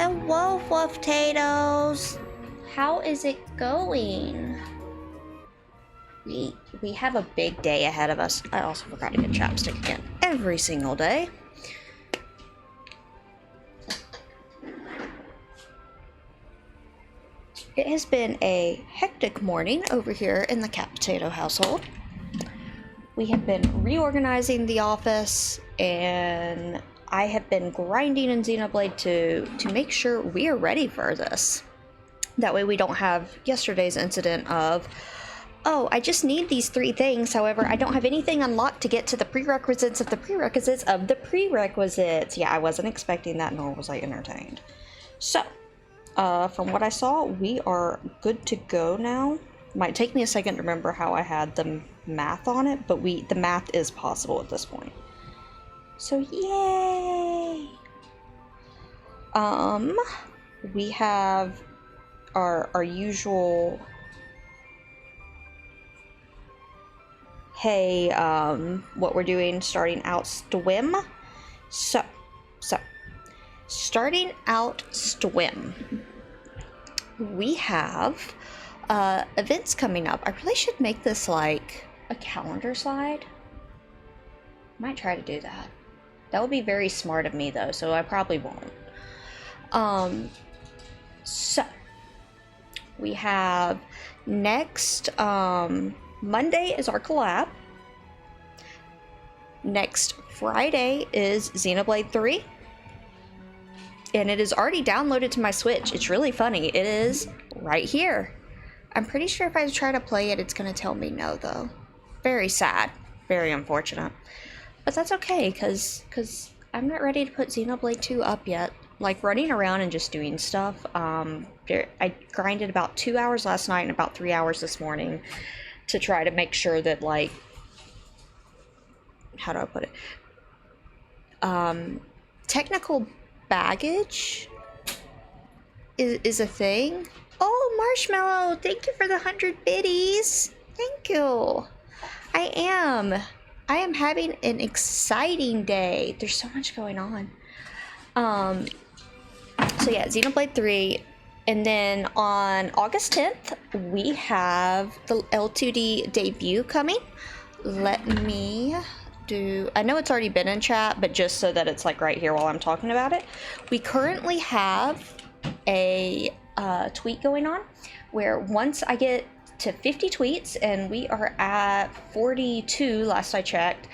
Hello, Fluff Potatoes. How is it going? We have a big day ahead of us. I also forgot to get chapstick again. Every single day. It has been a hectic morning over here in the Cat Potato household. We have been reorganizing the office, and I have been grinding in Xenoblade to make sure we are ready for this. That way we don't have yesterday's incident of, oh, I just need these 3 things, however, I don't have anything unlocked to get to the prerequisites of the prerequisites of the prerequisites. Yeah, I wasn't expecting that, nor was I entertained. So, from what I saw, we are good to go now. Might take me a second to remember how I had the math on it, but the math is possible at this point. So, yay! We have our usual, hey, what we're doing, starting out swim. So, starting out swim. We have events coming up. I really should make this like a calendar slide. Might try to do that. That would be very smart of me though, so I probably won't. So we have next Monday is our collab. Next Friday is Xenoblade 3. And it is already downloaded to my Switch. It's really funny. It is right here. I'm pretty sure if I try to play it, it's going to tell me no, though. Very sad. Very unfortunate. But that's okay, because I'm not ready to put Xenoblade 2 up yet. Like, running around and just doing stuff. I grinded about 2 hours last night and about 3 hours this morning to try to make sure that, like... How do I put it? Technical baggage is a thing. Oh, Marshmallow, thank you for the 100 biddies. Thank you. I am having an exciting day. There's so much going on. So yeah, Xenoblade 3, and then on August 10th we have the L2D debut coming. Let me I know it's already been in chat, but just so that it's like right here while I'm talking about it, we currently have a tweet going on where once I get to 50 tweets, and we are at 42 last I checked,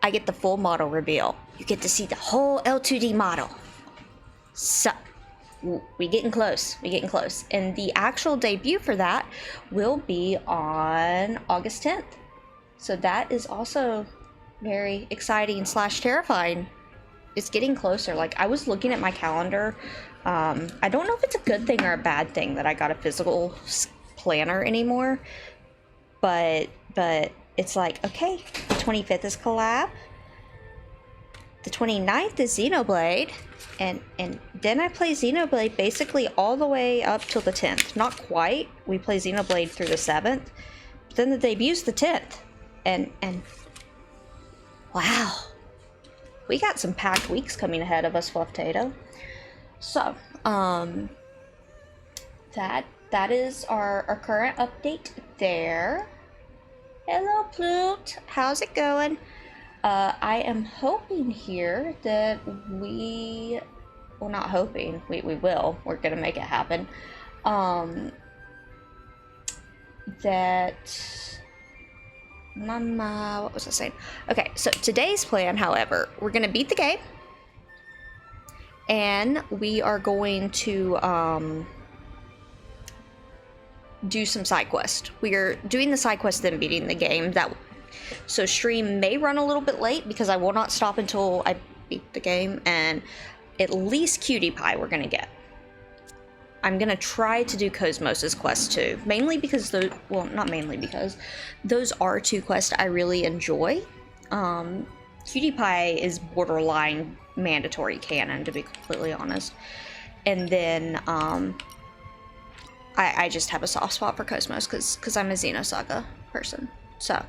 I get the full model reveal. You get to see the whole L2D model. So we getting close. And the actual debut for that will be on August 10th. So that is also very exciting / terrifying. It's getting closer. Like, I was looking at my calendar. I don't know if it's a good thing or a bad thing that I got a physical planner anymore, but it's like, okay, the 25th is collab, the 29th is Xenoblade, and then I play Xenoblade basically all the way up till the 10th. Not quite. We play Xenoblade through the 7th, but then the debut's the 10th, and wow, we got some packed weeks coming ahead of us, Fluff Potato. So, that is our current update there. Hello, Plute. How's it going? I am hoping here that well, not hoping, we will. We're gonna make it happen. What was I saying? Okay, so today's plan, however, we're gonna beat the game, and we are going to do some side quest. We are doing the side quest, then beating the game. So stream may run a little bit late because I will not stop until I beat the game, and at least QTpi we're gonna get. I'm gonna try to do Cosmos' quest too, mainly because not mainly because those are 2 quests I really enjoy. QTpi is borderline mandatory canon, to be completely honest, and then I just have a soft spot for Cosmos because I'm a Xenosaga person. So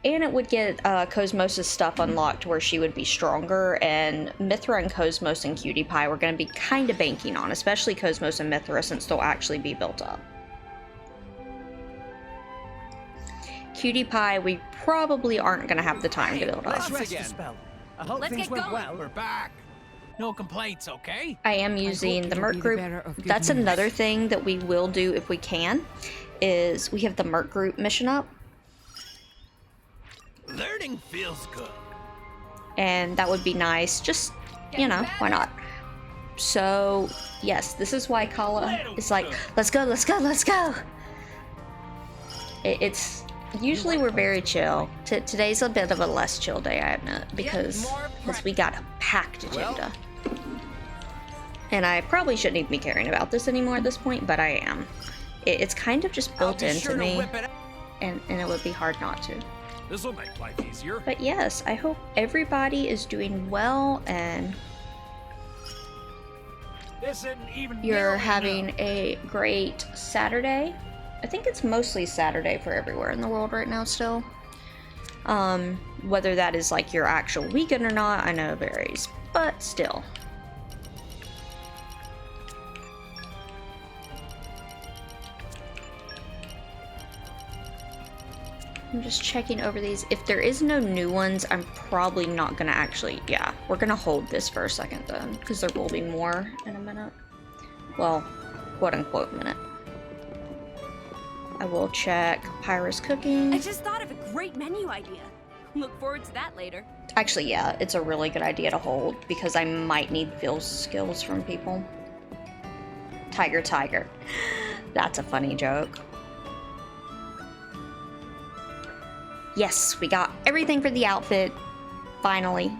And it would get Cosmos' stuff unlocked where she would be stronger, and Mithra and Cosmos and QTpi we're going to be kind of banking on, especially Cosmos and Mithra since they'll actually be built up. QTpi we probably aren't going to have the time to build up. Let's rest a spell. I hope things went well. We're back. No complaints, okay? I am using the Merc group. That's another thing that we will do if we can, is we have the Merc group mission up. Learning feels good. And that would be nice. Just, you know, why not? So, yes, this is why Kala is like, let's go, let's go, let's go. It's usually we're very chill. Today's a bit of a less chill day, I admit, because we got a packed agenda. And I probably shouldn't even be caring about this anymore at this point, but I am. It's kind of just built into me, and it would be hard not to. This'll make life easier. But yes, I hope everybody is doing well and you're having a great Saturday. I think it's mostly Saturday for everywhere in the world right now still. Whether that is like your actual weekend or not, I know it varies, but still. I'm just checking over these. If there is no new ones, I'm probably not gonna actually, yeah, we're gonna hold this for a second then, because there will be more in a minute. Well, quote unquote minute. I will check Pyra's cooking. I just thought of a great menu idea. Look forward to that later. Actually, yeah, it's a really good idea to hold, because I might need field skills from people. Tiger, tiger. That's a funny joke. Yes, we got everything for the outfit, finally.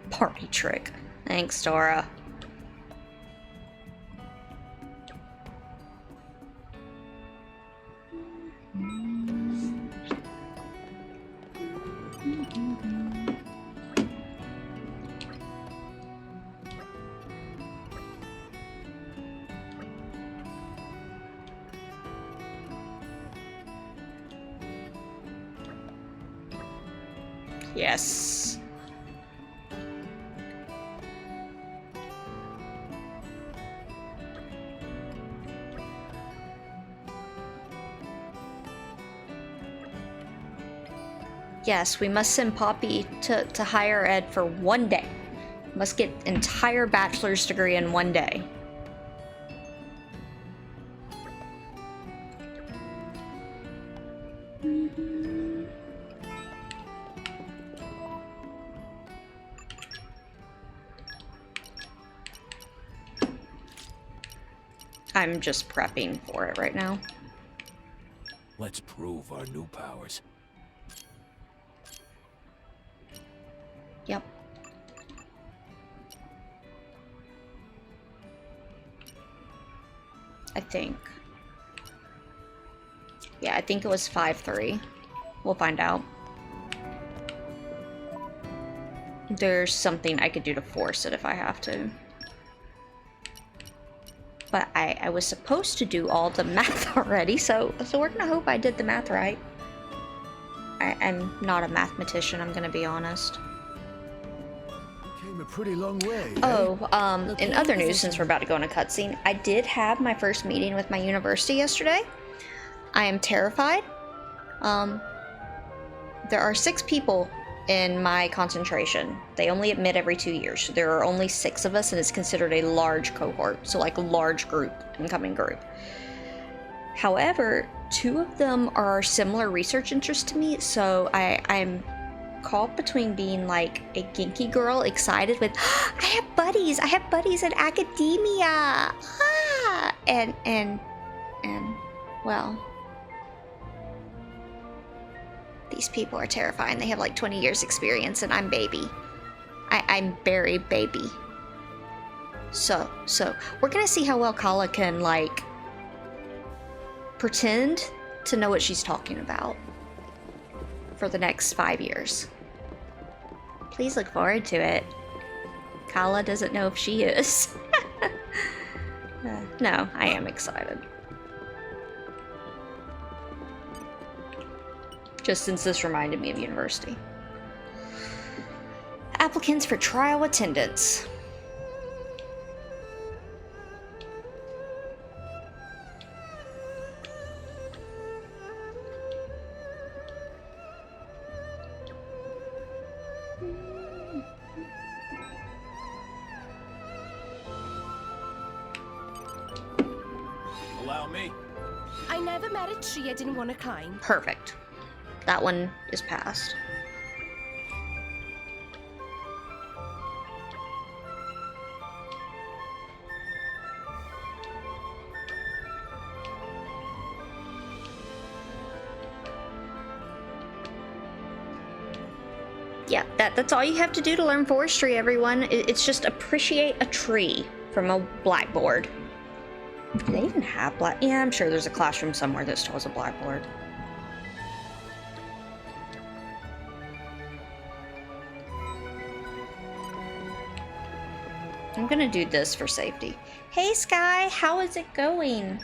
Party trick. Thanks, Dora. Yes. Yes, we must send Poppy to higher ed for one day. Must get entire bachelor's degree in one day. I'm just prepping for it right now. Let's prove our new powers. Yep. I think. Yeah, I think it was 5-3. We'll find out. There's something I could do to force it if I have to. But I was supposed to do all the math already, so we're gonna hope I did the math right. I'm not a mathematician, I'm gonna be honest. Came a pretty long way. Oh, in other news, since we're about to go in a cutscene, I did have my first meeting with my university yesterday. I am terrified. There are 6 people in my concentration. They only admit every 2 years. So there are only 6 of us, and it's considered a large cohort. So like a large group, incoming group. However, 2 of them are similar research interests to me, so I'm caught between being like a ginky girl excited with I have buddies in academia, and well, these people are terrifying. They have like 20 years experience and I'm baby. I'm very baby. So we're gonna see how well Kala can like pretend to know what she's talking about for the next 5 years. Please look forward to it. Kala doesn't know if she is. No, I am excited. Just since this reminded me of university. Applicants for trial attendance. Allow me. I never met a tree I didn't want to climb. Perfect. That one is passed. Yeah, that's all you have to do to learn forestry, everyone. It's just appreciate a tree from a blackboard. Do they even have black? Yeah, I'm sure there's a classroom somewhere that still has a blackboard. I'm gonna do this for safety. Hey Sky, how is it going?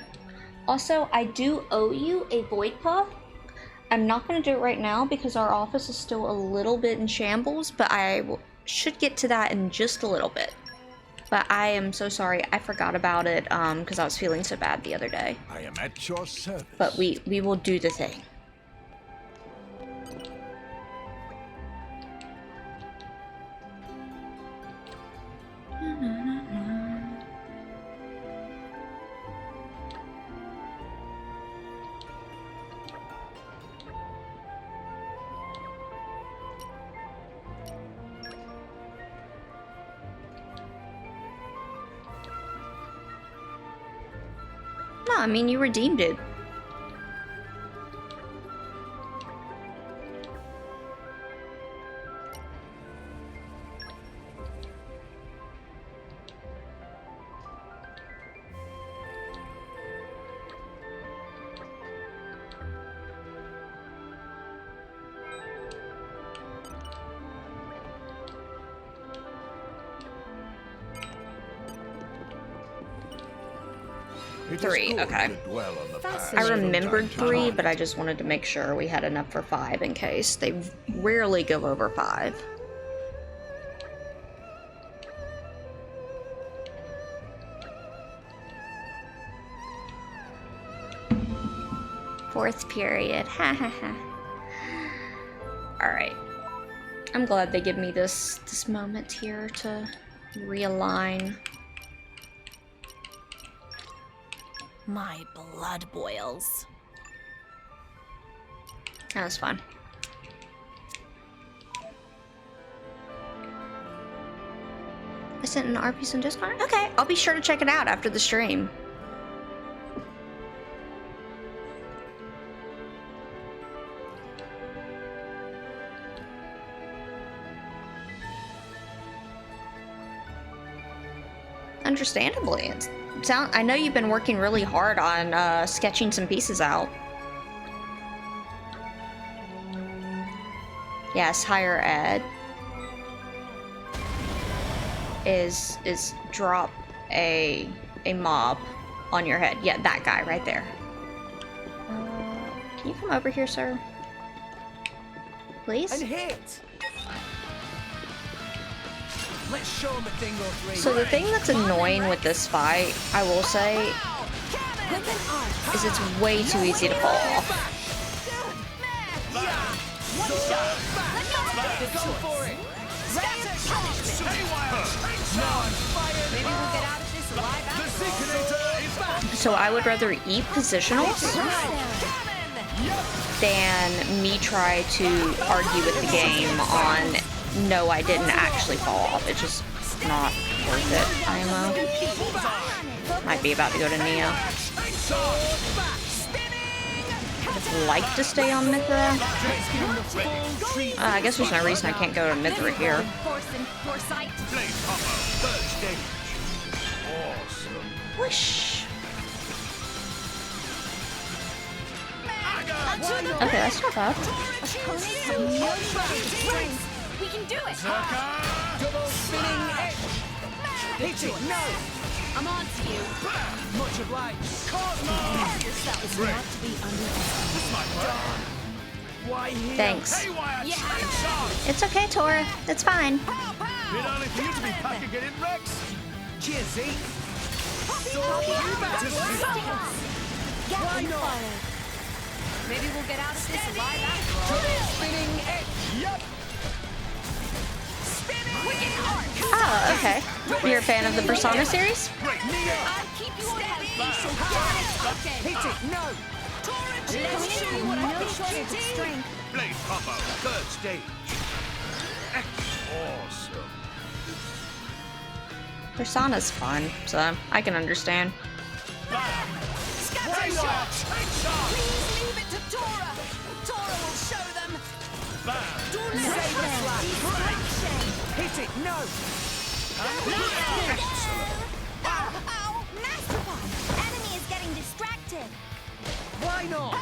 Also, I do owe you a void puff. I'm not gonna do it right now because our office is still a little bit in shambles, but I should get to that in just a little bit. But I am so sorry, I forgot about it because I was feeling so bad the other day. I am at your service. But we will do the thing. No, I mean, you redeemed it. It is 3, good okay. to dwell on the past I from remembered time to 3, time. but I just wanted to make sure we had enough for 5 in case. They rarely go over 5. Fourth period. Ha ha ha. Alright. I'm glad they give me this moment here to realign. My blood boils. That was fun. I sent an RP on Discord? Okay, I'll be sure to check it out after the stream. Understandably, I know you've been working really hard on sketching some pieces out. Yes, higher ed is drop a mob on your head. Yeah, that guy right there. Can you come over here, sir? Please? And hit! Let's show him a thing or three. So the thing that's annoying with this fight, I will say, is it's way too easy to fall off. Go for it! Maybe we'll get out of this alive after So I would rather eat positionals than me try to argue with the game on no, I didn't actually fall off. It's just not worth it, IMO. Might be about to go to Neo. I'd like to stay on Mithra. I guess there's no reason I can't go to Mithra here. Whoosh. Okay, that's not bad. Opponents have no shortage of strength. We can do it. Double spinning edge. Hit it, no. I'm on to you. Much obliged. Prepare yourself. It's not to be underestimated. Why here? Thanks. Yeah. It's okay, Tora. It's fine. It only for you to be packing it in Rex. Cheers, Z. Why not? Maybe we'll get out of this alive after all. Double spinning edge. Yep. Wicked arc. Oh, okay. You're a fan of the Persona series? Break me up. I'll keep you steady. So get it. Okay. Hit it, no. Let's show you what I no shortage of strength. Blade combo, third stage. Awesome. Persona's fun, so I can understand. Why not? Please leave it to Tora. Tora will show them. Saber slap. Hit it, no. Ow! Master Bomb. Enemy is getting distracted. Why not?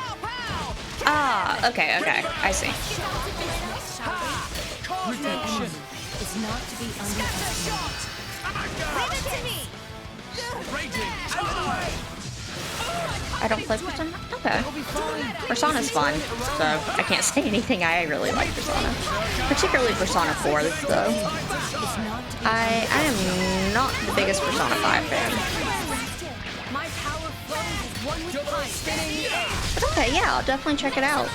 Ah, okay, I see. Redemption. Is not to be underestimated. Leave it to me. Raging. I don't play Persona? Okay. Persona's fun, so I can't say anything. I really like Persona. Particularly Persona 4, though. I am not the biggest Persona 5 fan. My power flows as one with time. But okay, yeah, I'll definitely check it out.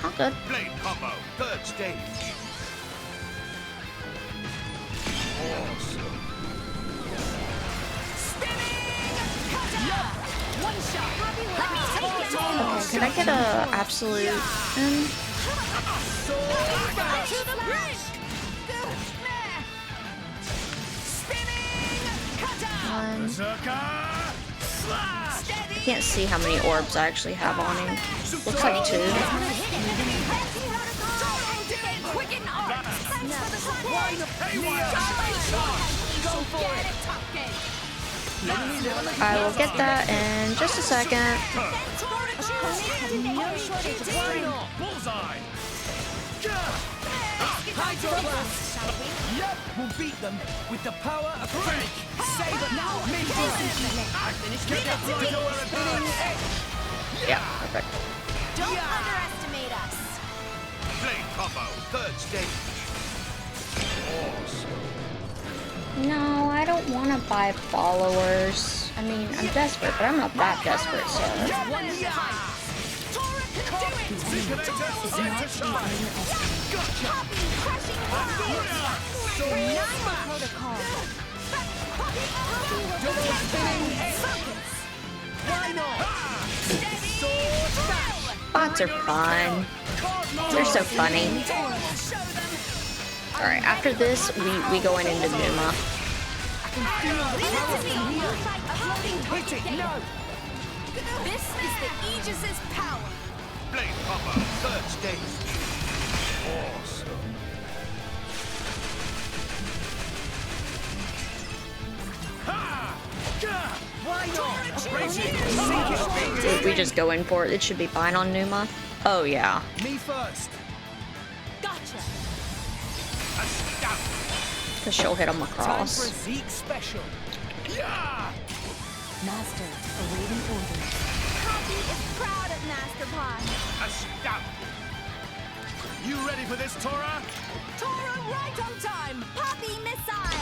All good. Blade combo, third stage. Awesome. One shot. Let me take them all. Okay, can I get a absolute? To the brink. Spinning cutter. I can't see how many orbs I actually have on him. Looks like 2. Quicken arc. Thanks for the support. Go for it. I will get that in just a second. No shortage of strength. Bullseye. Hydroblast. Yep, we'll beat them with the power of break. Saber now. Spinning edge. Yeah, perfect. Don't underestimate us. Blade combo, third stage. Awesome. No, I don't want to buy followers. I mean, I'm desperate, but I'm not that desperate, so... One time. Tora can do it. Tora will Poppy crushing protocol. Double spinning edge. Why not? Bots are fun. They're so funny. Alright, after this, we go into Numa. Hit it, no. This is the Aegis's power. Blade combo, third stage. Awesome. Why not? If we just go in for it, it should be fine on Numa. Oh, yeah. Me first. Gotcha. Because she'll hit him Time for a across. Zeke special. Master, awaiting orders. Poppy is proud of Master Pod. You ready for this, Tora? Tora right on time. Poppy missile.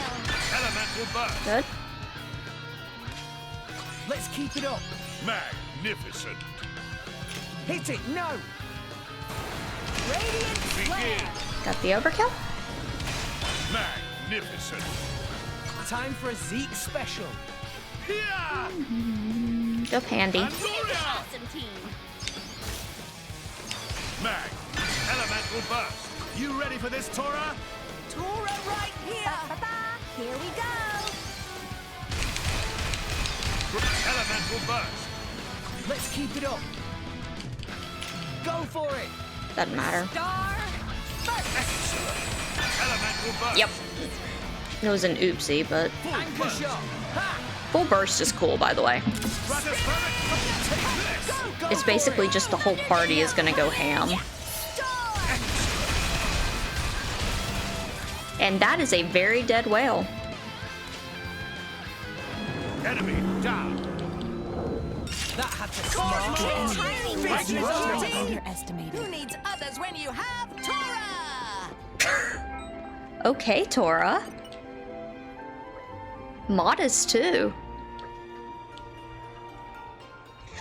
Elemental burst. Good. Let's keep it up. Magnificent. Hit it, no. Radiant Begin. Got the overkill? Magnificent. Time for a Zeke special. Here. Go Pandy. awesome team. Mag. Elemental burst. You ready for this, Tora? Tora right here. Here we go. Elemental burst. Let's keep it up. Go for it. Doesn't matter. Star. Excellent. Elemental burst. Yep. It was an oopsie, but Anchor shot. Ha! Full burst is cool, by the way. It's basically just the whole party is gonna go ham. And that is a very dead whale. Enemy down. That had to smart. Underestimated. Who needs others when you have Tora? Okay, Tora. Modest, too.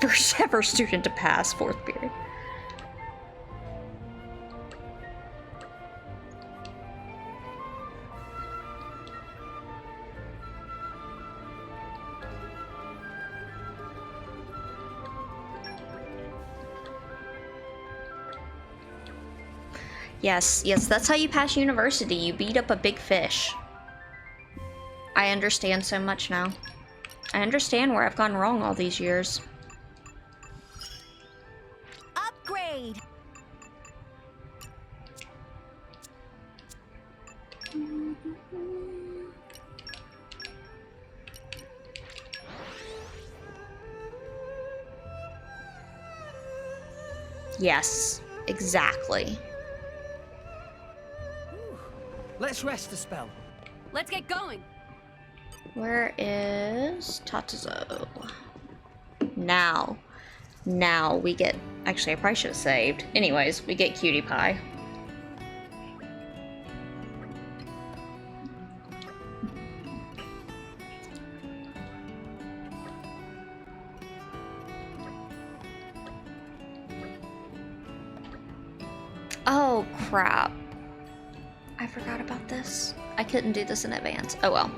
First ever student to pass 4th period. Yes, that's how you pass university. You beat up a big fish. I understand so much now. I understand where I've gone wrong all these years. Upgrade. Yes, exactly. Let's rest a spell. Let's get going. Where is Tatazo? Now we get... Actually, I probably should have saved. Anyways, we get QTpi. Oh, crap. I forgot about this. I couldn't do this in advance. Oh well.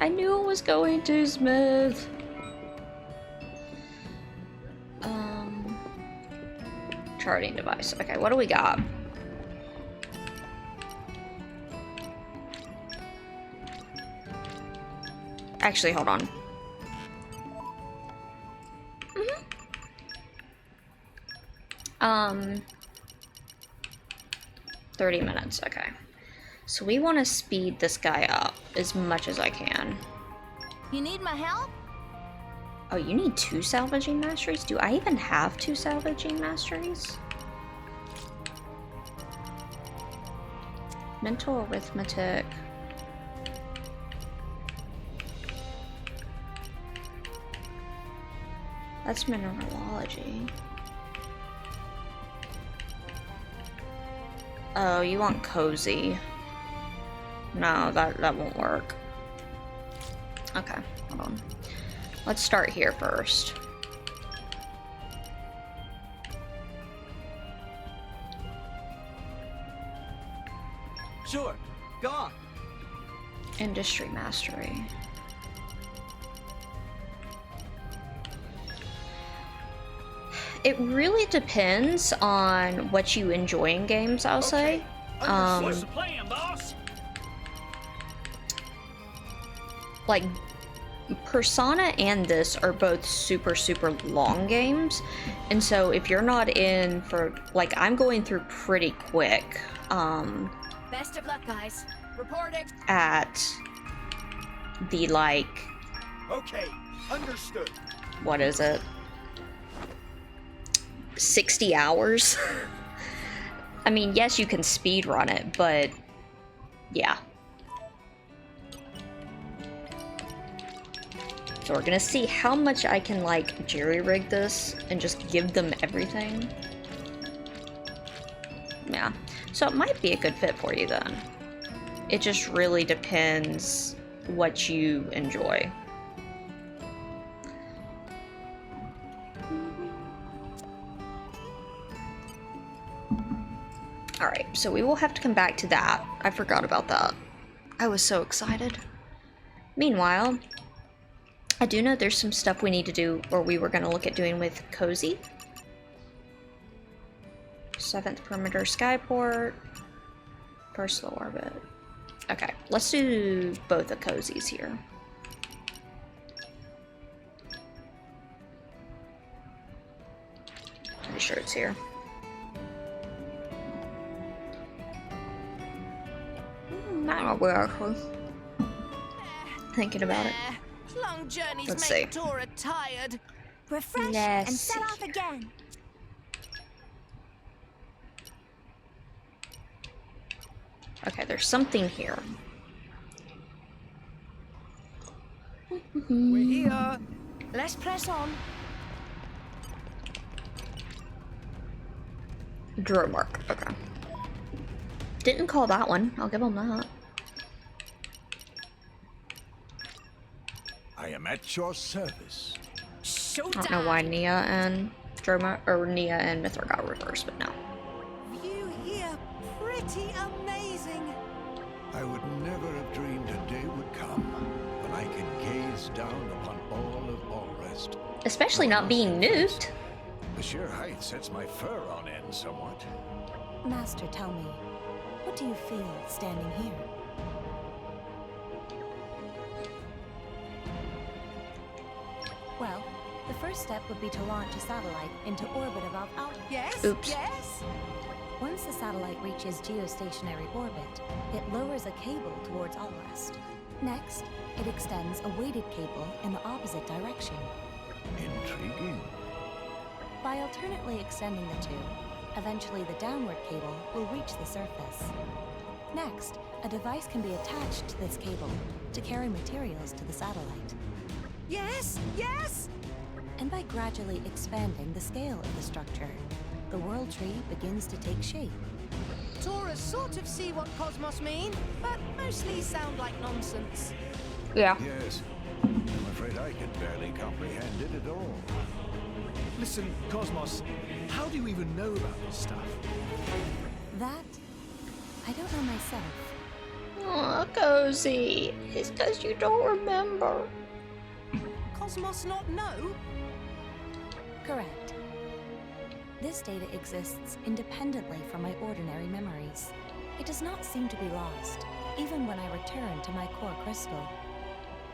I knew it was going too smooth. Charting device. Okay, what do we got? Actually, hold on. 30 minutes, okay. So we want to speed this guy up as much as I can. You need my help? Oh, you need 2 salvaging masteries? Do I even have 2 salvaging masteries? Mental arithmetic. That's mineralogy. Oh, you want cozy. No, that won't work. Okay, hold on. Let's start here first. Sure, go on. Industry mastery. It really depends on what you enjoy in games, I'll say. What's the plan, boss? Like, Persona and this are both super long games, and so if you're not in for, like, I'm going through pretty quick, Best of luck, guys. Reporting. at the, like, Okay, understood. what is it? 60 hours? I mean, yes, you can speed run it, but yeah. So we're gonna see how much I can, like, jerry-rig this and just give them everything. Yeah. So it might be a good fit for you then. It just really depends what you enjoy. Alright, so we will have to come back to that. I forgot about that. I was so excited. Meanwhile, I do know there's some stuff we need to do, or we were going to look at doing with Cozy. 7th perimeter skyport. First low orbit. Okay, let's do both the Cozies here. sure it's here. Might not be actually. Thinking about it. Long journeys Let's make see. Tora tired. Refresh Let's and set see off here. again. Okay, there's something here. We're here. Let's press on. Draw mark. Okay. Didn't call that one. I'll give him that. I am at your service. I don't know why Nia and Droma or Nia and Mithra got reversed, but no. View here, pretty amazing. I would never have dreamed a day would come when I could gaze down upon all of Allrest. Especially not being nuked. The sheer height sets my fur on end somewhat. Master, tell me, what do you feel standing here? Well, the first step would be to launch a satellite into orbit above our... Yes, Oops. yes. Once the satellite reaches geostationary orbit, it lowers a cable towards Allrest. Next, it extends a weighted cable in the opposite direction. Intriguing. By alternately extending the two, eventually the downward cable will reach the surface. Next, a device can be attached to this cable to carry materials to the satellite. Yes, yes. And by gradually expanding the scale of the structure, the world tree begins to take shape. Tora sort of see what cosmos mean, but mostly sound like nonsense. Yeah. Yes. I'm afraid I can barely comprehend it at all. Listen, Cosmos, how do you even know about this stuff? That, I don't know myself. Aw, Cozy. It's because you don't remember. Cosmos not know? Correct. This data exists independently from my ordinary memories. It does not seem to be lost, even when I return to my core crystal.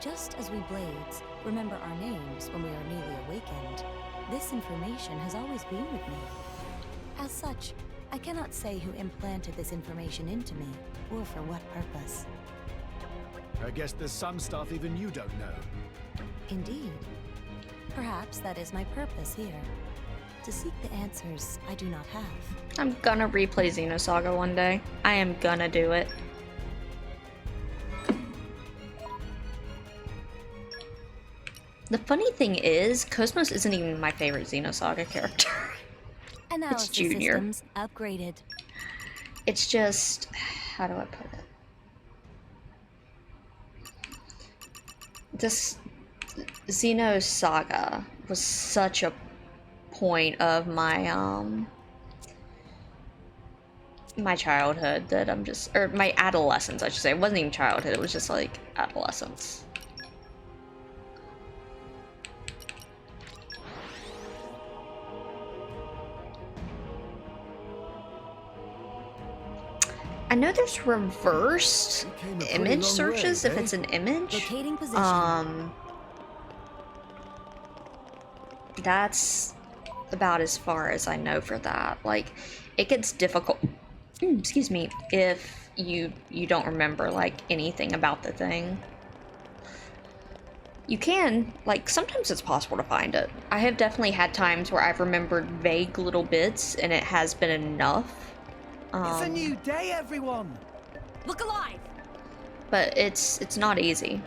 Just as we Blades remember our names when we are newly awakened, this information has always been with me. As such, I cannot say who implanted this information into me, or for what purpose. I guess there's some stuff even you don't know. Indeed. Perhaps that is my purpose here. To seek the answers I do not have. I'm gonna replay Xenosaga one day. I am gonna do it. The funny thing is, Cosmos isn't even my favorite Xenosaga character. Analysis Junior. systems upgraded. It's just... how do I put it? This Xenosaga was such a point of my, my childhood that I'm just... or my adolescence, I should say. It wasn't even childhood, it was just like adolescence. I know there's reversed We came a pretty image long searches way, if eh? it's an image. Locating position. That's about as far as I know for that. Like, it gets difficult, excuse me, if you don't remember, like, anything about the thing. You can, like, sometimes it's possible to find it. I have definitely had times where I've remembered vague little bits, and it has been enough. It's a new day, everyone! Look alive! But it's not easy.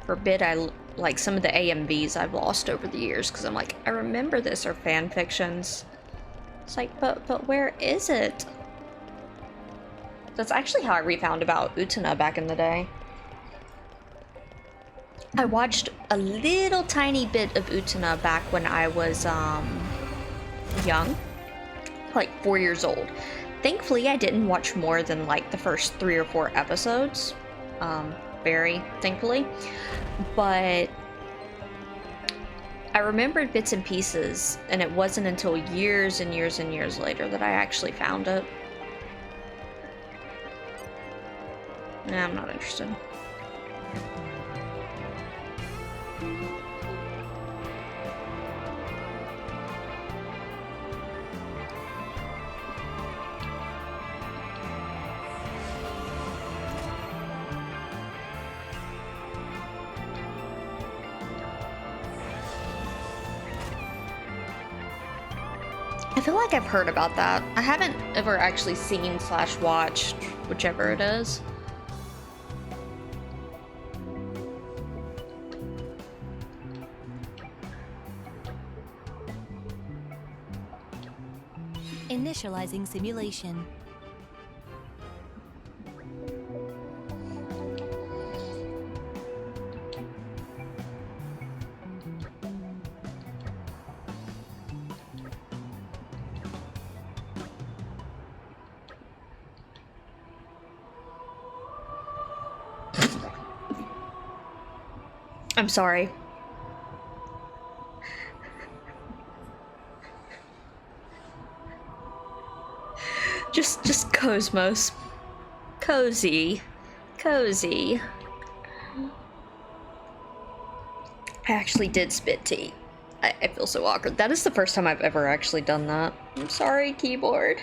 For a bit, like some of the AMVs I've lost over the years because I'm like, I remember this are fan fictions. It's like, but where is it? That's actually how I refound about Utena back in the day. I watched a little tiny bit of Utena back when I was young, like 4 years old. Thankfully, I didn't watch more than like the first 3 or 4 episodes. Very thankfully. But I remembered bits and pieces, and it wasn't until years and years and years later that I actually found it. Nah, I'm not interested. I feel like I've heard about that. I haven't ever actually seen slash watched, whichever it is. Initializing simulation. I'm sorry. Just Cosmos. Cozy. Cozy. I actually did spit tea. I feel so awkward. That is the first time I've ever actually done that. I'm sorry, keyboard.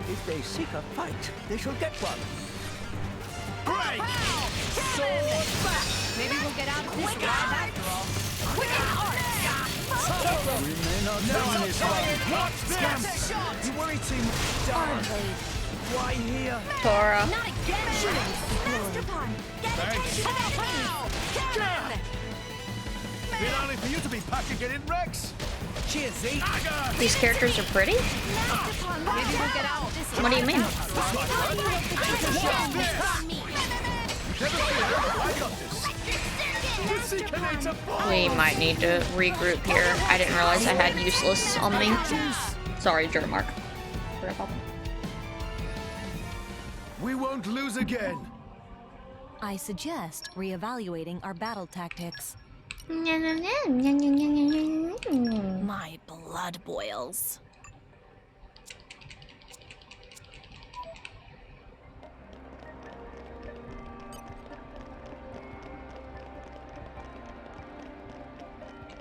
If they seek a fight, they shall get one. Break! Sword back! Maybe we'll get out of this alive after all. Quick We may not know this one. What's this? You worry too much, darling. Why here? Tora. Not again! Astropon! Been only for you to be packing it in, Rex. Cheers, Z. These characters are pretty? Maybe we'll get out of this What do you mean? We might need to regroup here. I didn't realize I had useless on me. Sorry, Jermark. We won't lose again. I suggest reevaluating our battle tactics. My blood boils.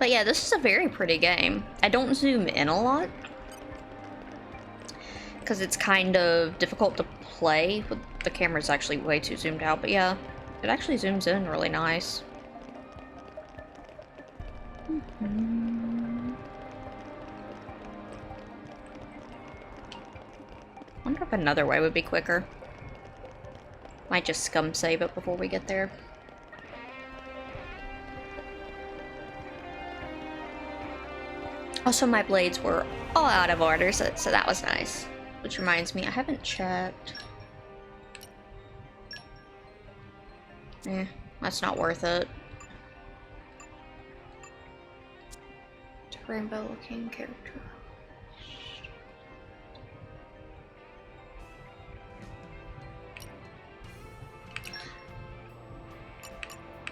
But yeah, this is a very pretty game. I don't zoom in a lot because it's kind of difficult to play. The camera's actually way too zoomed out, but yeah, it actually zooms in really nice. Wonder if another way would be quicker. Might just scum save it before we get there. Also, my blades were all out of order, so that was nice. Which reminds me, I haven't checked. That's not worth it. Rainbow looking character.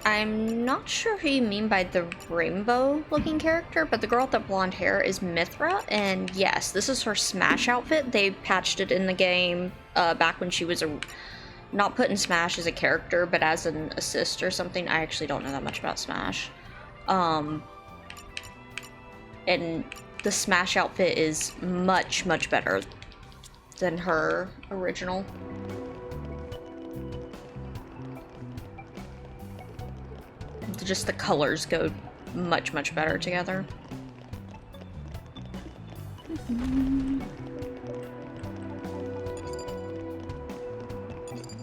I'm not sure who you mean by the rainbow looking character, but the girl with the blonde hair is Mithra, and yes, this is her Smash outfit. They patched it in the game back when she was not put in Smash as a character, but as an assist or something. I actually don't know that much about Smash. And the Smash outfit is much, much better than her original. Just the colors go much, much better together.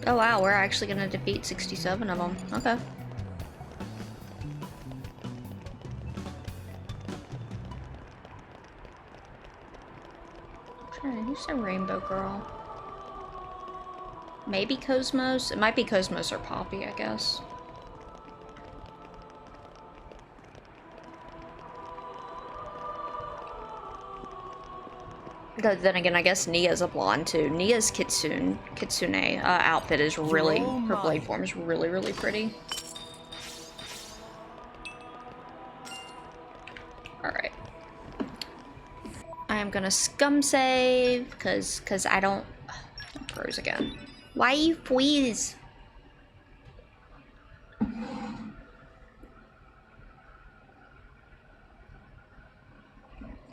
Oh wow, we're actually gonna defeat 67 of them. Okay. Who's a rainbow girl? Maybe Cosmos? It might be Cosmos or Poppy, I guess. Then again, I guess Nia's a blonde too. Nia's Kitsune outfit is really, her blade form is really, really pretty. Alright. I am gonna scum save, cause I don't... Froze again. Why you freeze?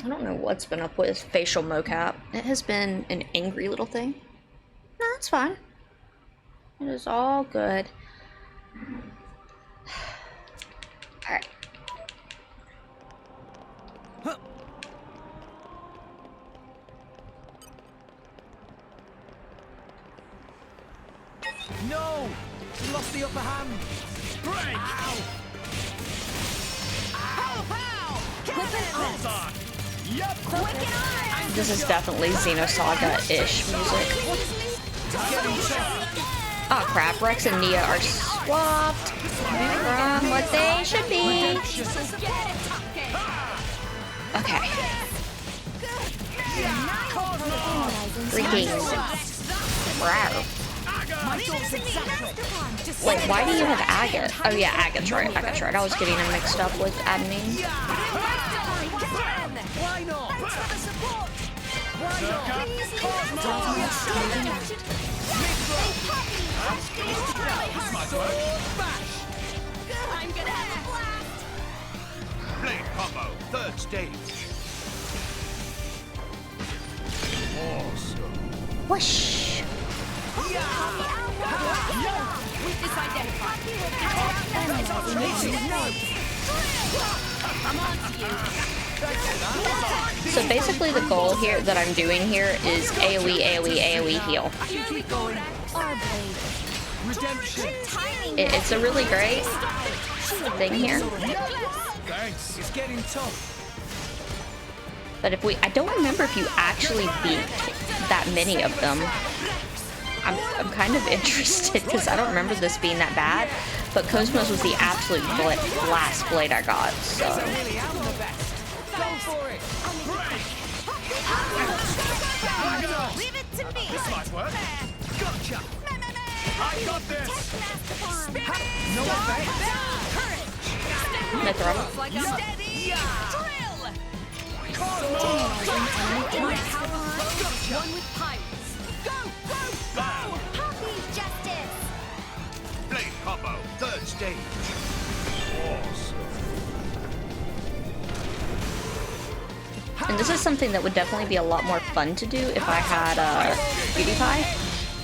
I don't know what's been up with facial mocap. It has been an angry little thing. No, that's fine. It is all good. Alright. No! You lost the upper hand! Break! Ow! Ow! Pow! Bullseye! Yep! This is definitely Xenosaga-ish music. Oh crap, Rex and Nia are swapped from what they should be. Okay. Freaking. Wow. Wait, why do you have agate? Oh yeah, agate's right, agate's right. I was getting them mixed up with admin. Why not? I'm gonna have a blast! Blade combo, third stage. Awesome. Whoosh! Weakness identified. I'm on to you. So basically the goal here that I'm doing here is AoE, AoE, AoE heal. Keep going. Our blade. Redemption. It's a really great thing here. Thanks. It's getting tough. But if I don't remember if you actually beat that many of them. I'm kind of interested because I don't remember this being that bad. But Cosmos was the absolute last blade I got, so. Really, I'm the best. Go for it. Leave it to me. This might work. Gotcha. I got this. No effect. Mithril. Like a steady drill. One with pirates. Go, go, go. Happy justice. Blade combo, third stage. Awesome. And this is something that would definitely be a lot more fun to do if I had QTpi.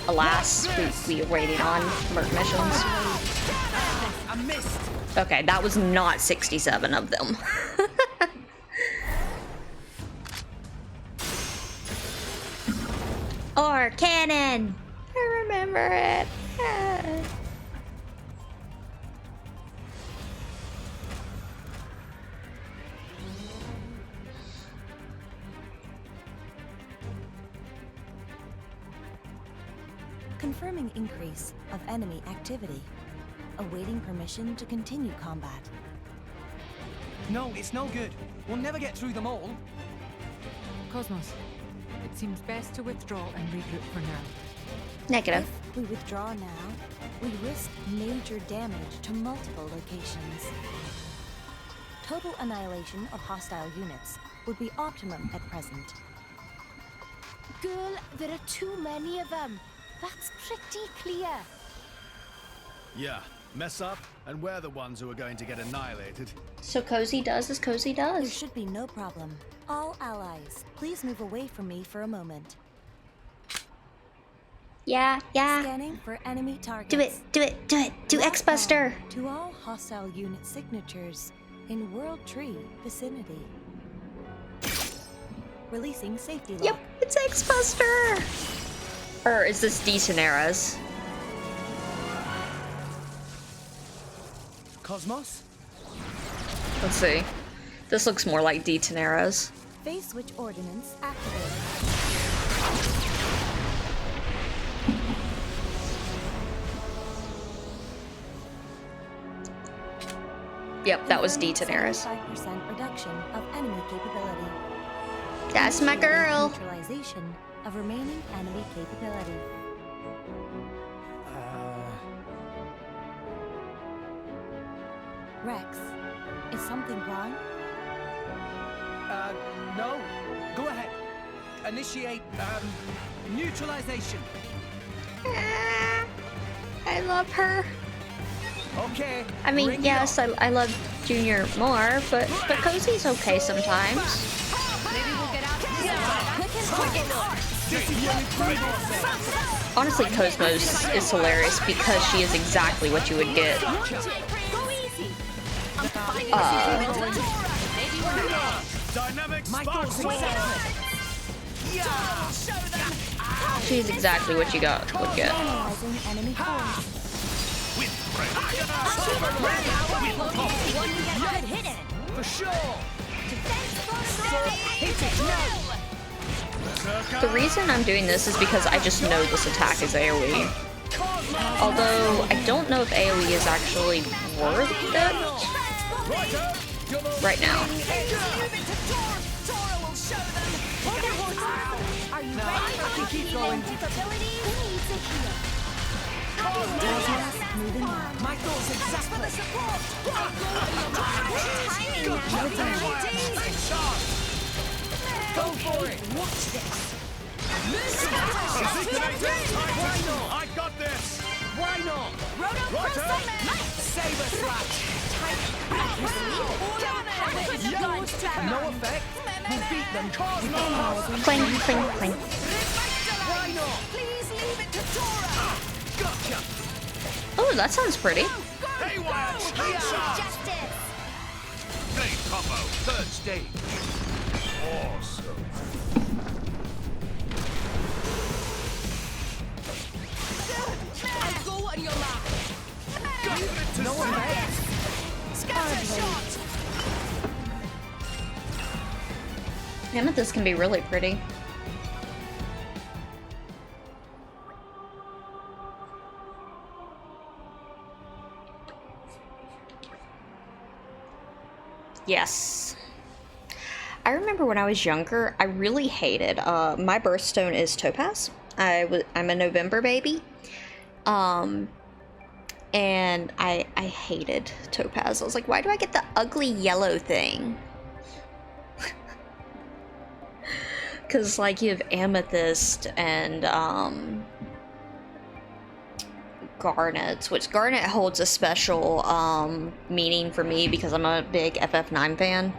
Alas, we are waiting on merc missions. I missed. Okay, that was not 67 of them. Or cannon! I remember it. Confirming increase of enemy activity. Awaiting permission to continue combat. No, it's no good. We'll never get through them all. Cosmos, it seems best to withdraw and regroup for now. Negative. If we withdraw now, we risk major damage to multiple locations. Total annihilation of hostile units would be optimum at present. Girl, there are too many of them. That's pretty clear. Yeah, mess up, and we're the ones who are going to get annihilated. So Cozy does as Cozy There does. should be no problem. All allies, please move away from me for a moment. Yeah, yeah. Scanning for enemy targets. Do it, do it, do it. Do X-Buster. To all hostile unit signatures in World Tree vicinity. Releasing safety lock. Yep, it's X-Buster. Or is this Detenera's? Cosmos? Let's see. This looks more like Detenera's. Phase switch ordnance activated. Yep, that was Detenera's. 5% reduction of enemy capability. That's my girl. Neutralization of remaining enemy capability. Rex, is something wrong? No. Go ahead. Initiate, neutralization. love her. Okay. I mean, bring it yes, on. I love Junior more, but Cozy's okay sometimes. Maybe we'll get out of this guy. Honestly, Cosmos is hilarious because she is exactly what you would get. Dynamic spark sword. She's exactly what you would get. Analyzing enemy force. For sure. The reason I'm doing this is because I just know this attack is AoE. Although, I don't know if AoE is actually worth it right now. Are you ready for keep going? My thoughts exactly. Go for it. Watch this. Why not? I got this. Why not? Saber slash. No effect. We'll beat them. Cling, cling, cling. Why not? Please leave it to Tora. Gotcha. Oh, that sounds pretty. Haywire. Justice. Blade combo, third stage. Awesome. Go on your mark. No effect. Scatter shot. Amethyst can be really pretty. Yes. I remember when I was younger, I really hated, my birthstone is Topaz. I'm a November baby. And I hated Topaz. I was like, why do I get the ugly yellow thing? Because, like, you have Amethyst and, Garnet, which Garnet holds a special, meaning for me because I'm a big FF9 fan.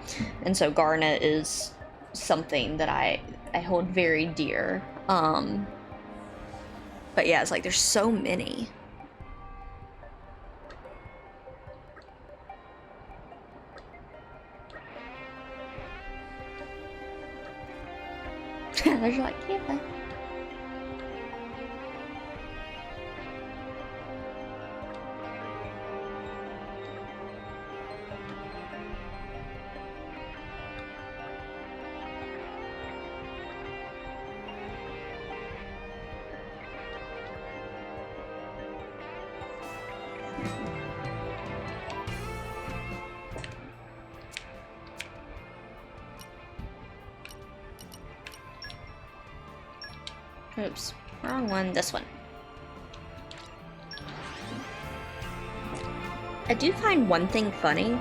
And so Garnet is something that I hold very dear. But yeah, it's like, there's so many. They're like, yeah. Oops, wrong one, this one. I do find one thing funny.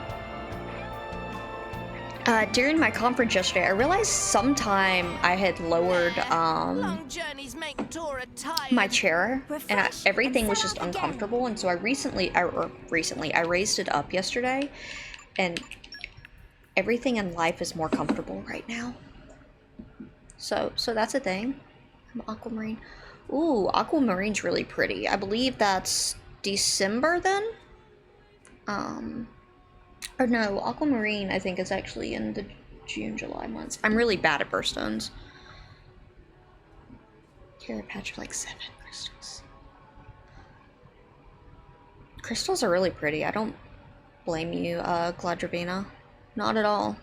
During my conference yesterday, I realized sometime I had lowered, Long journeys make Tora tired. my chair, and Refresh everything and was set just up again. uncomfortable, and so I raised it up yesterday, and everything in life is more comfortable right now. So that's a thing. Aquamarine. Ooh, Aquamarine's really pretty. I believe that's December then? Or no, Aquamarine I think is actually in the June, July months. I'm really bad at birthstones. Here, a patch of like 7 crystals. Crystals are really pretty. I don't blame you, Gladravina. Not at all.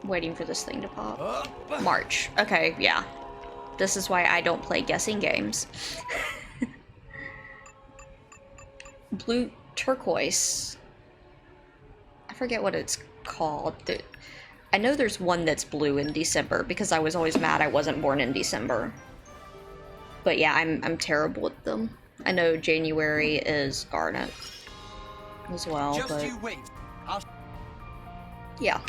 Waiting for this thing to pop. March. Okay, yeah. This is why I don't play guessing games. Blue turquoise. I forget what it's called. I know there's one that's blue in December because I was always mad I wasn't born in December. But yeah, I'm terrible with them. I know January is Garnet as well, Just but you wait. Yeah.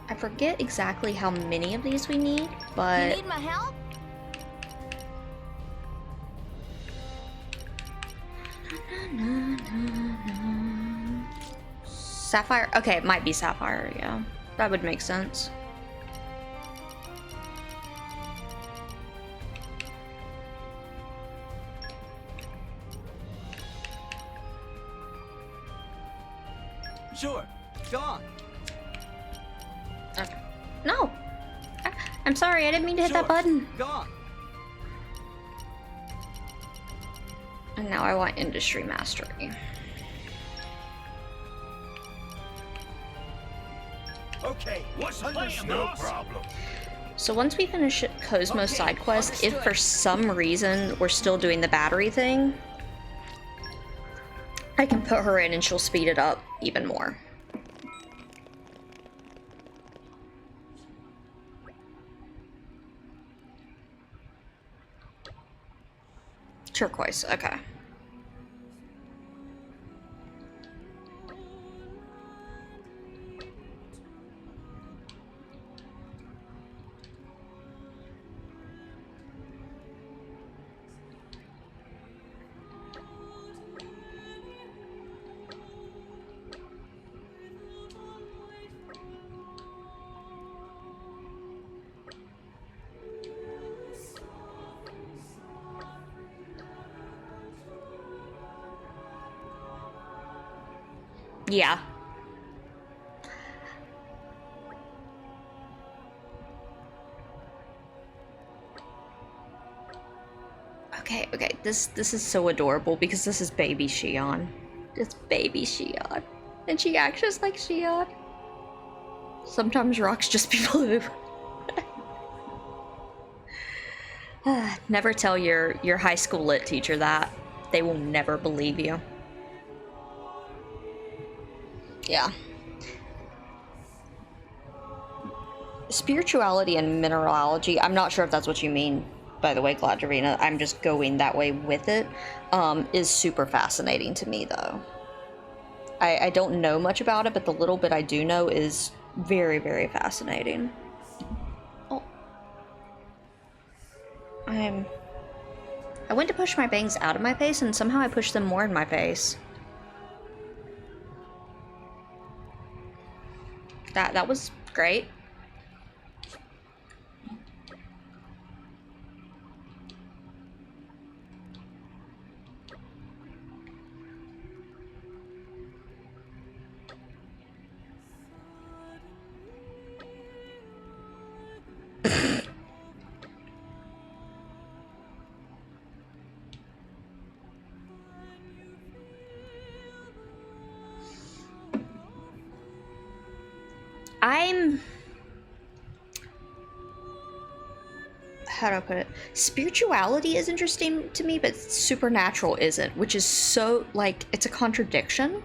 I forget exactly how many of these we need, but... You need my help? Sapphire? Okay, it might be Sapphire, yeah. That would make sense. Sure. Go on. No! I'm sorry, I didn't mean to hit that button. Go on. And now I want Industry Mastery. Okay, what's the plan, no problem. So once we finish Cosmo's side quest, if for some reason we're still doing the battery thing, I can put her in and she'll speed it up even more. Turquoise, okay. Yeah. Okay, this is so adorable because this is baby Shion. It's baby Shion. And she acts just like Shion. Sometimes rocks just be blue. Never tell your high school lit teacher that. They will never believe you. Yeah. Spirituality and mineralogy, I'm not sure if that's what you mean, by the way, Gladrina. I'm just going that way with it. Is super fascinating to me, though. I don't know much about it, but the little bit I do know is very, very fascinating. Oh. I went to push my bangs out of my face, and somehow I pushed them more in my face. That was great. How do I put it? Spirituality is interesting to me, but supernatural isn't, which is so, like, it's a contradiction.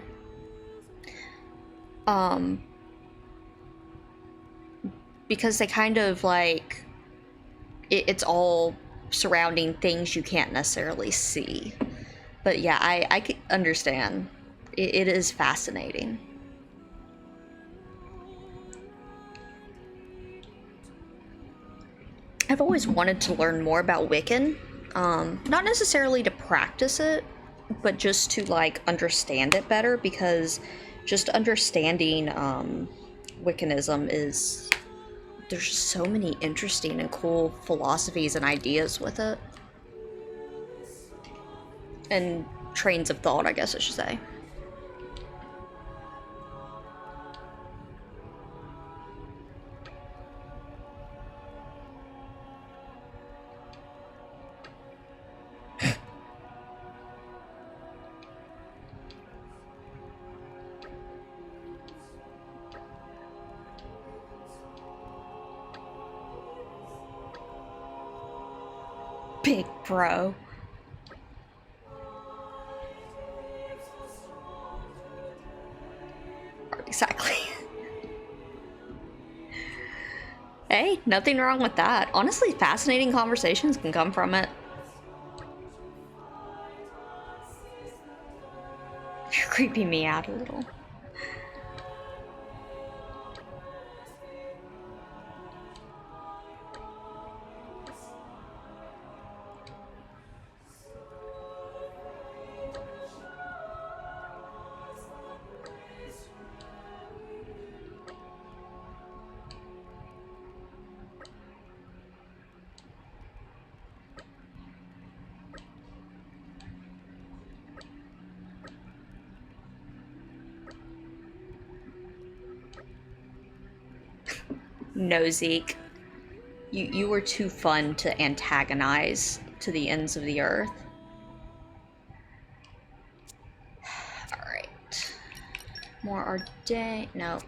Because they kind of, like, it's all surrounding things you can't necessarily see. But yeah, I can understand. It is fascinating. I've always wanted to learn more about Wiccan, not necessarily to practice it, but just to, like, understand it better, because just understanding Wiccanism is, there's just so many interesting and cool philosophies and ideas with it. And trains of thought, I guess I should say. Big bro. Exactly. Hey, nothing wrong with that. Honestly, fascinating conversations can come from it. You're creeping me out a little. No, Zeke. You were too fun to antagonize to the ends of the earth. Alright. More Arday. No.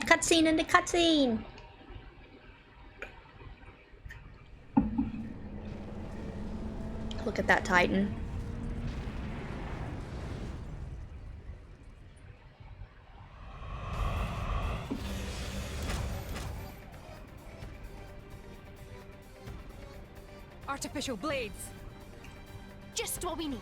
Cutscene in the cutscene! Look at that Titan. Artificial blades. Just what we need.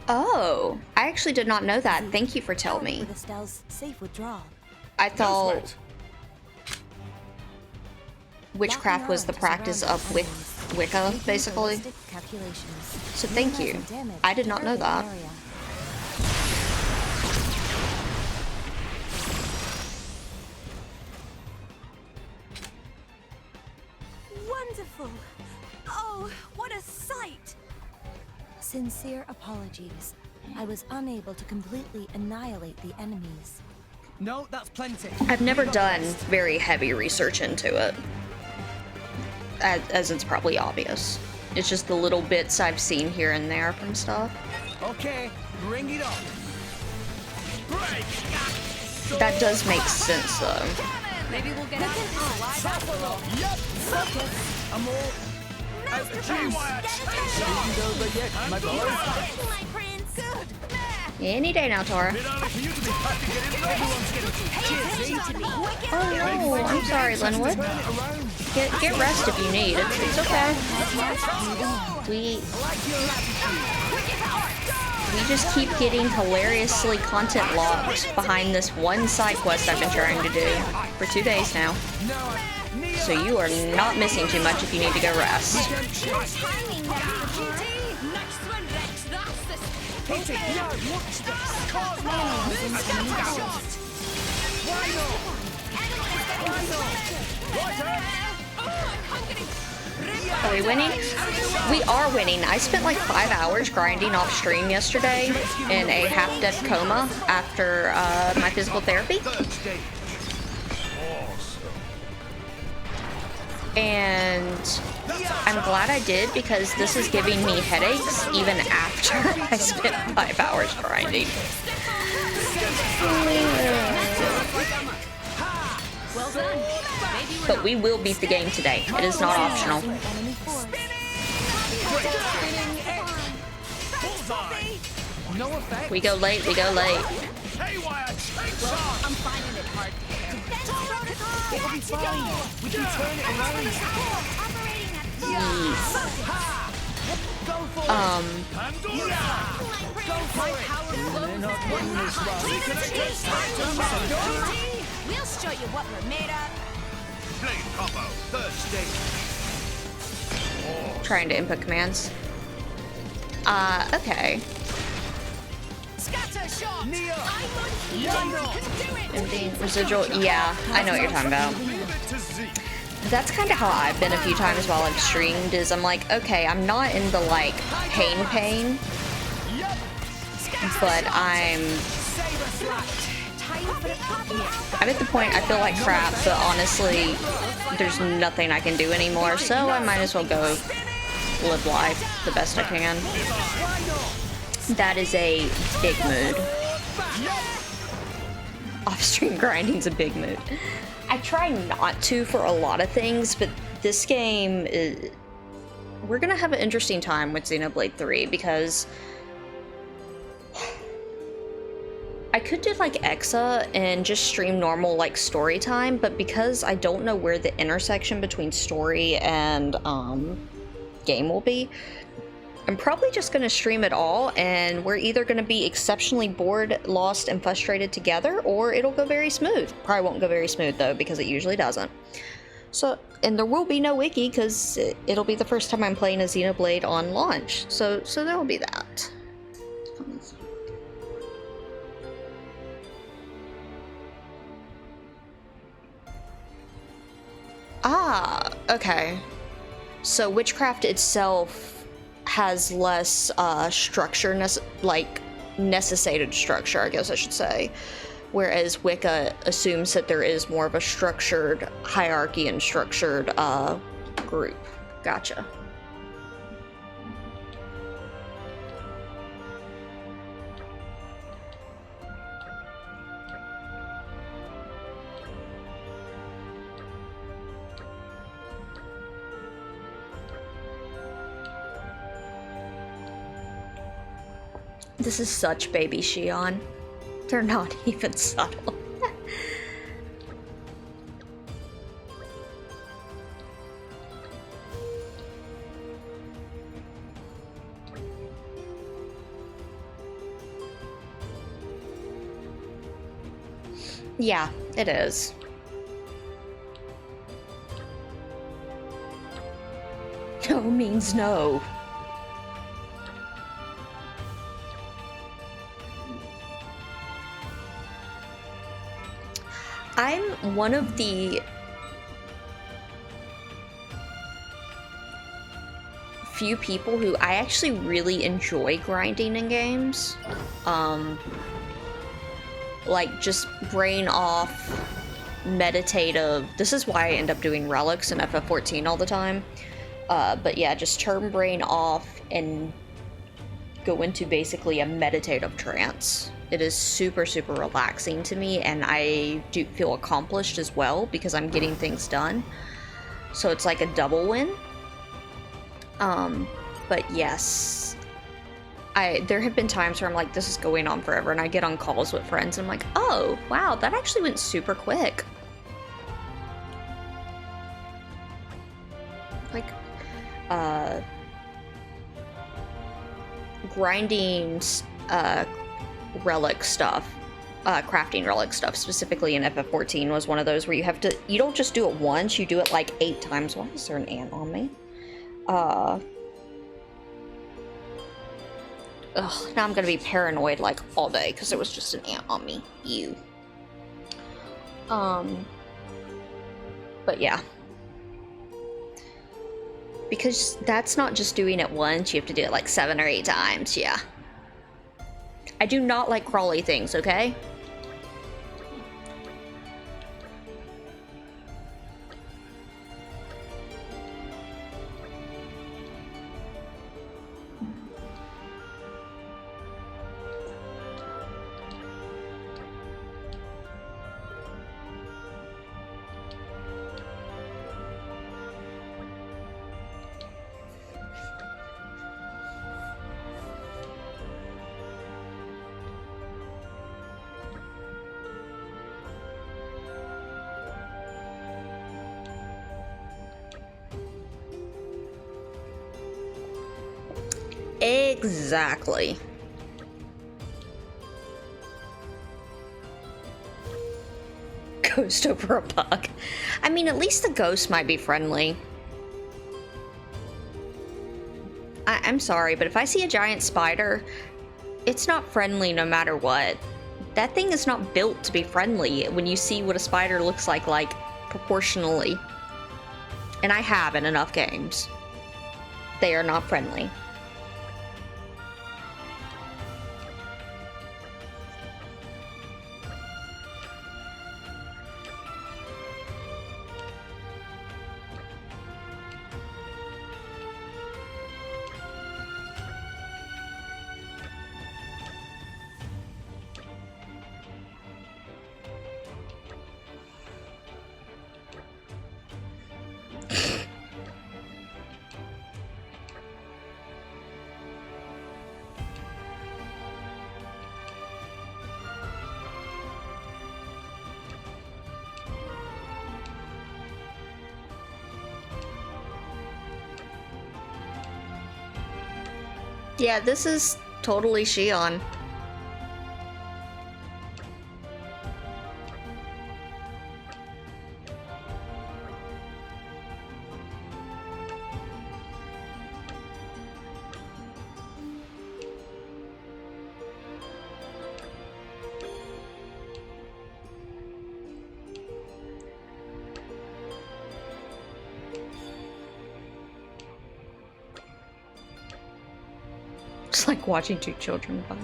Oh, I actually did not know that. Thank you for telling me. With Estelle's safe withdrawal. I thought witchcraft was the practice of Wicca, basically. So thank you. I did not know that. Wonderful! Oh, what a sight! Sincere apologies. I was unable to completely annihilate the enemies. No, that's plenty. I've never done very heavy research into it, as it's probably obvious. It's just the little bits I've seen here and there from stuff. Okay, bring it on. Break. That does make sense, though. Maybe we'll get out of this alive after all. Yep. Focus. I'm all out of juice. Isn't over yet, my boy. Any day now, Tora. Oh no, I'm sorry, Linwood. Get rest if you need. It's okay. We just keep getting hilariously content locked behind this one side quest I've been trying to do for 2 days now. So you are not missing too much if you need to go rest. Are we winning? We are winning. I spent like 5 hours grinding off stream yesterday in a half-death coma after my physical therapy. And I'm glad I did, because this is giving me headaches even after I spent 5 hours grinding. But we will beat the game today. It is not optional. We go late, we go late. I'm finding it hard to hear. It'll be fine. We can turn it around. Go for We'll show you what we're made of. Blade combo, third stage. Trying to input commands. Okay. Scatter shot. Empty residual. Yeah, I know what you're talking about. That's kind of how I've been a few times while I've streamed, is I'm like, okay, I'm not in the like pain, but I'm at the point I feel like crap, but honestly, there's nothing I can do anymore, so I might as well go live life the best I can. That is a big mood. Off-stream grinding's a big mood. I try not to for a lot of things, but this game is... We're gonna have an interesting time with Xenoblade 3 because I could do like Exa and just stream normal like story time, but because I don't know where the intersection between story and game will be, I'm probably just gonna stream it all, and we're either gonna be exceptionally bored, lost, and frustrated together, or it'll go very smooth. Probably won't go very smooth though, because it usually doesn't. So, and there will be no wiki, because it'll be the first time I'm playing a Xenoblade on launch. So there will be that. Ah, okay. So Witchcraft itself has less structure, necessitated structure, I guess I should say. Whereas Wicca assumes that there is more of a structured hierarchy and structured group. Gotcha. This is such baby Shion. They're not even subtle. Yeah, it is. No means no. I'm one of the few people who I actually really enjoy grinding in games. Like just brain off, meditative. This is why I end up doing relics in FF14 all the time. But yeah, just turn brain off and go into basically a meditative trance. It is super, super relaxing to me, and I do feel accomplished as well because I'm getting things done. So it's like a double win. But yes, there have been times where I'm like, this is going on forever, and I get on calls with friends and I'm like, oh, wow, that actually went super quick. Like, grinding, relic stuff, crafting relic stuff, specifically in FF14, was one of those where you don't just do it once, you do it like 8 times. Why is there an ant on me? Now I'm gonna be paranoid like all day because there was just an ant on me. Ew. But yeah. Because that's not just doing it once, you have to do it like 7 or 8 times, yeah. I do not like crawly things, okay? Exactly. Ghost over a bug. I mean, at least the ghost might be friendly. I'm sorry, but if I see a giant spider, it's not friendly no matter what. That thing is not built to be friendly when you see what a spider looks like proportionally. And I have in enough games. They are not friendly. Yeah, this is totally Shion. It's like watching two children fight.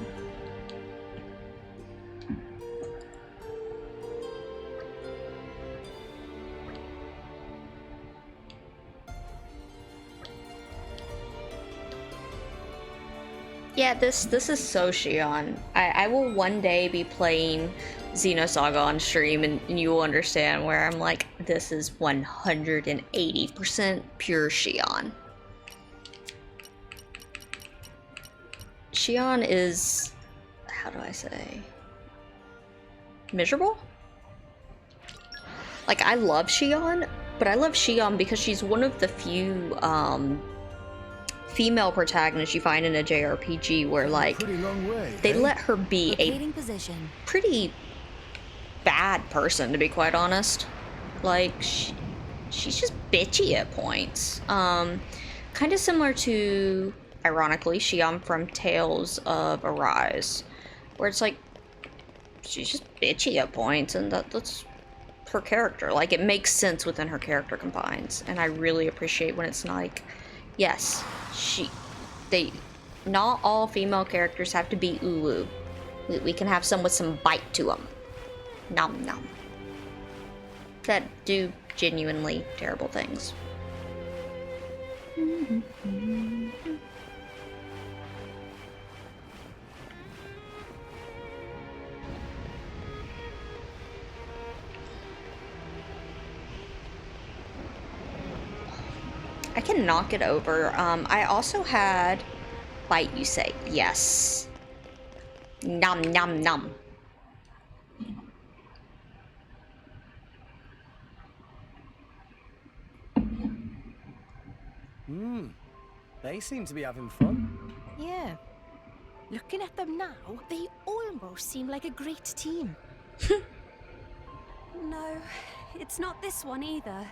Yeah, this is so Shion. I will one day be playing Xenosaga on stream and you will understand where I'm like, this is 180% pure Shion. Shion is, how do I say, miserable? Like, I love Shion, but I love Shion because she's one of the few female protagonists you find in a JRPG where, like, they let her be a pretty bad person, to be quite honest. Like, she's just bitchy at points. Kind of similar to, ironically, Shion from Tales of Arise, where it's like, she's just bitchy at points, and that's her character. Like, it makes sense within her character confines, and I really appreciate when it's like, yes, not all female characters have to be uwu. We can have some with some bite to them. Nom nom. That do genuinely terrible things. I can knock it over. I also had bite, you say. Yes. Nom nom nom. They seem to be having fun. Yeah. Looking at them now, they almost seem like a great team. No, it's not this one either.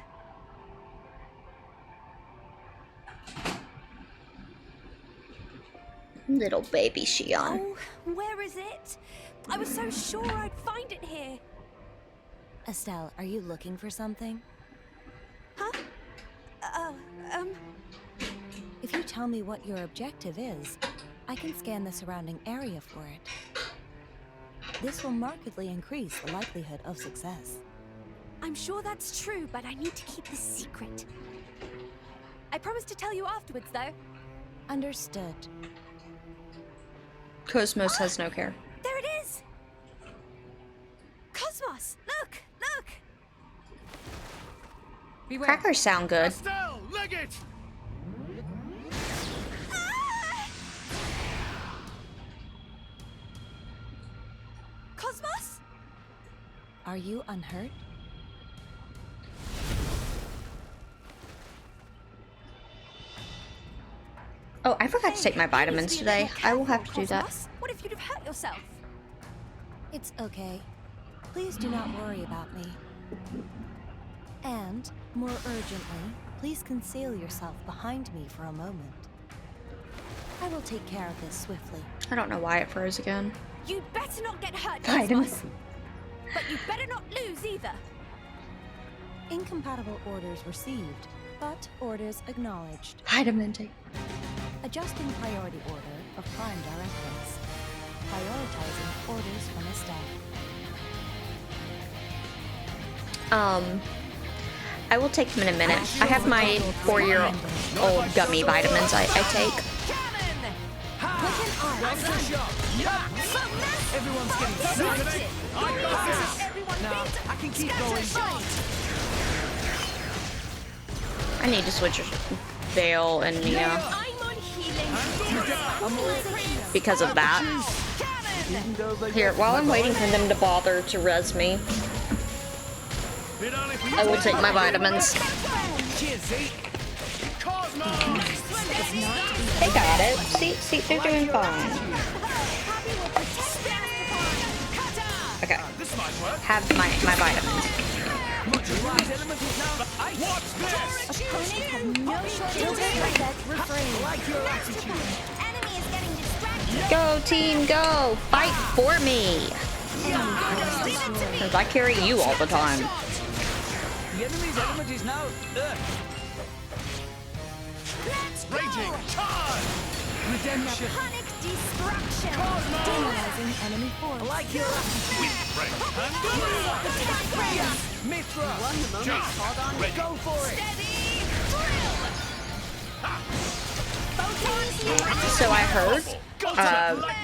Little baby Shion. Oh, where is it? I was so sure I'd find it here. Estelle, are you looking for something? Huh? If you tell me what your objective is, I can scan the surrounding area for it. This will markedly increase the likelihood of success. I'm sure that's true, but I need to keep this secret. I promise to tell you afterwards, though. Understood. Cosmos has no care. There it is! Cosmos, look, look! Beware. Crackers sound good. Estelle, leg it! Cosmos? Are you unhurt? Oh, I forgot to take my Hey, vitamins you need to be a today. bit more I will have to careful, do that. Cosmos. What if you'd have hurt yourself? It's okay. Please do not worry about me. And, more urgently, please conceal yourself behind me for a moment. I will take care of this swiftly. I don't know why it froze again. You'd better not get hurt, Vitamins. Cosmos. But you better not lose either. Incompatible orders received, but orders acknowledged. Vitamin D. Adjusting priority order of prime directives. Prioritizing orders from Estelle. I will take them in a minute. I have my 4-year-old gummy vitamins I take. Everyone's getting sick of it. I got this. Now, I can keep going. I need to switch Vale and Nia I'm on healing. because of that. Here, while I'm waiting for them to bother to res me, I will take my vitamins. Cheers, Zeke. Cosmos! They got it. See, they're doing fine. Okay. Have my vitamins. Go team, go! Fight for me! Because I carry you all the time. The enemy's element is now raging charge! Redemption! Panic destruction! Demoralizing enemy force. I like your attitude! Mithra! Won the moment. Hold on. Go for it! So I heard,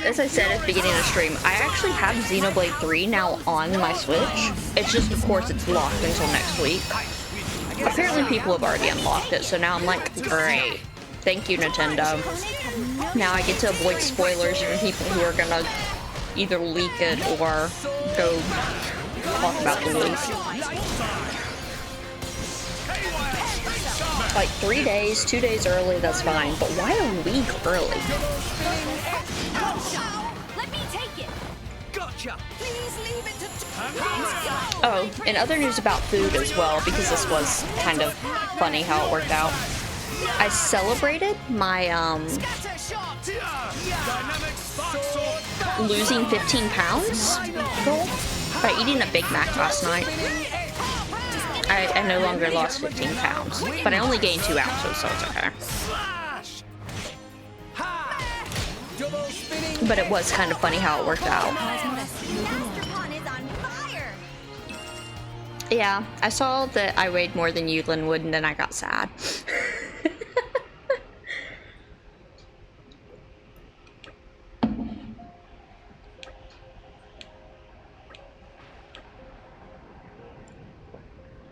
as I said at the beginning of the stream, I actually have Xenoblade 3 now on my Switch. It's just, of course, it's locked until next week. Apparently people have already unlocked it, so now I'm like, great. Thank you, Nintendo. Now I get to avoid spoilers from people who are gonna either leak it or go talk about the leak. Like 3 days, 2 days early, that's fine. But why a week early? Let me take it! Gotcha! Please leave it to Oh, and other news about food as well, because this was kind of funny how it worked out. I celebrated my, losing 15 pounds goal by eating a Big Mac last night. I no longer lost 15 pounds, but I only gained 2 ounces, so it's okay. But it was kind of funny how it worked out. Yeah, I saw that I weighed more than you, Linwood, and then I got sad.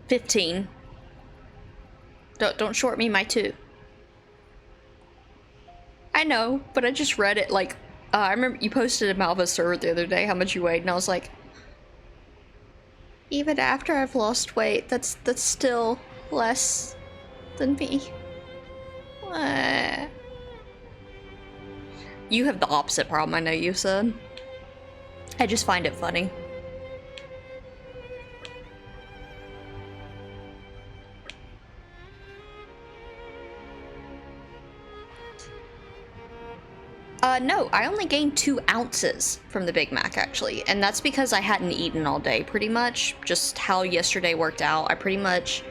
$15. Don't short me my 2. I know, but I just read it like, I remember you posted a Malva Sur the other day how much you weighed, and I was like, even after I've lost weight, that's still less than me. You have the opposite problem, I know you said. I just find it funny. No, I only gained 2 ounces from the Big Mac, actually. And that's because I hadn't eaten all day, pretty much. Just how yesterday worked out. I pretty much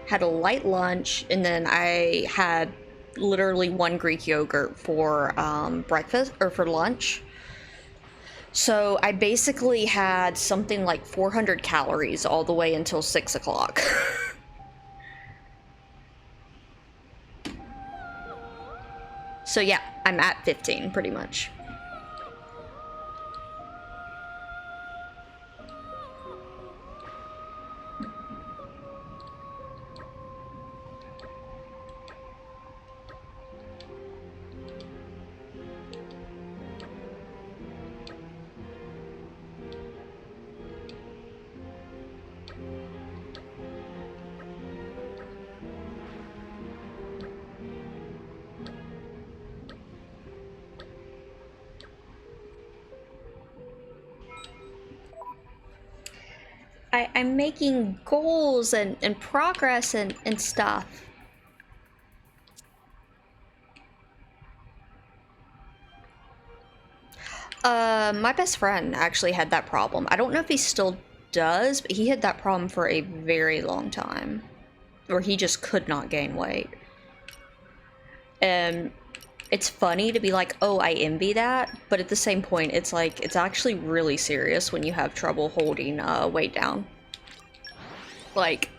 had a light lunch, and then I had literally 1 Greek yogurt for breakfast, or for lunch. So I basically had something like 400 calories all the way until 6 o'clock. So yeah, I'm at 15, pretty much. I'm making goals and progress and stuff. My best friend actually had that problem. I don't know if he still does, but he had that problem for a very long time. Where he just could not gain weight. And it's funny to be like, oh, I envy that, but at the same point, it's like, it's actually really serious when you have trouble holding weight down. Like,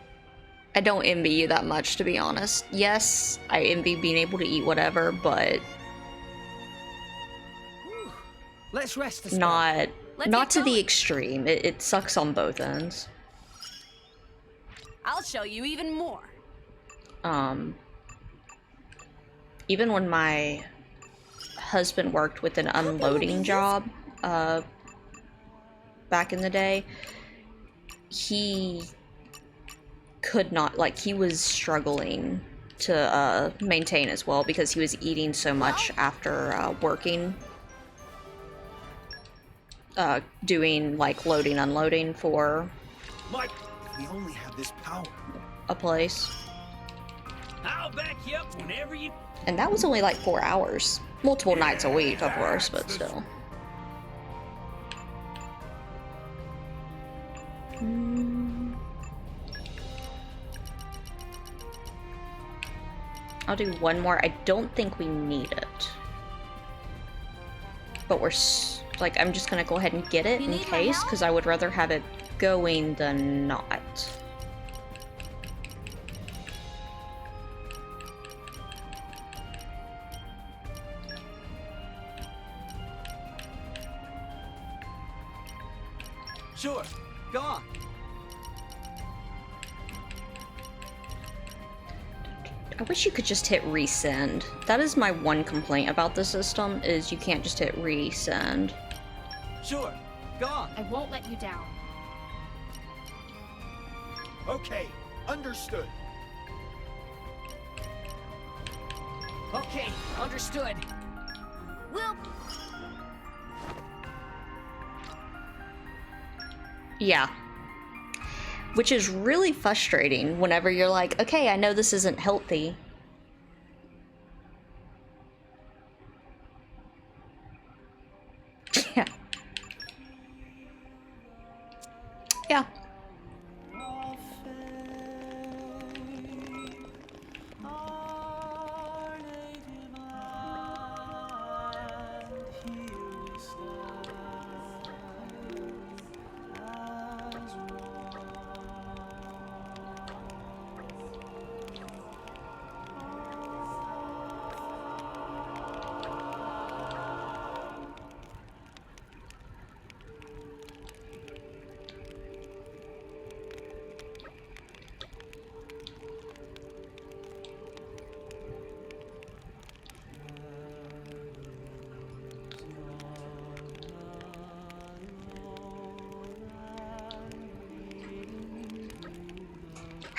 I don't envy you that much, to be honest. Yes, I envy being able to eat whatever, but Let's rest a not to the extreme. It sucks on both ends. I'll show you even more. Even when my husband worked with an unloading job, back in the day, he could not, like, he was struggling to maintain as well because he was eating so much after working. Doing like loading, unloading for Mike, we only have this power. a place. I'll back you up whenever you. And that was only like 4 hours. Multiple nights a week, of course, but still. I'll do one more. I don't think we need it. But we're like, I'm just gonna go ahead and get it in case, because I would rather have it going than not. Sure, go on. I wish you could just hit resend. That is my one complaint about the system, is you can't just hit resend. Sure, go on. I won't let you down. Okay, understood. Okay, understood. Well, Yeah. Which is really frustrating whenever you're like, okay, I know this isn't healthy. Yeah. Yeah.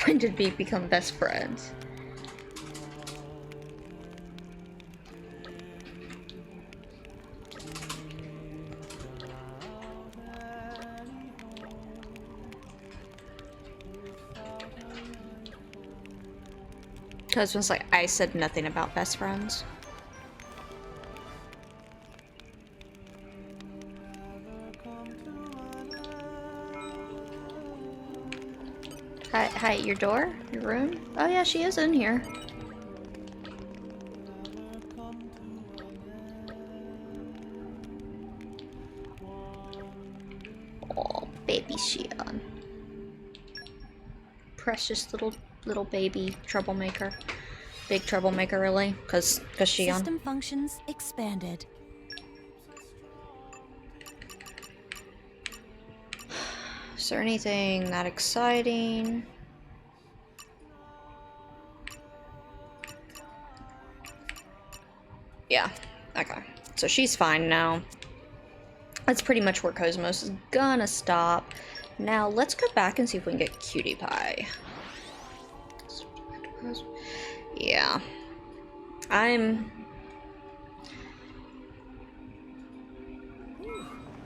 When did we become best friends? Husband's like, I said nothing about best friends. Hi, your door? Your room? Oh yeah, she is in here. Oh, baby Shion. Precious little baby troublemaker. Big troublemaker, really, cause Shion. System functions expanded. Is there anything that exciting? Yeah, okay. So she's fine now. That's pretty much where Cosmos is gonna stop. Now let's go back and see if we can get QTpi. Yeah.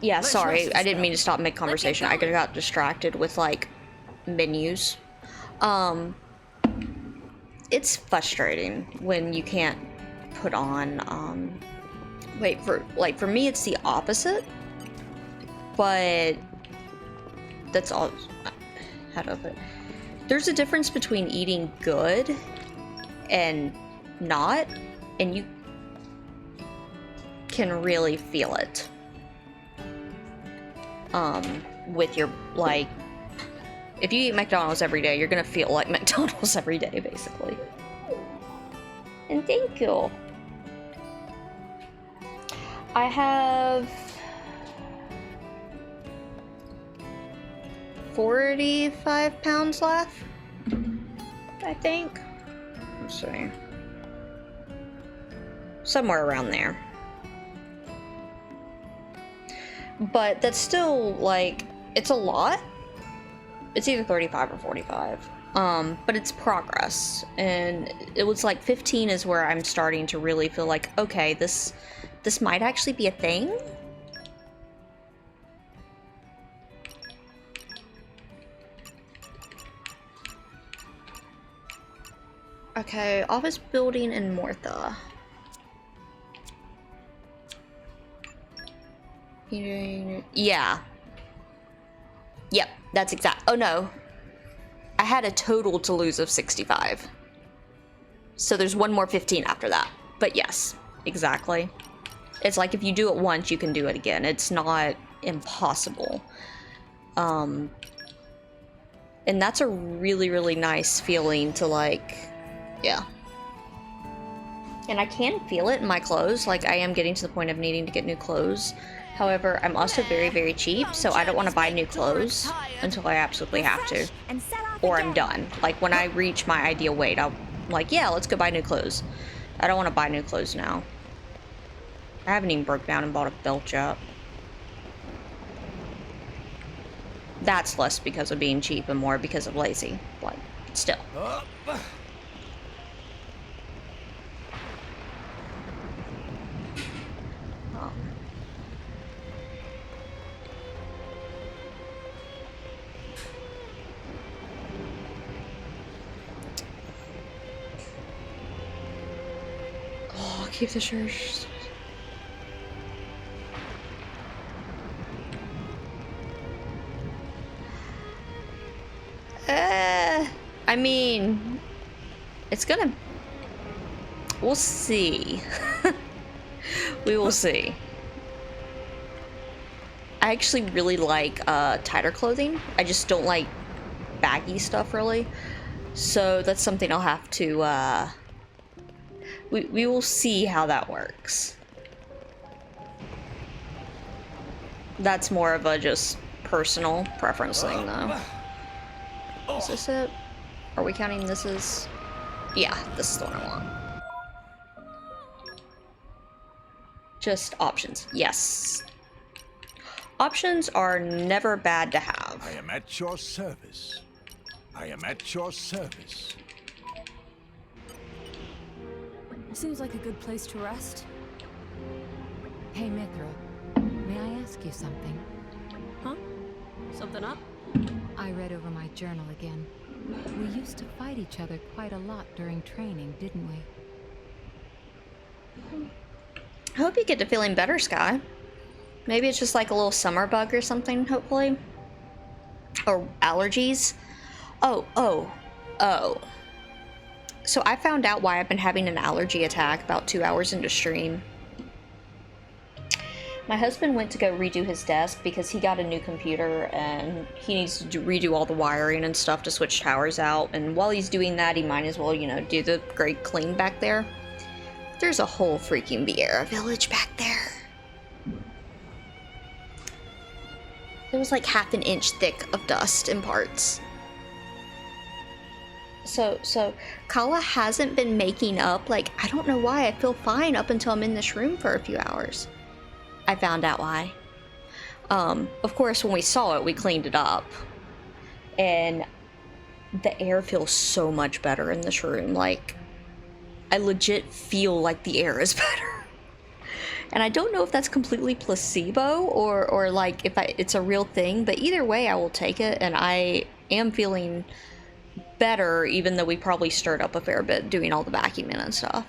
Yeah, sorry, I didn't mean to stop mid-conversation. I got distracted with, like, menus. It's frustrating when you can't put on, for me it's the opposite. But that's all, how do I put it? There's a difference between eating good and not, and you can really feel it. With your, like, if you eat McDonald's every day, you're gonna feel like McDonald's every day, basically. And thank you. I have 45 pounds left, I think. Let's see. Somewhere around there. But that's still, like, it's a lot. It's either 35 or 45. But it's progress, and it was like 15 is where I'm starting to really feel like, okay, this might actually be a thing. Okay, office building in Mortha. Yeah. Yep, that's exact. Oh no. I had a total to lose of 65. So there's one more 15 after that. But yes, exactly. It's like if you do it once, you can do it again. It's not impossible. And that's a really, really nice feeling to like, yeah. And I can feel it in my clothes. Like I am getting to the point of needing to get new clothes. However, I'm also very, very cheap, so I don't want to buy new clothes until I absolutely have to. Or I'm done. Like when I reach my ideal weight, I'm like, yeah, let's go buy new clothes. I don't want to buy new clothes now. I haven't even broke down and bought a belt yet. That's less because of being cheap and more because of lazy. Like, still. Oh. Oh, keep the shirts. I mean, it's gonna... We'll see. We will see. I actually really like tighter clothing. I just don't like baggy stuff, really. So that's something I'll have to... We will see how that works. That's more of a just personal preference thing, though. Is this it? Are we counting this as... Yeah, this is the one I want. Just options. Yes. Options are never bad to have. I am at your service. I am at your service. Seems like a good place to rest. Hey, Mithra. May I ask you something? Huh? Something up? I read over my journal again. We used to fight each other quite a lot during training, didn't we? I hope you get to feeling better, Sky. Maybe it's just like a little summer bug or something, hopefully. Or allergies. Oh. So I found out why I've been having an allergy attack about 2 hours into stream. My husband went to go redo his desk because he got a new computer and he needs to redo all the wiring and stuff to switch towers out. And while he's doing that, he might as well, you know, do the great clean back there. There's a whole freaking Vieira village back there. It was like half an inch thick of dust in parts. So Kala hasn't been making up. Like, I don't know why I feel fine up until I'm in this room for a few hours. I found out why. Of course, when we saw it, we cleaned it up. And the air feels so much better in this room. Like, I legit feel like the air is better. And I don't know if that's completely placebo or like if it's a real thing, but either way I will take it, and I am feeling better even though we probably stirred up a fair bit doing all the vacuuming and stuff.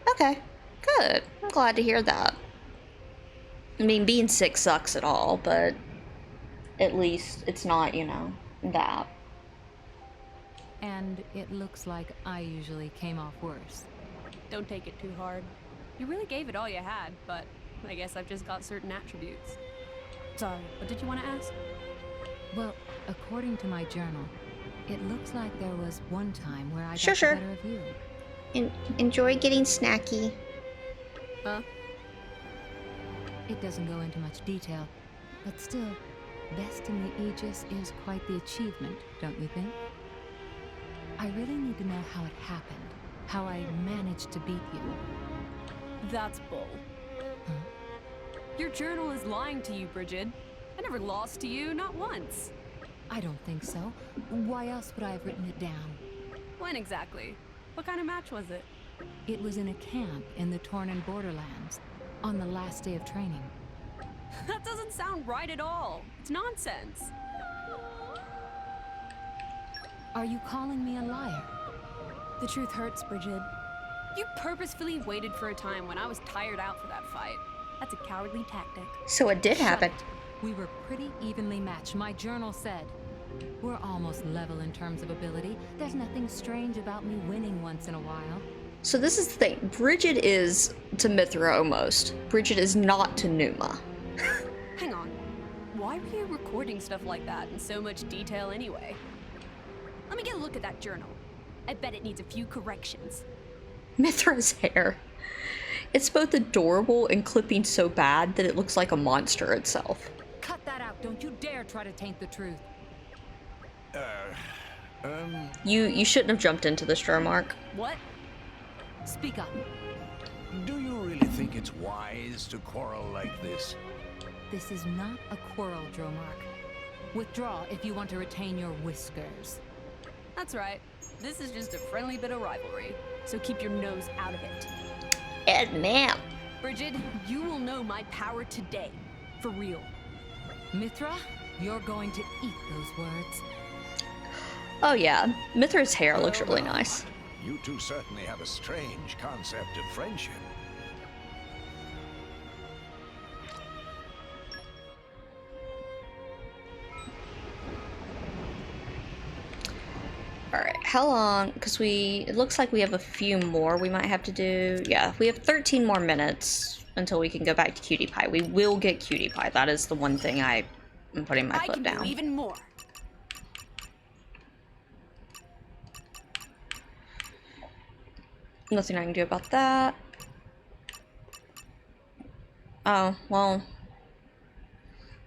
Okay, good. I'm glad to hear that. I mean, being sick sucks at all, but at least it's not, you know, that. And it looks like I usually came off worse. Don't take it too hard. You really gave it all you had, but I guess I've just got certain attributes. Sorry, what did you want to ask? Well, according to my journal, it looks like there was one time where I got Sure. the better of you. Enjoy getting snacky. Huh? It doesn't go into much detail, but still, best in the Aegis is quite the achievement, don't you think? I really need to know how it happened, how I managed to beat you. That's bull. Huh? Your journal is lying to you, Bridget. I never lost to you, not once. I don't think so. Why else would I have written it down? When exactly? What kind of match was it? It was in a camp in the Tornan borderlands, on the last day of training. That doesn't sound right at all. It's nonsense. Are you calling me a liar? The truth hurts, Bridget. You purposefully waited for a time when I was tired out for that fight. That's a cowardly tactic. So it did happen. Shut it. We were pretty evenly matched, my journal said. We're almost level in terms of ability. There's nothing strange about me winning once in a while. So this is the thing. Bridget is to Mithra almost. Bridget is not to Numa. Hang on. Why were you recording stuff like that in so much detail anyway? Let me get a look at that journal. I bet it needs a few corrections. Mithra's hair. It's both adorable and clipping so bad that it looks like a monster itself. Cut that out. Don't you dare try to taint the truth. You shouldn't have jumped into this, Dromark. What? Speak up. Do you really think it's wise to quarrel like this? This is not a quarrel, Dromark. Withdraw if you want to retain your whiskers. That's right. This is just a friendly bit of rivalry, so keep your nose out of it. And now. Bridget, you will know my power today. For real. Mithra, you're going to eat those words. Oh yeah, Mithra's hair looks really nice. You two certainly have a strange concept of friendship. Alright, how long? Because it looks like we have a few more we might have to do. Yeah, we have 13 more minutes until we can go back to QTpi. We will get QTpi. That is the one thing I'm putting my foot down. I can do even more. Nothing I can do about that. Oh, well.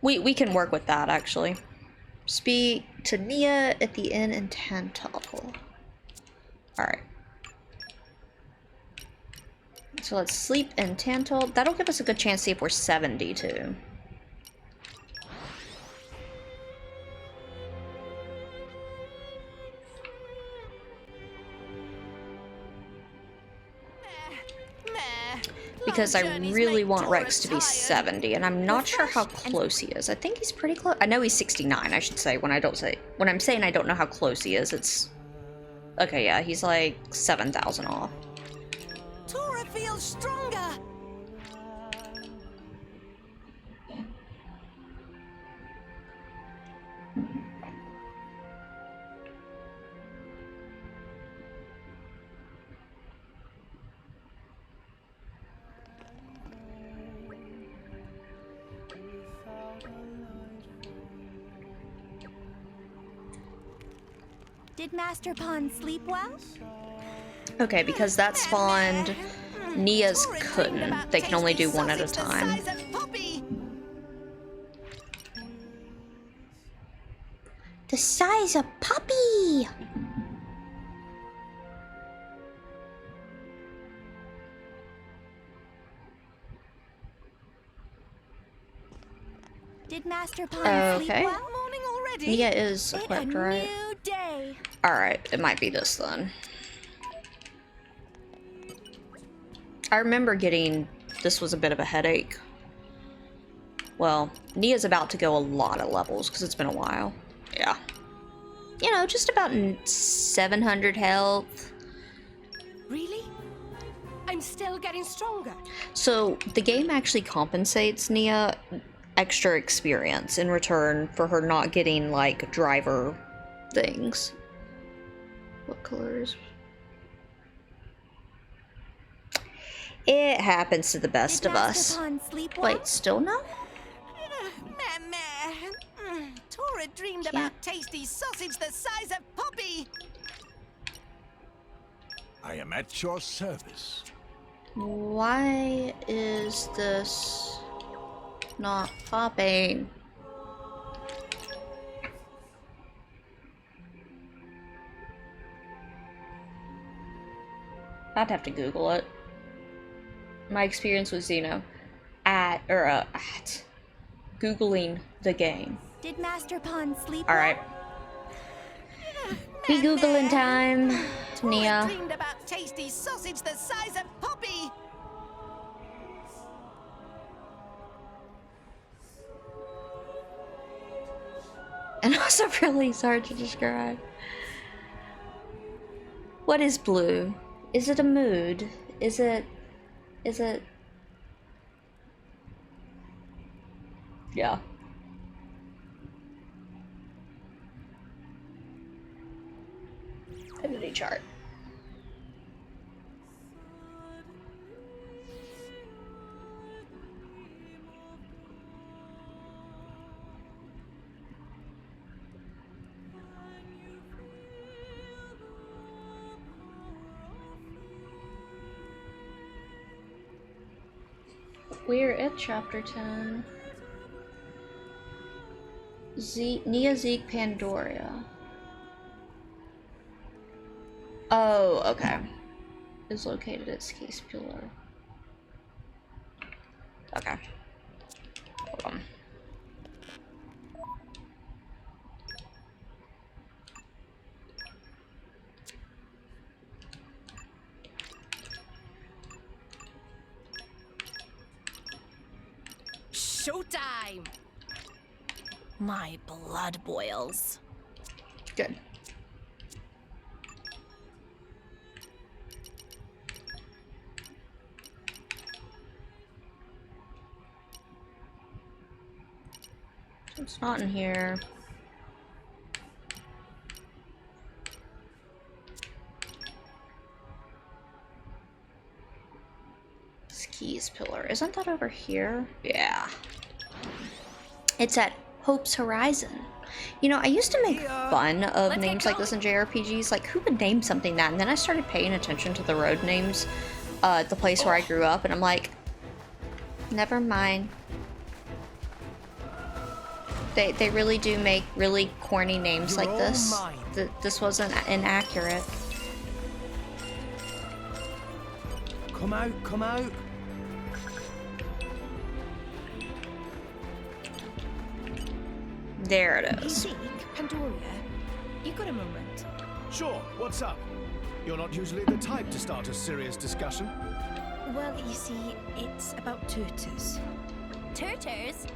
We can work with that, actually. Speak to Nia at the inn in Tantal. Alright. So let's sleep in Tantal. That'll give us a good chance to see if we're 70 too. Because I really want Rex to be 70, and I'm not sure how close he is. I think he's pretty close. I know he's 69, I should say, when I'm saying I don't know how close he is, it's... Okay, yeah, he's like 7,000 off. Tora feels stronger. Did Master Pawn sleep well? Okay, because that spawned... Nia's couldn't. They can only do one at a time. The size of Puppy! Did Master Pawn sleep Okay. well? Morning already. Nia is equipped, right? New day. Alright, it might be this then. I remember getting... This was a bit of a headache. Well, Nia's about to go a lot of levels, because it's been a while. Yeah. You know, just about 700 health. Really? I'm still getting stronger. So, the game actually compensates Nia extra experience in return for her not getting, like, driver things. What colors? It happens to the best Did of Master us. Pawn sleep well? Wait, still no? Tora dreamed about tasty sausage the size of Poppy. I am at your service. Why is this not popping? I'd have to Google it. My experience with Xeno at Googling the game. Did Master Pawn sleep All well? right. Be Googling time, I Nia. dreamed about tasty sausage the size of Poppy. And also really hard to describe. What is blue? Is it a mood? Is it... Yeah. Affinity chart. We're at chapter 10. Nia, Zeke, Pandora. Oh, okay. Is located at Case Pillar. Okay. Hold on. Showtime! My blood boils. Good. It's not in here. Skis Pillar. Isn't that over here? Yeah. It's at Hope's Horizon. You know, I used to make fun of names like this in JRPGs. Like, who would name something that? And then I started paying attention to the road names at the place where I grew up, and I'm like, never mind. They really do make really corny names like this. This wasn't inaccurate. Come out, come out. There it is. Zeke, Pandora, you got a moment? Sure, what's up? You're not usually the type to start a serious discussion. Well, you see, it's about turtles. Turtles?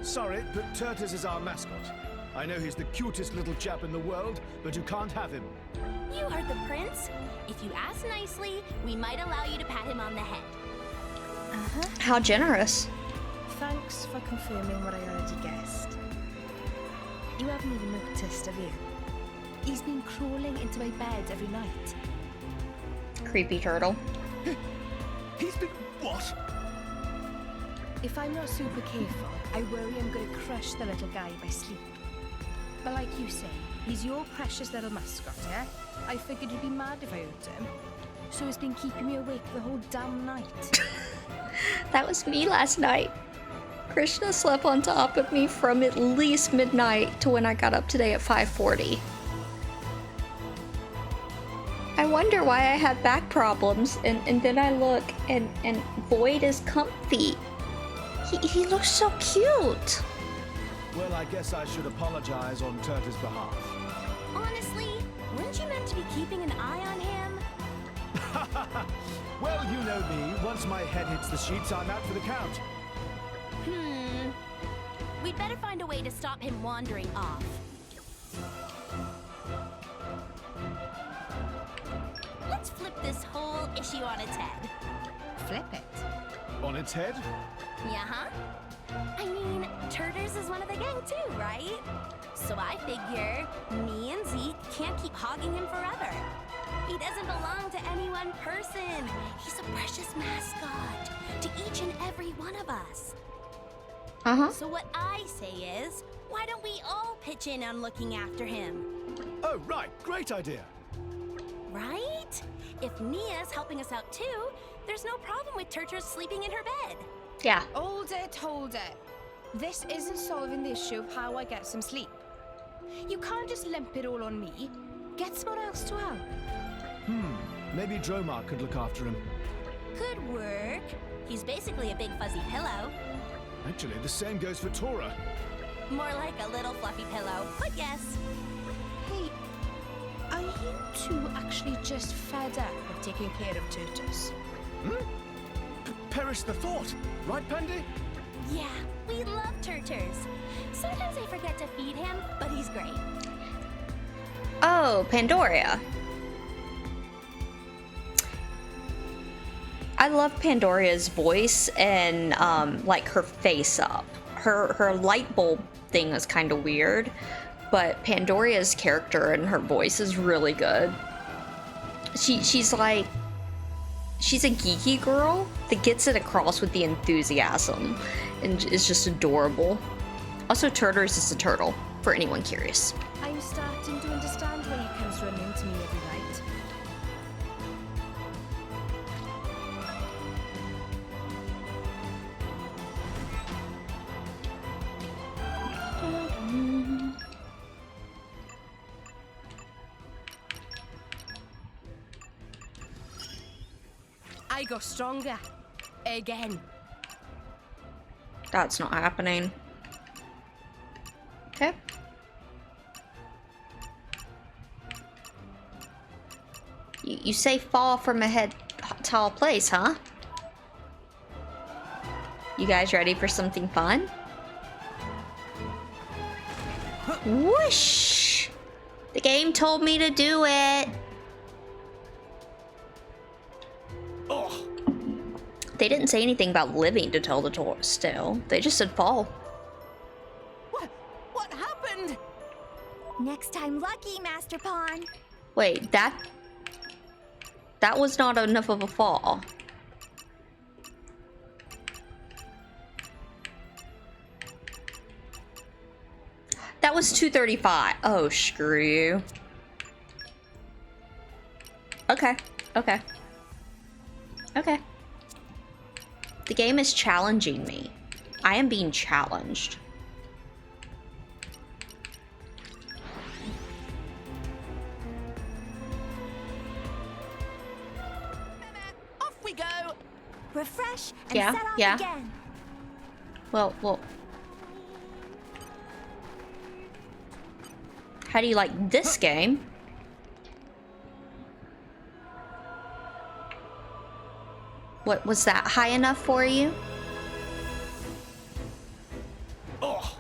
Sorry, but Turtis is our mascot. I know he's the cutest little chap in the world, but you can't have him. You heard the prince. If you ask nicely, we might allow you to pat him on the head. Uh-huh. How generous. Thanks for confirming what I already guessed. You haven't even noticed, have you? He's been crawling into my bed every night. Creepy turtle. He's been what? If I'm not super careful, I worry I'm going to crush the little guy by sleep. But like you say, he's your precious little mascot, yeah? I figured you'd be mad if I hurt him. So he's been keeping me awake the whole damn night. That was me last night. Krishna slept on top of me from at least midnight to when I got up today at 5:40. I wonder why I have back problems, and then I look and Void is comfy. He looks so cute. Well, I guess I should apologize on Turtis' behalf. Honestly, weren't you meant to be keeping an eye on him? Well, you know me. Once my head hits the sheets, I'm out for the count. We'd better find a way to stop him wandering off. Let's flip this whole issue on its head. Flip it. On its head? Yeah-huh. I mean, Turters is one of the gang too, right? So I figure me and Zeke can't keep hogging him forever. He doesn't belong to any one person. He's a precious mascot to each and every one of us. Uh-huh. So what I say is, why don't we all pitch in on looking after him? Oh, right. Great idea. Right? If Nia's helping us out too, there's no problem with Turtles sleeping in her bed. Yeah. Hold it. This isn't solving the issue of how I get some sleep. You can't just limp it all on me. Get someone else to help. Maybe Dromar could look after him. Could work. He's basically a big fuzzy pillow. Actually, the same goes for Tora. More like a little fluffy pillow, but yes. Hey, two actually just fed up of taking care of turtles? Perish the thought, right, Pandy? Yeah, we love Turters. Sometimes I forget to feed him, but he's great. Oh, Pandora. I love Pandora's voice and like her face up. Her light bulb thing is kind of weird, but Pandora's character and her voice is really good. She's like, she's a geeky girl that gets it across with the enthusiasm and is just adorable. Also, Turtles is a turtle, for anyone curious. I'm starting to understand why he comes running to me every night. I got stronger. Again. That's not happening. Okay. You say fall from a tall place, huh? You guys ready for something fun? Whoosh! The game told me to do it. Oh, They didn't say anything about living, to tell the tale. They just said fall. What happened? Next time lucky, Master Pawn. Wait, that was not enough of a fall. That was 235. Oh, screw you. Okay, okay. Okay. The game is challenging me. I am being challenged. Off we go. Refresh and Yeah, set off yeah. again. Well. How do you like this game? What, was that high enough for you? oh.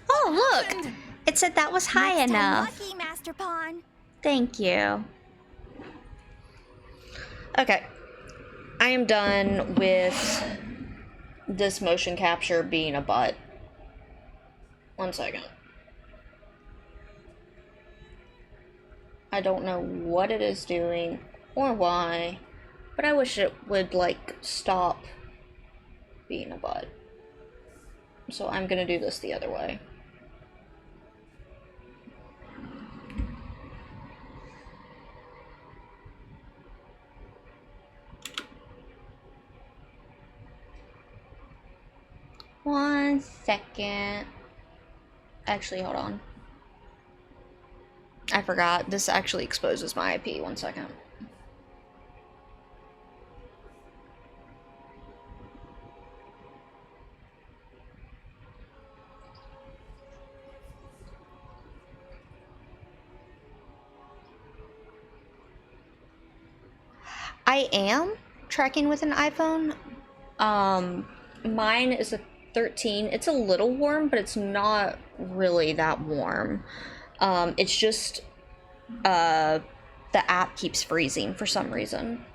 Oh, look! It said that was high Next time enough. lucky, Master Pawn. Thank you. Okay. I am done with this motion capture being a butt. 1 second. I don't know what it is doing or why, but I wish it would, like, stop being a butt. So I'm gonna do this the other way. One second. Actually, hold on. I forgot. This actually exposes my IP. 1 second. I am tracking with an iPhone. Mine is a 13. It's a little warm, but it's not really that warm. It's just the app keeps freezing for some reason.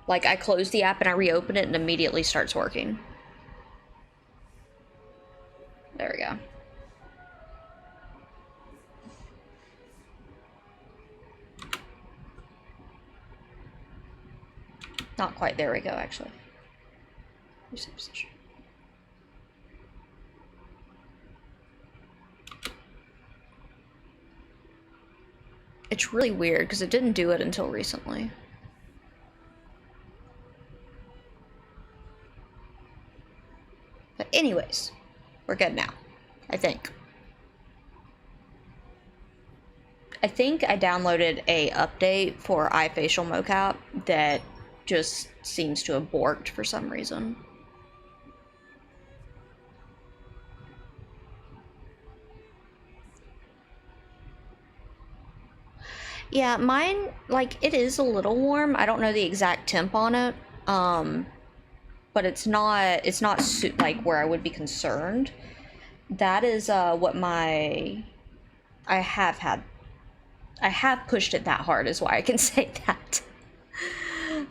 Like, I close the app and I reopen it and it immediately starts working. There we go. Not quite. There we go, actually. Reset position. It's really weird because it didn't do it until recently. But anyways, we're good now, I think. I think I downloaded a update for iFacial mocap that just seems to have borked for some reason. Yeah, mine, like, it is a little warm. I don't know the exact temp on it. But it's not like where I would be concerned. That is what I have pushed it that hard is why I can say that.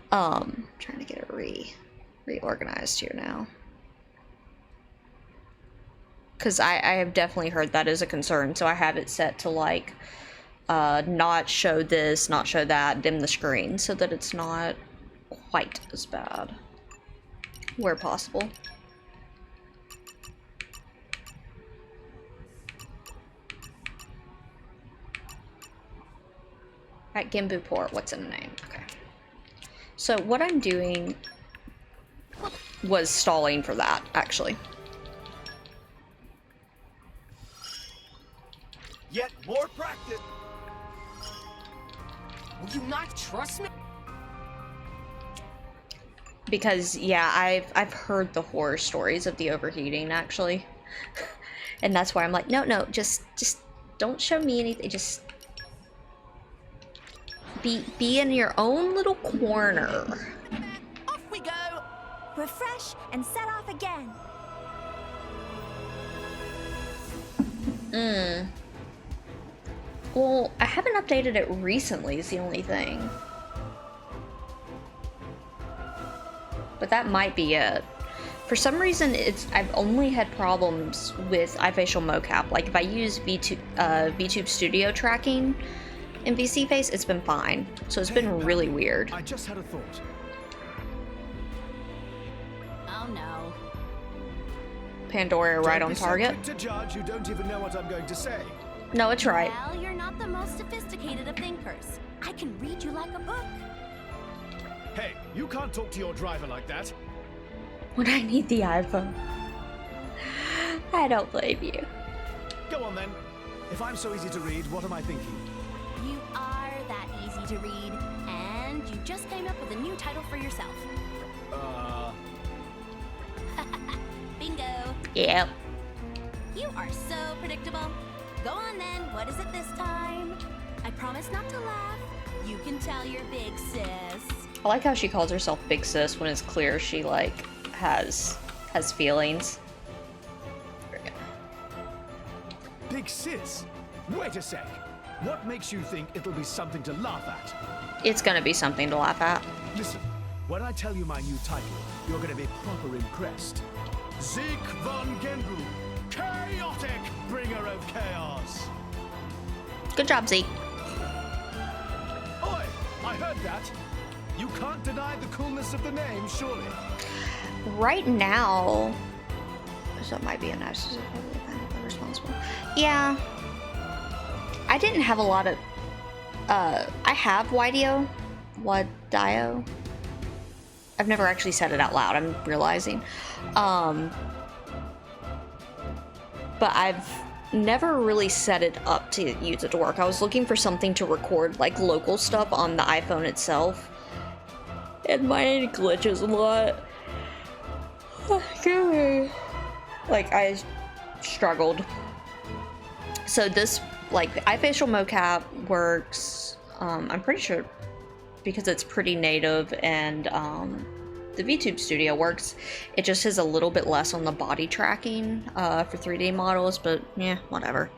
Trying to get it reorganized here now. Because I have definitely heard that is a concern, so I have it set to like not show this, not show that, dim the screen, so that it's not quite as bad where possible. At Gimbu Port, what's in the name? Okay. So what I'm doing was stalling for that, actually. Yet more practice. Will you not trust me? Because yeah, I've heard the horror stories of the overheating actually. And that's why I'm like, no, just don't show me anything. Just be in your own little corner. Off we go! Refresh and set off again. Well, I haven't updated it recently is the only thing. But that might be it. For some reason, I've only had problems with iFacial mocap. Like if I use VTube Studio tracking in VC Face, it's been fine. So it's been really weird. I just had a thought. Oh no. Pandora right on target. Don't be so quick to judge, you don't even know what I'm going to say. No, it's right. Well, you're not the most sophisticated of thinkers. I can read you like a book. Hey, you can't talk to your driver like that. When I need the iPhone. I don't blame you. Go on then. If I'm so easy to read, what am I thinking? You are that easy to read, and you just came up with a new title for yourself. Bingo. Yep. You are so predictable. Go on then, what is it this time? I promise not to laugh. You can tell your big sis. I like how she calls herself Big Sis when it's clear she like has feelings. Big sis? Wait a sec. What makes you think it'll be something to laugh at? It's gonna be something to laugh at. Listen, when I tell you my new title, you're gonna be proper impressed. Zeke von Genbu, chaotic bringer of chaos. Good job, Zeke. Oi, I heard that. You can't deny the coolness of the name, surely. Right now, so it might be a nice responsible. Yeah, I didn't have a lot of. I have Widio. I've never actually said it out loud. I'm realizing, but I've never really set it up to use it to work. I was looking for something to record like local stuff on the iPhone itself. And mine glitches a lot. Like, I struggled. So this, like, the iFacial mocap works, I'm pretty sure, because it's pretty native, and the VTube Studio works. It just has a little bit less on the body tracking for 3D models, but yeah, whatever.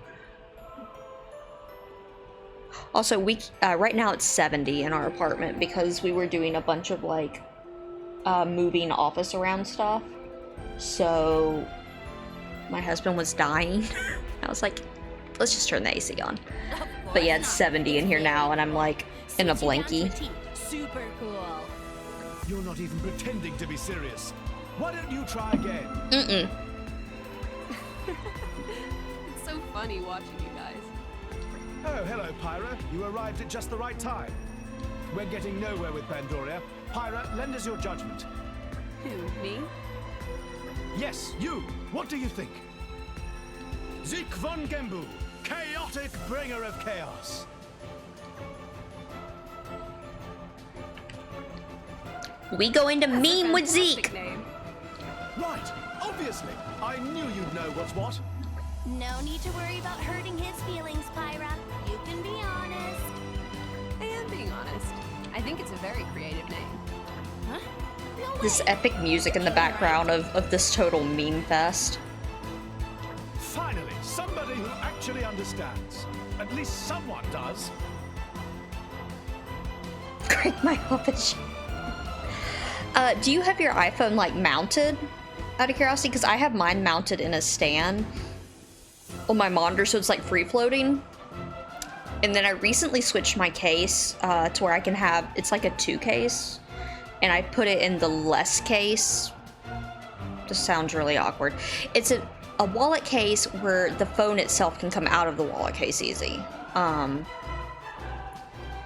Also, right now it's 70 in our apartment because we were doing a bunch of like moving office around stuff. So my husband was dying. I was like, let's just turn the AC on. But yeah, it's 70 in here now, and I'm like in a blankie. Super cool. You're not even pretending to be serious. Why don't you try again? Mm-mm. It's so funny watching you guys. Oh, hello, Pyra. You arrived at just the right time. We're getting nowhere with Pandora. Pyra, lend us your judgment. Who, me? Yes, you. What do you think? Zeke von Genbu, chaotic bringer of chaos. We go into meme with Zeke. Name. Right, obviously. I knew you'd know what's what. No need to worry about hurting his feelings, Pyra. You can be honest. honest. I think it's a very creative name. Huh? No This way. epic music in the background of this total meme fest. Finally, somebody who actually understands. At least someone does. Crank my office. Do you have your iPhone like mounted? Out of curiosity, because I have mine mounted in a stand on my monitor, so it's like free floating. And then I recently switched my case to where I can have, it's like a 2 case, and I put it in the less case. This sounds really awkward. It's a wallet case where the phone itself can come out of the wallet case easy.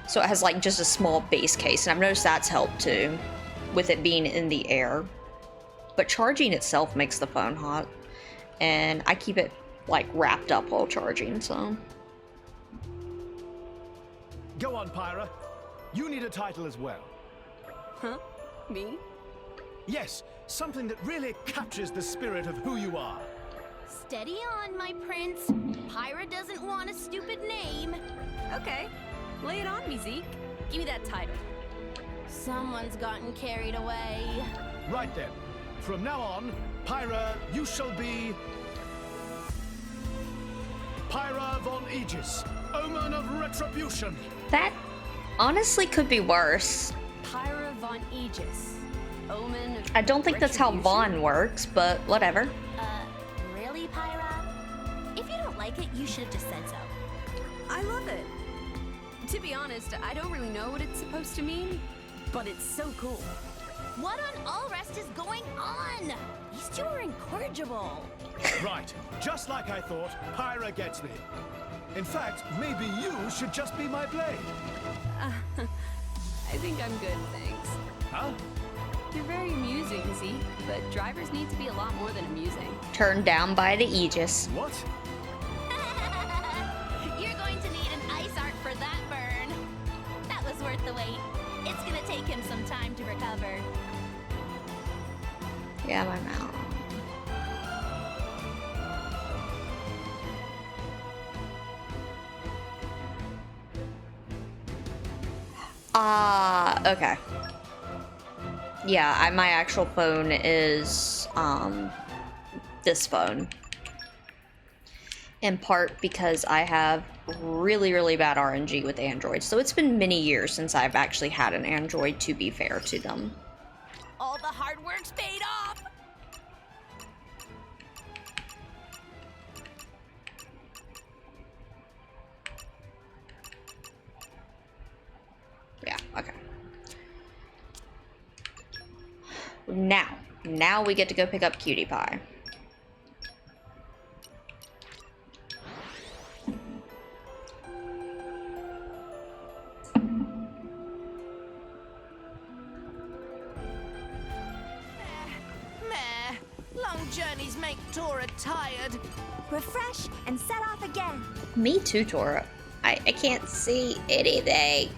So it has like just a small base case, and I've noticed that's helped too, with it being in the air. But charging itself makes the phone hot, and I keep it like wrapped up while charging, so. Go on, Pyra. You need a title as well. Huh? Me? Yes, something that really captures the spirit of who you are. Steady on, my prince. Pyra doesn't want a stupid name. Okay. Lay it on me, Zeke. Give me that title. Someone's gotten carried away. Right then. From now on, Pyra, you shall be Pyra von Aegis, Omen of Retribution. That honestly could be worse. Pyra von Aegis. Omen of I don't think that's how Retribution? Vaughn works, but whatever. Really, Pyra? If you don't like it, you should have just said so. I love it. To be honest, I don't really know what it's supposed to mean, but it's so cool. What on all rest is going on? These two are incorrigible. Right, just like I thought, Pyra gets me. In fact, maybe you should just be my blade. I think I'm good, thanks. Huh? You're very amusing, Zeke, but drivers need to be a lot more than amusing. Turned down by the Aegis. What? You're going to need an ice arc for that burn. That was worth the wait. It's gonna take him some time to recover. Yeah, my mouth. Okay. Yeah, my actual phone is, this phone. In part because I have really, really bad RNG with Android. So it's been many years since I've actually had an Android, to be fair to them. All the hard work's paid off. Yeah, okay. Now we get to go pick up QTpi. Meh. Long journeys make Tora tired. Refresh and set off again. Me too, Tora. I can't see anything.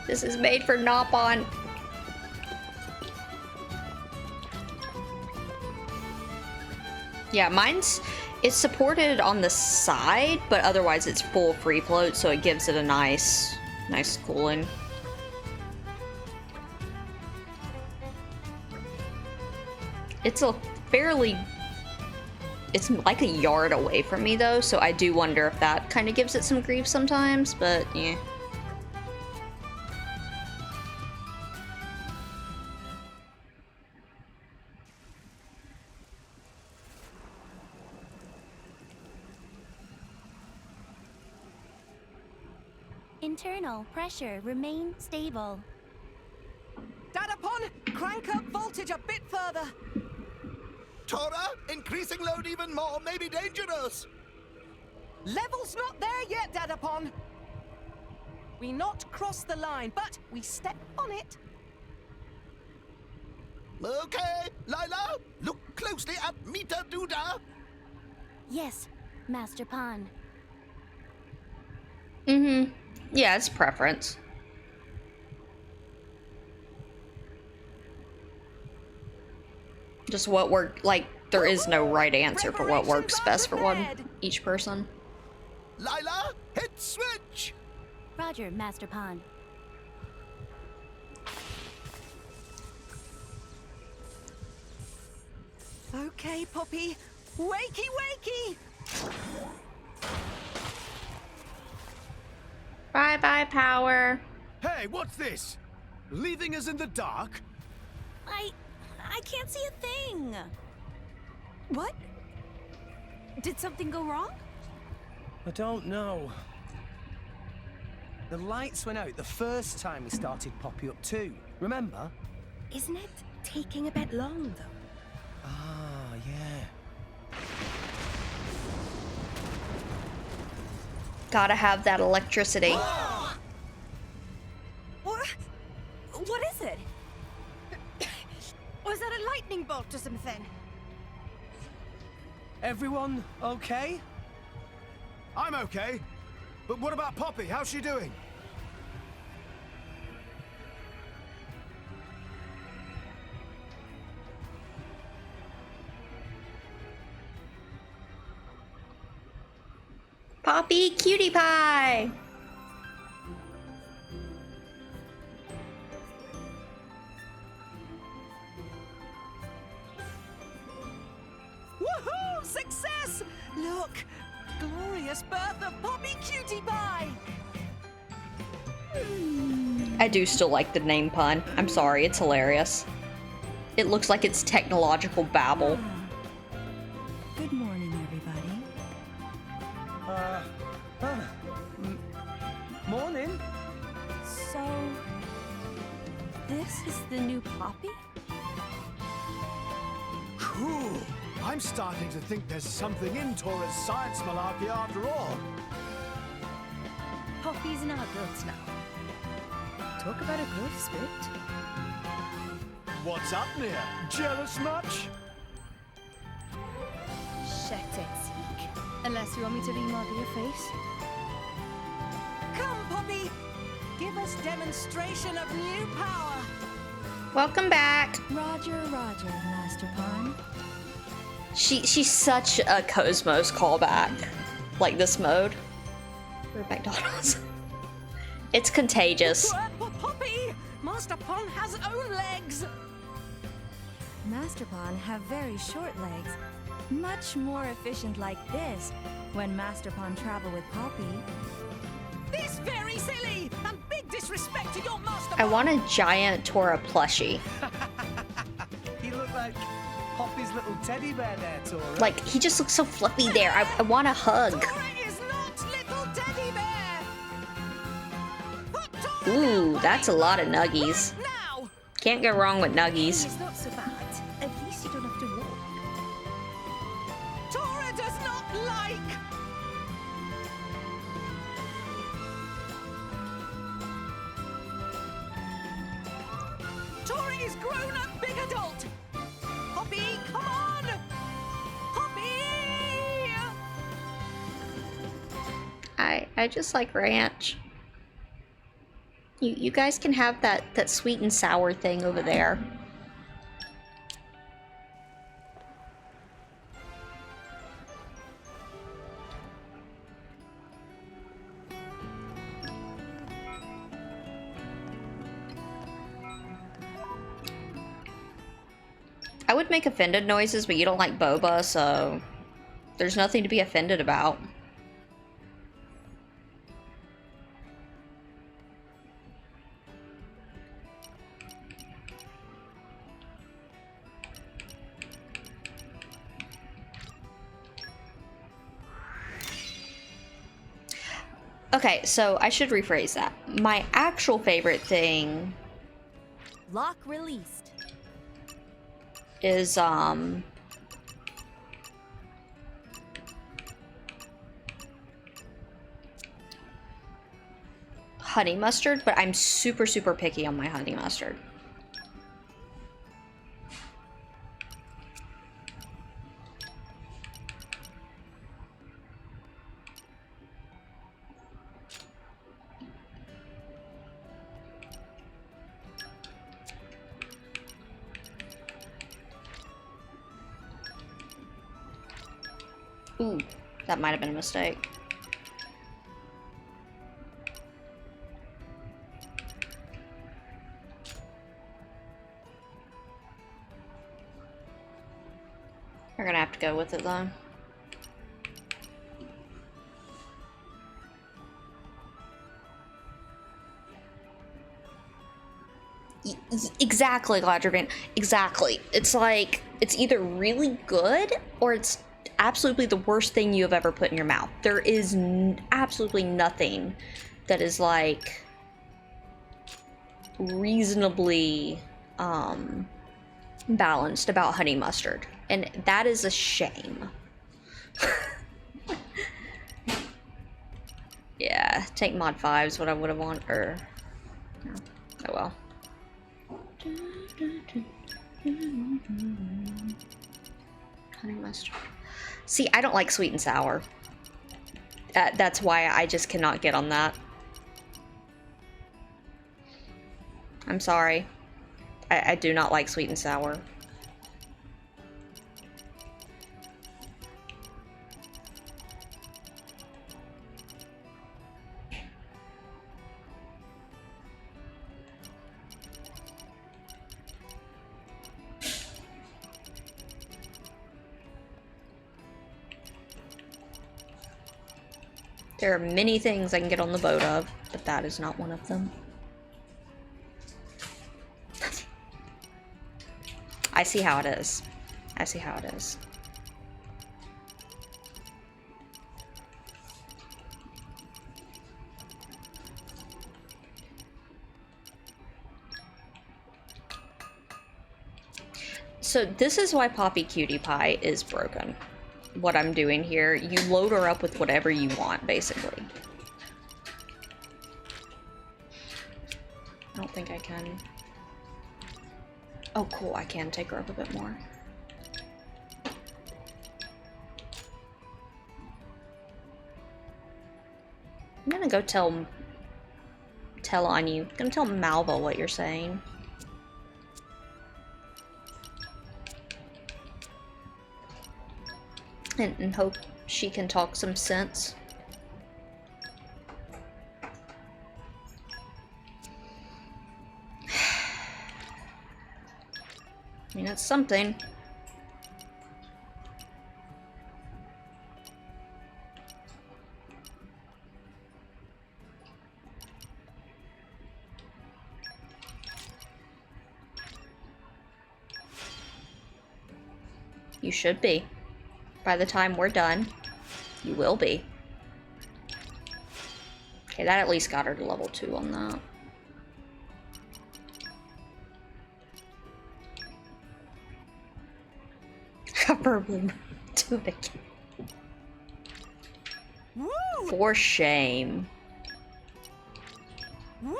This is made for Nopon. Yeah, it's supported on the side, but otherwise it's full free float, so it gives it a nice cooling. It's it's like a yard away from me though, so I do wonder if that kind of gives it some grief sometimes, but yeah. Internal pressure remain stable. Dadapon, crank up voltage a bit further. Tora, increasing load even more may be dangerous. Level's not there yet, Dadapon. We not cross the line, but we step on it. Okay, Lila, look closely at Mita Duda. Yes, Master Pan. Mm-hmm. Yeah, it's preference. Just what worked, like, there is no right answer for what works best for each person. Lila, Hit switch! Roger, Master Pawn. Okay, Poppy. Wakey, wakey! Bye-bye, power. Hey, what's this? Leaving us in the dark? I can't see a thing. What? Did something go wrong? I don't know. The lights went out the first time we started Poppy up too. Remember? Isn't it taking a bit long, though? Ah, yeah. Gotta have that electricity. What is it? Was that a lightning bolt or something? Everyone okay? I'm okay. But what about Poppy? How's she doing? Poppy QTpi! Woohoo! Success! Look! Glorious birth of Poppy QTpi! I do still like the name pun. I'm sorry, it's hilarious. It looks like it's technological babble. Good morning, everybody. Morning. So, this is the new Poppy? Cool. I'm starting to think there's something in Tora's science malarkey after all. Poppy's in our growths now. Talk about a growth spurt. What's up, Nia? Jealous much? Shut it, Zeke. Unless you want me to remodel your face. Come, Poppy! Give us demonstration of new power! Welcome back. Roger, Master Pawn. She's such a Cosmos callback. Like this mode. We're at McDonald's. It's contagious. Poppy! Master Pawn has own legs! Master Pawn have very short legs. Much more efficient like this when Master Pawn travel with Poppy. This very silly! And big disrespect to your Master I Pawn! want a giant Tora plushie. You look like Poppy's little teddy bear there, Tora. Like, he just looks so fluffy there. I want a hug. Tora is not little teddy bear! Put Tora Ooh, down, that's a Poppy! lot of nuggies. Right now! Can't go wrong with nuggies. It's not so bad. At least you don't have to walk. Tora does not like... Tora is grown up big adult! Poppy, come on! Poppy! I just like ranch. You guys can have that sweet and sour thing over there. I would make offended noises, but you don't like boba, so there's nothing to be offended about. Okay, so I should rephrase that. My actual favorite thing Lock released. is honey mustard, but I'm super picky on my honey mustard. Ooh, that might have been a mistake. We're gonna have to go with it though. Exactly, Gladrivan. Exactly. It's like, it's either really good or it's absolutely the worst thing you have ever put in your mouth. There is absolutely nothing that is like reasonably balanced about honey mustard, and that is a shame. Yeah, take mod 5 is what I would have wanted, or no. Oh well. Honey mustard. See, I don't like sweet and sour. That's why I just cannot get on that. I'm sorry. I do not like sweet and sour. There are many things I can get on the boat of, but that is not one of them. I see how it is. I see how it is. So this is why Poppy QTpi is broken. What I'm doing here, you load her up with whatever you want, basically. I don't think I can. Oh, cool, I can take her up a bit more. I'm gonna go tell on you. I'm gonna tell Malva what you're saying. And hope she can talk some sense. I mean, that's something. You should be. By the time we're done, you will be. Okay, that at least got her to level 2 on that. Probably do it again. Woo! For shame. Woo!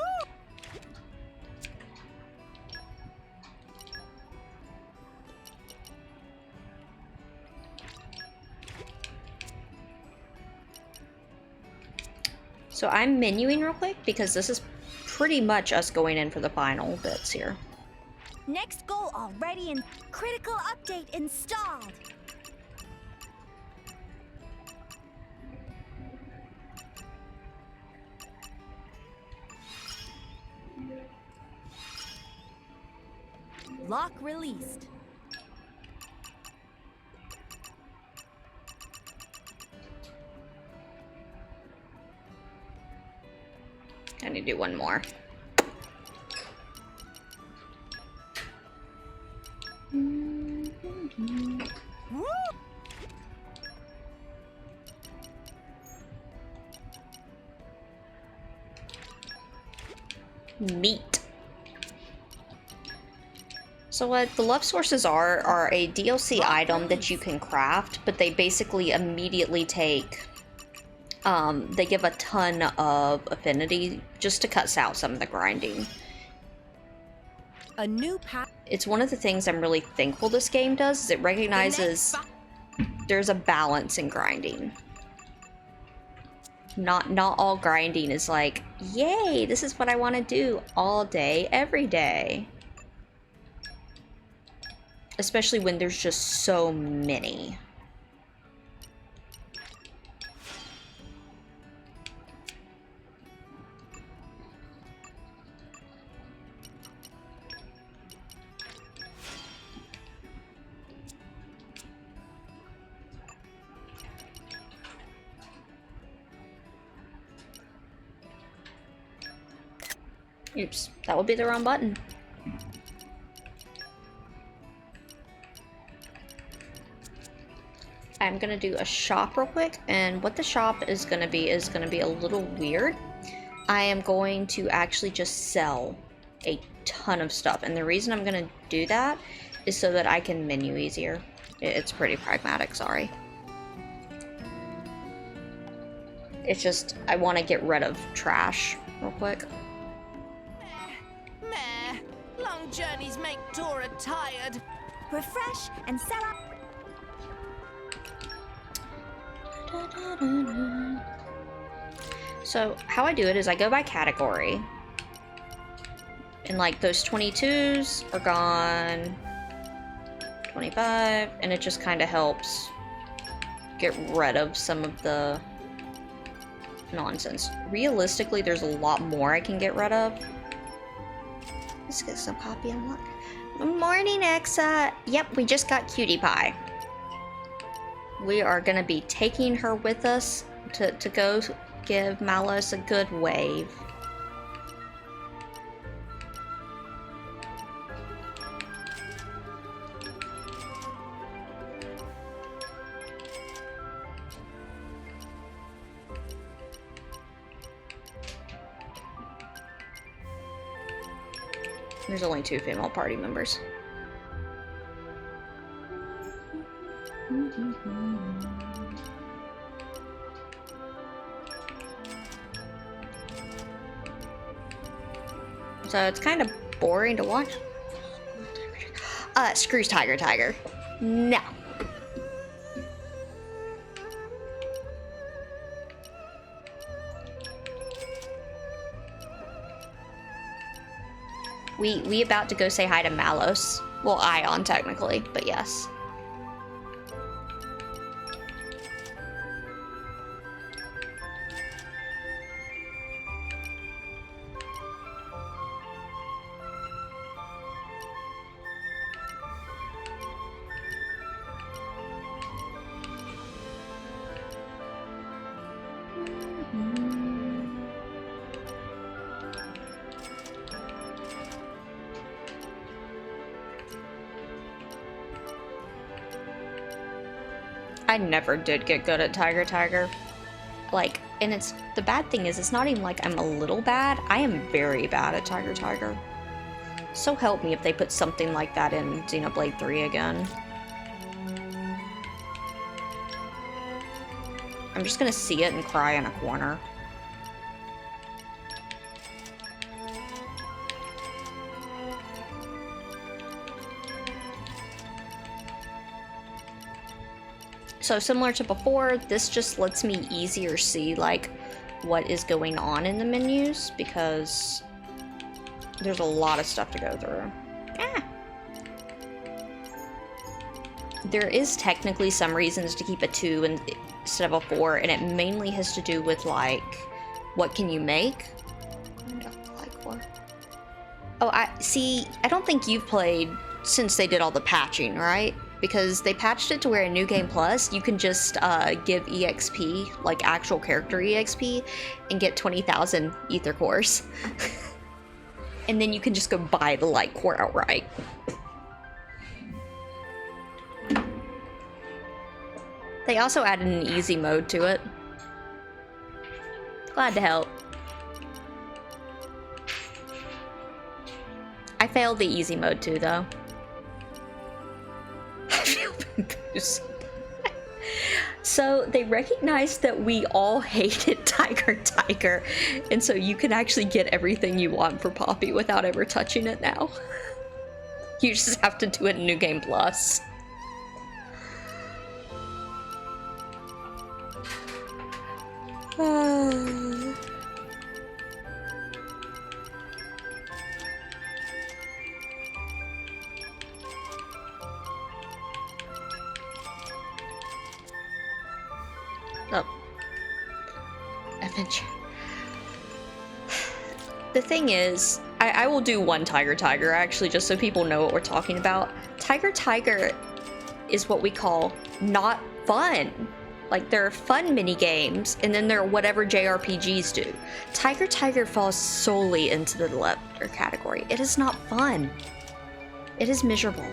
So I'm menuing real quick because this is pretty much us going in for the final bits here. Next goal already in critical update installed. Lock released. I need to do one more. Meat. So what the love sources are a DLC item that you can craft, but they basically immediately take, they give a ton of affinity just to cut out some of the grinding. A new path. It's one of the things I'm really thankful this game does, is it recognizes there's a balance in grinding. Not all grinding is like, yay, this is what I want to do all day, every day. Especially when there's just so many. Oops, that would be the wrong button. I'm gonna do a shop real quick, and what the shop is gonna be a little weird. I am going to actually just sell a ton of stuff, and the reason I'm gonna do that is so that I can menu easier. It's pretty pragmatic, sorry. It's just, I want to get rid of trash real quick. Meh. Long journeys make Dora tired. Refresh and sell out. So how I do it is I go by category. And like those 22s are gone. 25, and it just kind of helps get rid of some of the nonsense. Realistically, there's a lot more I can get rid of. Let's get some copy unlocked. Good morning, Exa. Yep, we just got QTpi. We are gonna be taking her with us to go give Malus a good wave. There's only 2 female party members. So it's kind of boring to watch. Screws Tiger. No. We about to go say hi to Malos. Well, Ion technically, but yes. I never did get good at Tiger. Like, and it's, the bad thing is, it's not even like I'm a little bad, I am very bad at Tiger. So help me if they put something like that in Xenoblade 3 again. I'm just gonna see it and cry in a corner. So similar to before, this just lets me easier see like what is going on in the menus because there's a lot of stuff to go through. There is technically some reasons to keep a 2 instead of a 4, and it mainly has to do with like what can you make? Oh, I don't think you've played since they did all the patching, right? Because they patched it to where in New Game Plus, you can just give EXP, like actual character EXP, and get 20,000 Ether Cores. And then you can just go buy the Light Core outright. They also added an easy mode to it. Glad to help. I failed the easy mode too, though. So they recognized that we all hated Tiger, and so you can actually get everything you want for Poppy without ever touching it now. You just have to do it in New Game Plus. Oh. Adventure. The thing is, I will do one Tiger actually, just so people know what we're talking about. Tiger is what we call not fun. Like, there are fun mini games, and then there are whatever JRPGs do. Tiger falls solely into the latter category. It is not fun. It is miserable.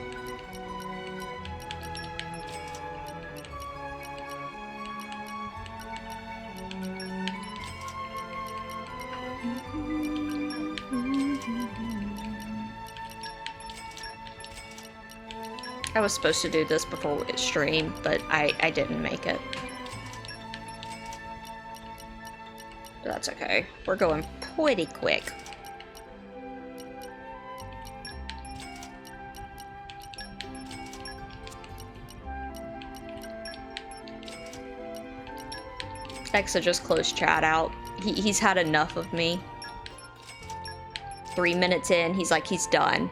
I was supposed to do this before we stream, but I didn't make it. But that's okay. We're going pretty quick. Exa just closed chat out. He's had enough of me. 3 minutes in, he's like, he's done.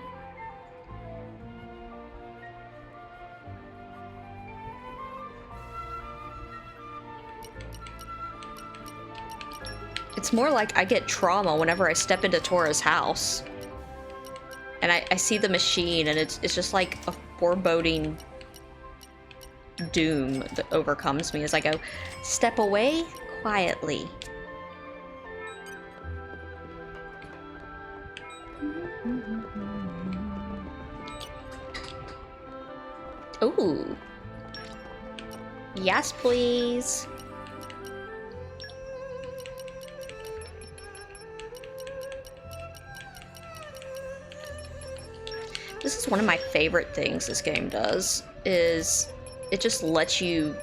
It's more like I get trauma whenever I step into Tora's house. And I see the machine, and it's just like a foreboding doom that overcomes me as I go, step away quietly. Ooh. Yes, please. This is one of my favorite things this game does, is it just lets you,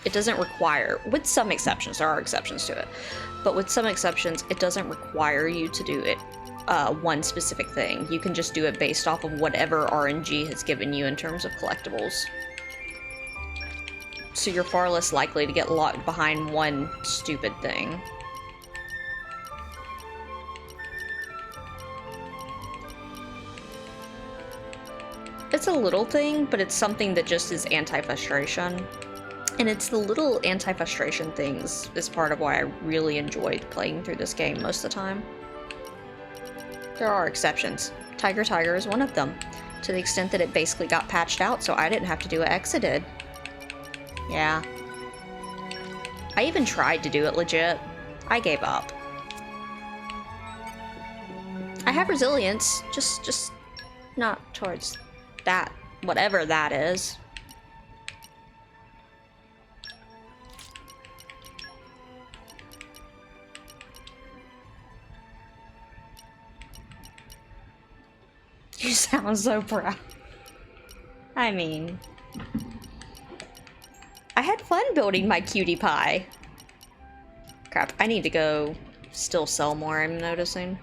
it doesn't require, with some exceptions, there are exceptions to it, but with some exceptions, it doesn't require you to do it one specific thing. You can just do it based off of whatever RNG has given you in terms of collectibles. So you're far less likely to get locked behind one stupid thing. It's a little thing, but it's something that just is anti-frustration. And it's the little anti-frustration things is part of why I really enjoyed playing through this game most of the time. There are exceptions. Tiger is one of them, to the extent that it basically got patched out so I didn't have to do what Exa did. Yeah. I even tried to do it legit. I gave up. I have resilience, just not towards that, whatever that is. You sound so proud. I mean, I had fun building my QTpi. Crap, I need to go still sell more, I'm noticing.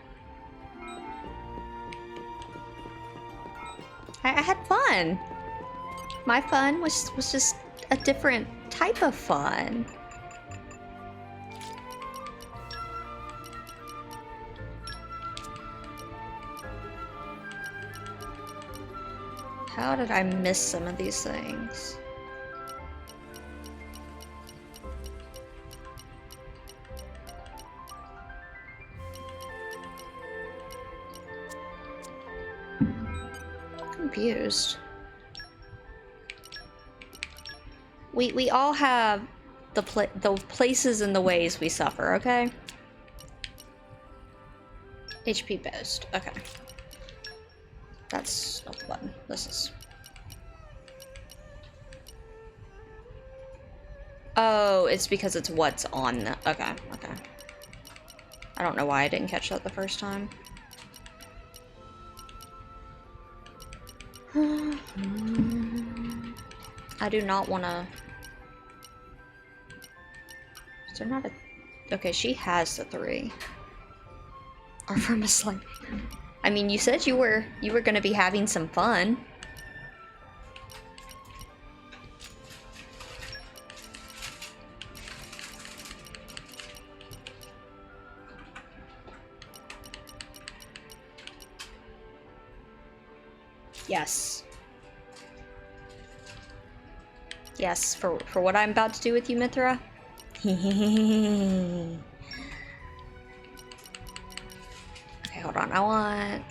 I had fun. My fun was just a different type of fun. How did I miss some of these things? Confused. We all have the places and the ways we suffer, okay? HP boost, okay. That's not the button. This is. Oh, it's because it's what's on the. Okay, okay. I don't know why I didn't catch that the first time. I do not want to. Is there not a. Okay, she has the 3. Or from a slime. I mean, you said you were gonna be having some fun. Yes. Yes, for what I'm about to do with you, Mithra. Okay, hold on. I want...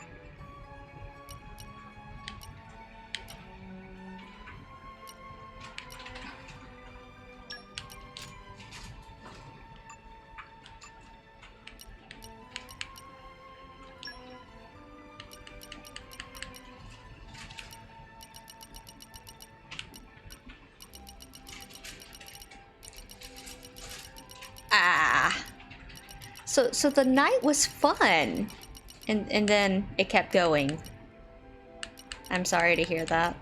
So the night was fun. And then it kept going. I'm sorry to hear that.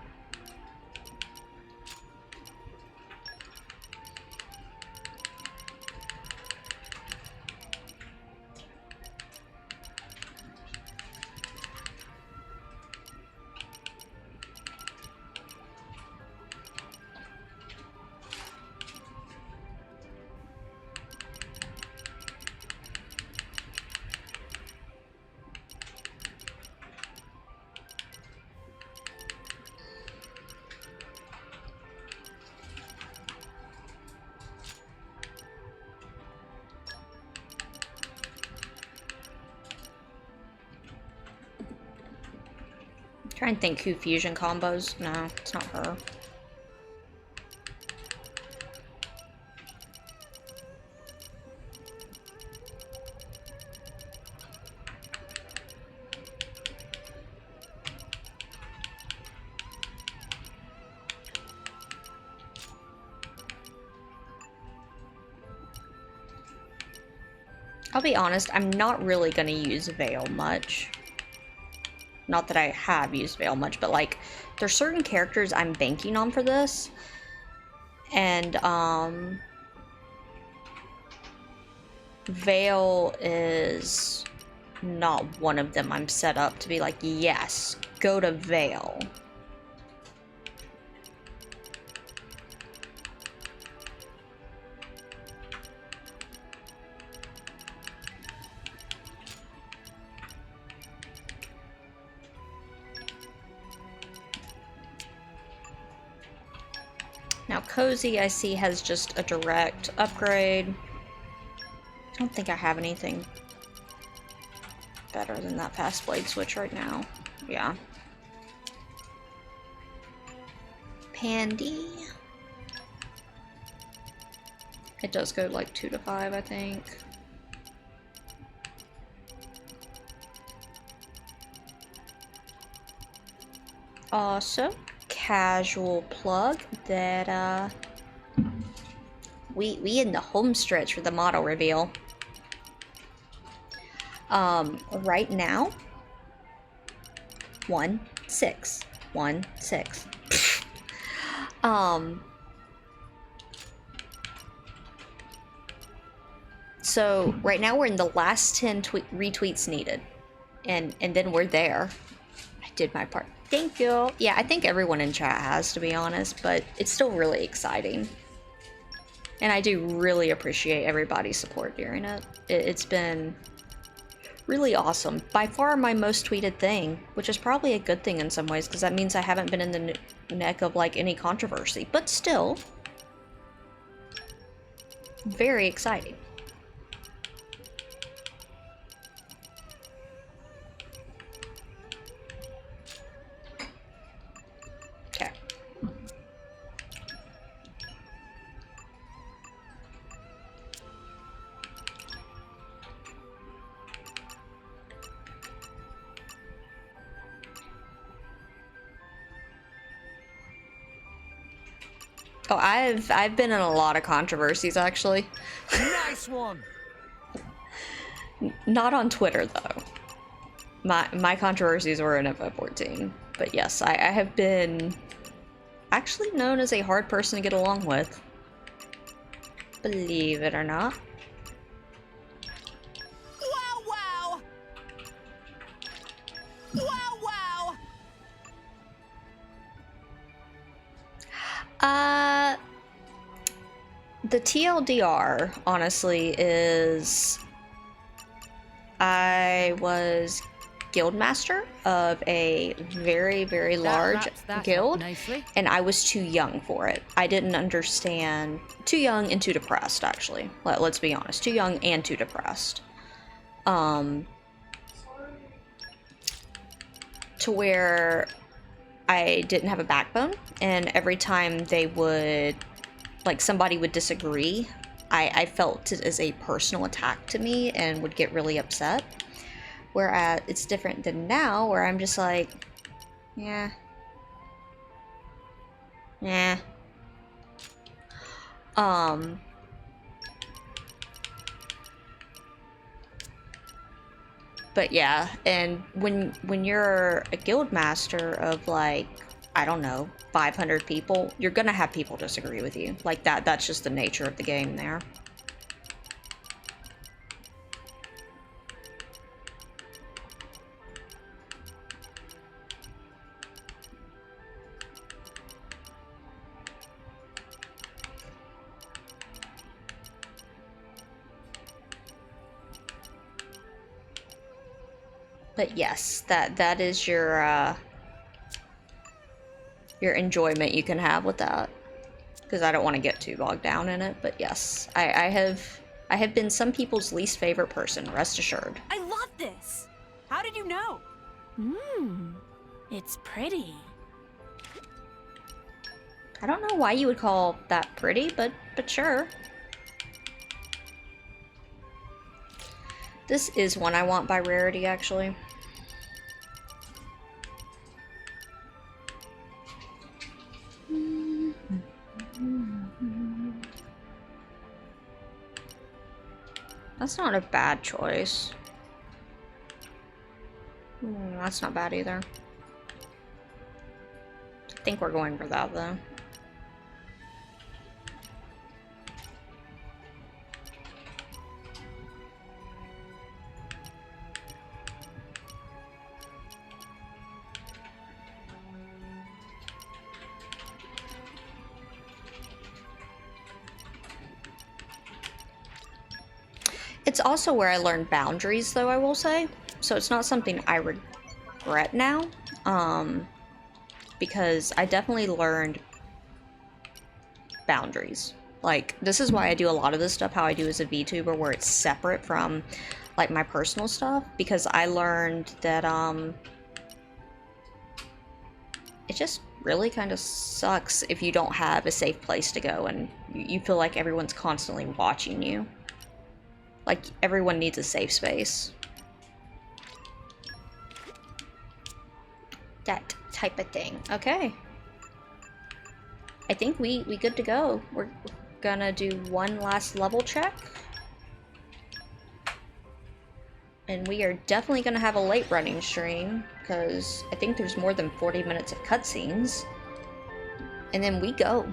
Try and think who fusion combos. No, it's not her. I'll be honest, I'm not really gonna use Veil much. Not that I have used Veil much, but like, there's certain characters I'm banking on for this. And, Veil is not one of them. I'm set up to be like, yes, go to Veil. Now, Cozy, I see, has just a direct upgrade. I don't think I have anything better than that Fast Blade switch right now. Yeah. Pandy. It does go like 2 to 5, I think. Also, casual plug that we in the home stretch for the model reveal. Right now, 1-6. So right now we're in the last 10 retweets needed, and then we're there. I did my part. Thank you. Yeah, I think everyone in chat has, to be honest, but it's still really exciting. And I do really appreciate everybody's support during it. It's been really awesome. By far my most tweeted thing, which is probably a good thing in some ways, because that means I haven't been in the neck of like any controversy, but still very exciting. Okay. Oh, I've been in a lot of controversies, actually. Nice one. Not on Twitter, though. My controversies were in FF14. But yes, I have been actually known as a hard person to get along with. Believe it or not. Wow, wow! Wow, wow! The TLDR, honestly, is I was guildmaster of a very, very large guild, and I was too young for it. I didn't understand. Too young and too depressed, actually. Let's be honest. Too young and too depressed. To where I didn't have a backbone, and every time they would, like, somebody would disagree, I felt it as a personal attack to me and would get really upset. Whereas it's different than now, where I'm just like, yeah. But yeah, and when you're a guild master of like, I don't know, 500 people, you're gonna have people disagree with you. Like that's just the nature of the game there. But yes, that is your enjoyment you can have with that. Because I don't want to get too bogged down in it, but yes, I have been some people's least favorite person, rest assured. I love this! How did you know? It's pretty. I don't know why you would call that pretty, but sure. This is one I want by rarity, actually. That's not a bad choice. That's not bad either. I think we're going for that, though. It's also where I learned boundaries, though, I will say. So it's not something I regret now. Because I definitely learned boundaries. Like, this is why I do a lot of this stuff how I do as a VTuber, where it's separate from, like, my personal stuff. Because I learned that, it just really kind of sucks if you don't have a safe place to go and you feel like everyone's constantly watching you. Like, everyone needs a safe space. That type of thing. Okay. I think we good to go. We're gonna do one last level check. And we are definitely gonna have a late running stream, because I think there's more than 40 minutes of cutscenes. And then we go.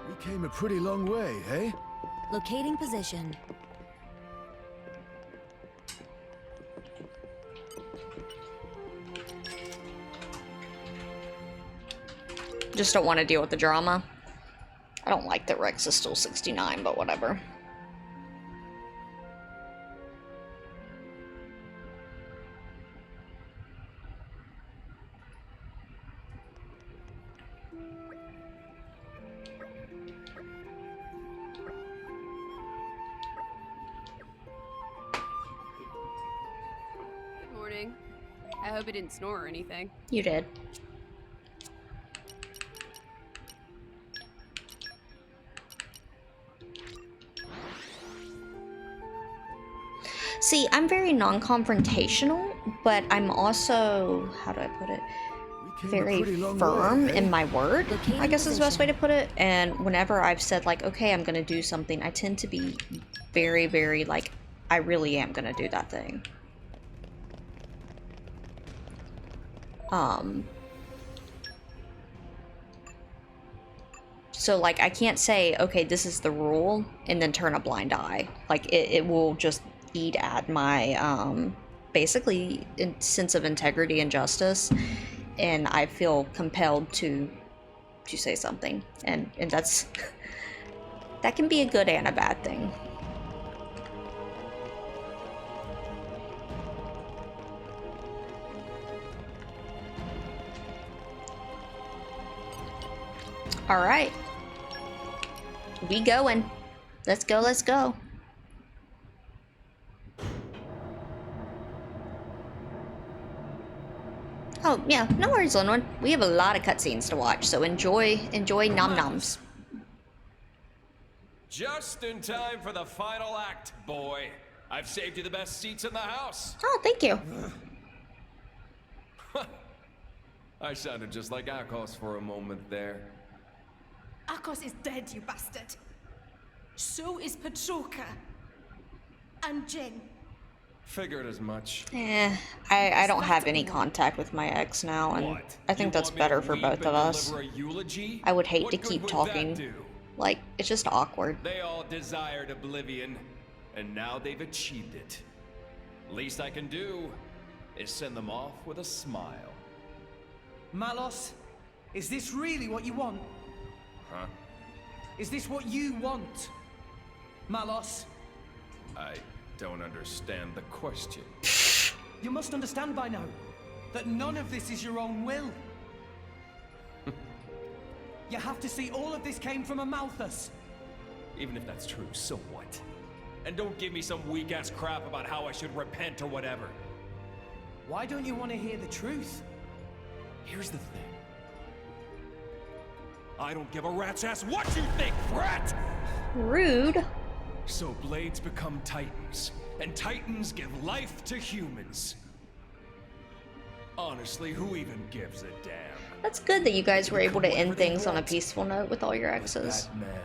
We came a pretty long way, eh? Locating position. Just don't want to deal with the drama. I don't like that Rex is still 69, but whatever. Morning. I hope it didn't snore or anything. You did. See, I'm very non-confrontational, but I'm also, how do I put it, very firm in my word, I guess is the best way to put it. And whenever I've said, like, okay, I'm gonna do something, I tend to be very, very, like, I really am gonna do that thing. So, like, I can't say, okay, this is the rule, and then turn a blind eye. Like, it will just eat at my, basically, sense of integrity and justice, and I feel compelled to say something. And that's, that can be a good and a bad thing. All right. We going. Let's go, let's go. Oh, yeah, no worries, Linwood. We have a lot of cutscenes to watch, so enjoy nom noms. Just in time for the final act, boy. I've saved you the best seats in the house. Oh, thank you. I sounded just like Akos for a moment there. Akos is dead, you bastard. So is Petroka. and Jin. Figured as much. I don't have any contact with my ex now, and What? I think You that's want me to better for weep both and of us. deliver a eulogy? I would hate What to good keep would talking. that do? Like, it's just awkward. They all desired oblivion, and now they've achieved it. Least I can do is send them off with a smile. Malos, is this really what you want? Huh? Is this what you want? Malos? I don't understand the question. You must understand by now that none of this is your own will. You have to see all of this came from a Malthus. Even if that's true, so what? And don't give me some weak-ass crap about how I should repent or whatever. Why don't you want to hear the truth? Here's the thing. I don't give a rat's ass what you think, brat! Rude. So blades become titans, and titans give life to humans. Honestly, who even gives a damn? That's good that you guys were able to end things on a peaceful note with all your exes. That man,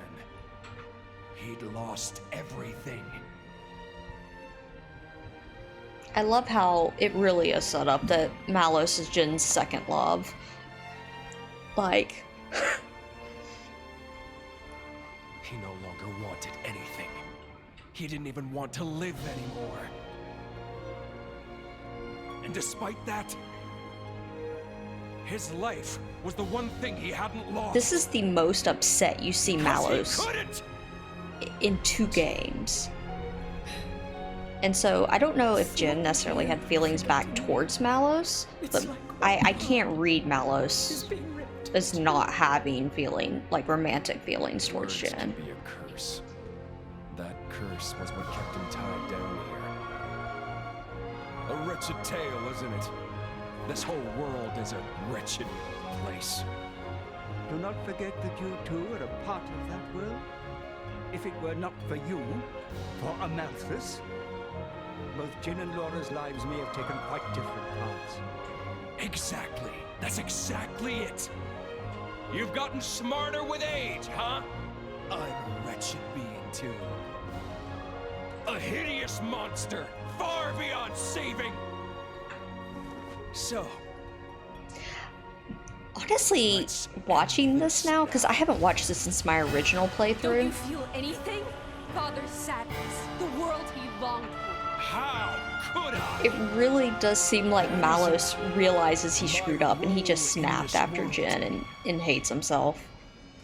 he'd lost everything. I love how it really is set up that Malos is Jin's second love. Like... He no longer wanted anything. He didn't even want to live anymore. And despite that, his life was the one thing he hadn't lost. This is the most upset you see Malos in 2 games. And so, I don't know if Jin necessarily had feelings back towards Malos, but I can't read Malos as not having romantic feelings towards Words Jin. can be a curse. That curse was what kept him tied down here. A wretched tale, isn't it? This whole world is a wretched place. Do not forget that you too are a part of that world. If it were not for you, for Amalthus, both Jin and Laura's lives may have taken quite different paths. Exactly. That's exactly it. You've gotten smarter with age, huh? I'm a wretched being, too. A hideous monster, far beyond saving. So, Honestly, watching this now, because I haven't watched this since my original Don't you playthrough. feel anything? Father's sadness, the world he longed for. how could I? It really does seem like Malos realizes he screwed up and he just snapped after Jin and hates himself.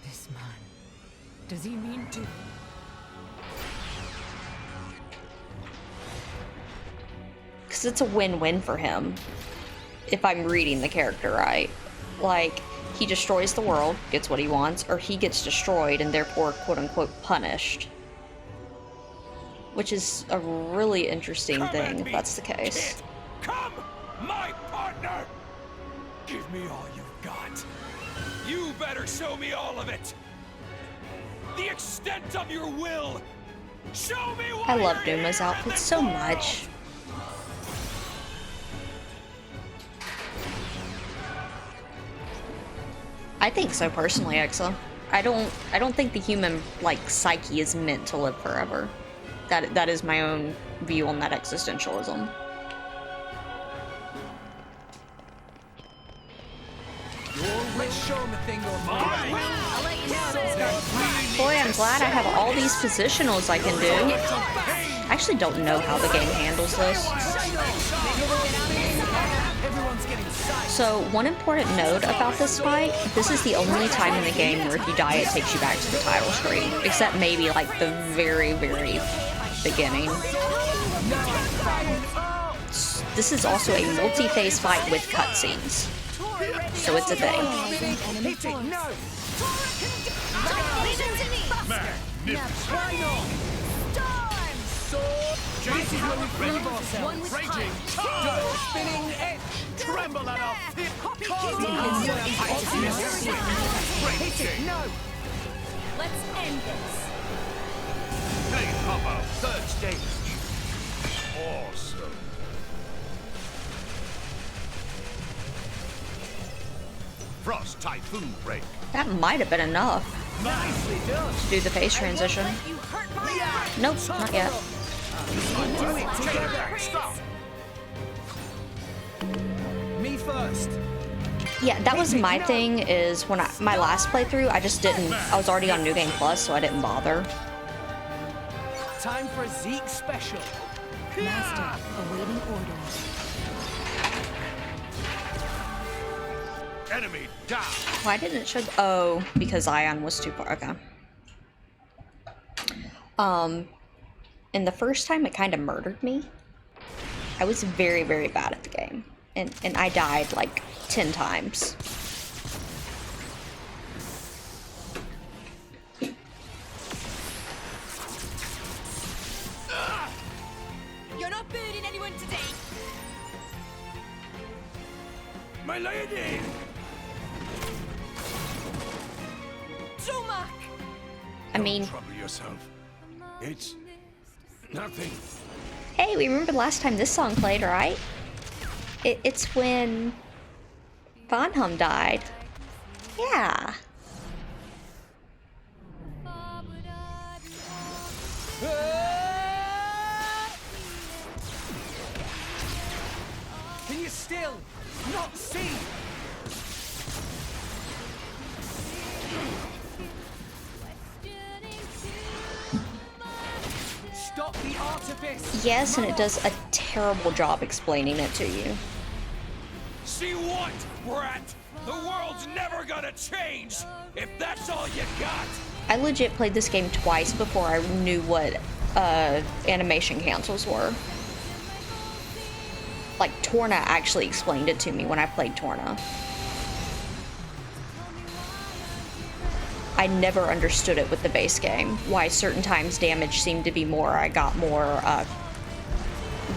This man. Does he mean to? Because it's a win-win for him, if I'm reading the character right. Like, he destroys the world, gets what he wants, or he gets destroyed and therefore quote-unquote punished. Which is a really interesting thing, if that's the case. Kid. Come, my partner! Give me all you've got. You better show me all of it. The extent of your will. Show me what I love you're Duma's here in outfit this so world. much. I think so personally, Exa. I don't think the human psyche is meant to live forever. That is my own view on that existentialism. Let's show him a thing or two. I'll let you know. Boy, I'm glad I have all these positionals I can do. I actually don't know how the game handles this. So, one important note about this fight, this is the only time in the game where if you die it takes you back to the title screen. Except maybe the very, very beginning. This is also a multi-phase fight with cutscenes. So it's a thing. This is where we prove ourselves. Raging, spinning edge. Tremble at our feet. Hit it, no. Let's end this. Blade Hopper, third stage. Awesome. Frost Typhoon Break. That might have been enough Nicely done. to do the phase transition. Nope, not yet. Do it together. Stop. Me first. Yeah, that was my thing, is when my last playthrough, I just didn't, I was already on New Game Plus, so I didn't bother. Time for a Zeke special. Master, awaiting orders. Enemy down. Why didn't it show? Oh, because Ion was too far. Okay. And the first time it kind of murdered me. I was very, very bad at the game. And I died like 10 times. You're not burning anyone today. My lady! Tomac! I mean, Trouble yourself. It's nothing. hey, we remember the last time this song played, right? It's when Bonham died. Yeah. Can you still not see? Stop the artifice. Yes, and it does a terrible job explaining it to you. See what, brat? The world's never gonna change if that's all you got. I legit played this game twice before I knew what animation cancels were. Like, Torna actually explained it to me when I played Torna. I never understood it with the base game, why certain times damage seemed to be more, I got more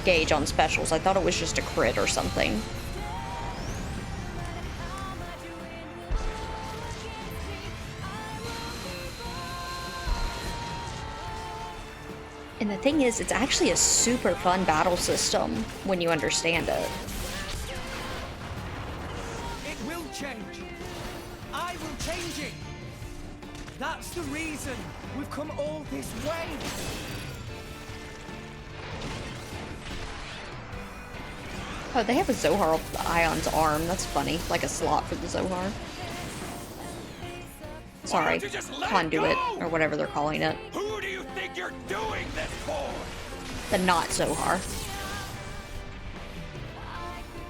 gauge on specials. I thought it was just a crit or something. And the thing is, it's actually a super fun battle system when you understand it. It will change. I will change it. That's the reason we've come all this way. Oh, they have a Zohar Ion's arm. That's funny. Like a slot for the Zohar. Sorry, conduit, or whatever they're calling it. Who do you think you're doing this for? The not Zohar.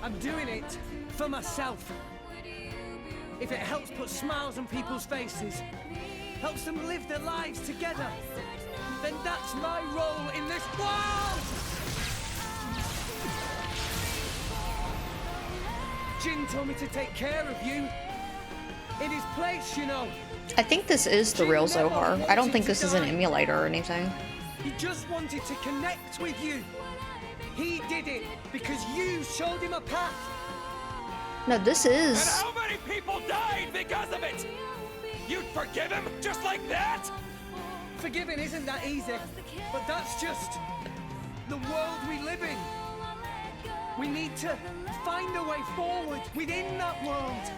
I'm doing it for myself. If it helps put smiles on people's faces, helps them live their lives together, then that's my role in this world! Jin told me to take care of you. In his place, you know. I think this is the real Zohar. I don't think this is an emulator or anything. He just wanted to connect with you. He did it because you showed him a path. No, this And is... how many people died because of it? You'd forgive him just like that? Forgiving isn't that easy, but that's just the world we live in. We need to find a way forward within that world.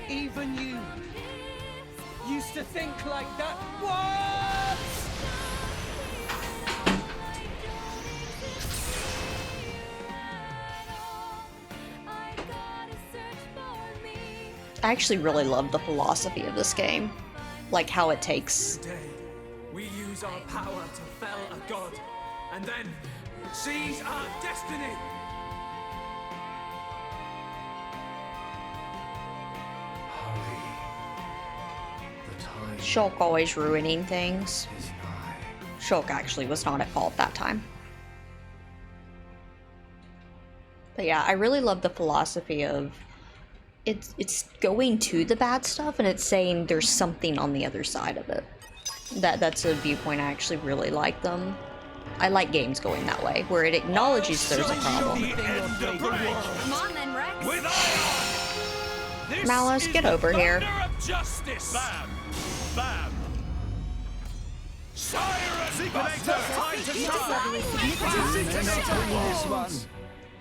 Even you used to think like that. What? I actually really love the philosophy of this game. Like how it takes... Today, we use our power to fell a god, and then seize our destiny! Shulk always ruining things. Shulk actually was not at fault that time. But yeah, I really love the philosophy of it's going to the bad stuff and it's saying there's something on the other side of it. That's a viewpoint I actually really like them. I like games going that way, where it acknowledges there's a problem. Come on then, Rex. With Ion! This Malus, is get the over here. thunder of justice. Bam! Bam! Siren Buster! Time to start.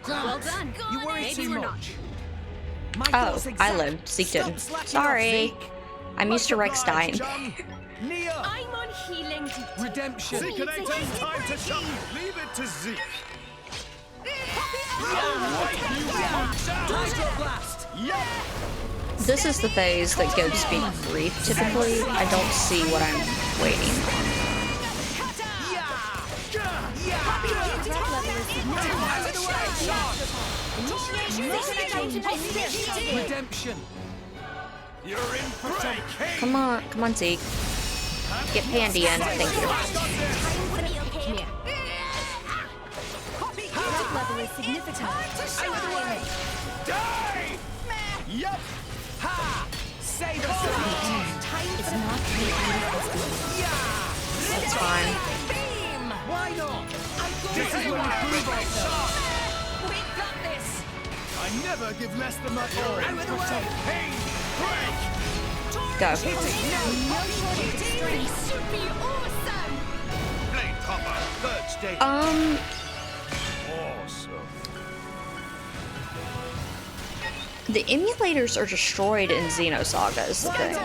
Well done. You worry Maybe too we're much. not. My Oh, thoughts I exact. lived. Zeke Stop didn't. slacking off, Sorry. Zeke. I'm used to Much Rex obliged, dying. chum. Nia! I'm on healing duty. Redemption. Who needs a healing? Time to shove. Leave it to Zeke. Hydro blast. This is the phase that gives me grief typically. I don't see what I'm waiting on. Redemption. You're in for taking. Come on, Zeke. Get Pandy in. Thank you. Magic level is significant. Die! Yup. Ha! Save us. It's not That's fine. Why not? This is when we prove ourselves. We've got this. I never give less than my all. Out of the way. Pain, break. Go. No shortage of strength. Should be awesome. Blade Hopper, third stage. Um, Awesome. the emulators are destroyed in Xenosaga is the thing.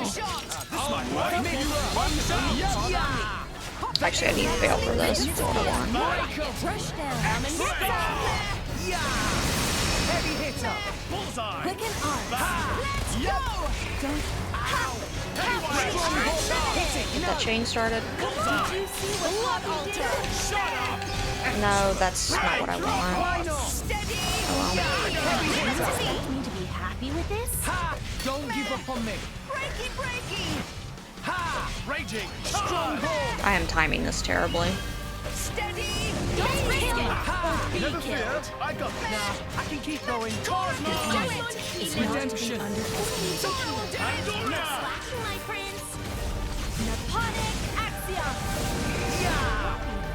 Actually, I need to fail for this. Hold on. Rush down. Heavy hitter. Bullseye. Quick and arm. Let's go. Get that chain started. Did you see what Poppy did? Shut up. No, that's not what I want. Steady. Oh well. Expect me to be happy with this? Ha! Don't give up on me. Breaky. Ha! Raging. Stronghold. I am timing this terribly. Steady. Don't risk it. Ha! Never fear. I got this. Nah, I can keep going. It's not to be Redemption. underestimated. Pandora. Slashing my prince. Naponic Axiom.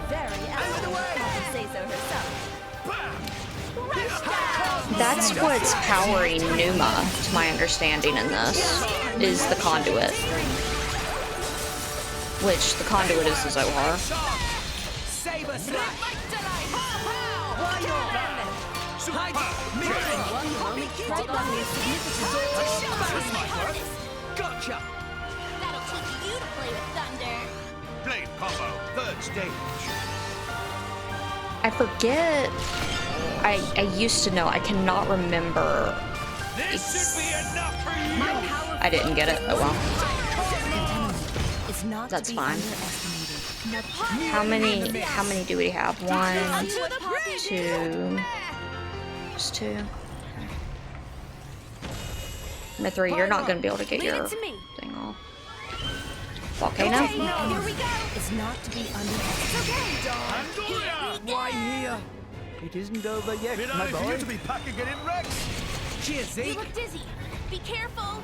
Very elegant. Poppy say so herself. That's what's powering Numa, to my understanding in this, is the conduit. Which, the conduit is the Zohar. Saber slash. Why not? Gotcha. That'll teach you to play with thunder. Blade combo, third stage. I forget. I used to know. I cannot remember. This should be enough for you. I didn't get it. Oh well. It's not That's to be fine. underestimated. How many do we have? 1, 2. Just 2. Mithra, you're not gonna be able to get your thing off. Volcano? Here we go. It's not to be underestimated. Pandora. Why here? It isn't over yet, Bit my early for you boy. to be packing it in Rex. Cheers, You Zeke. look dizzy. Be careful.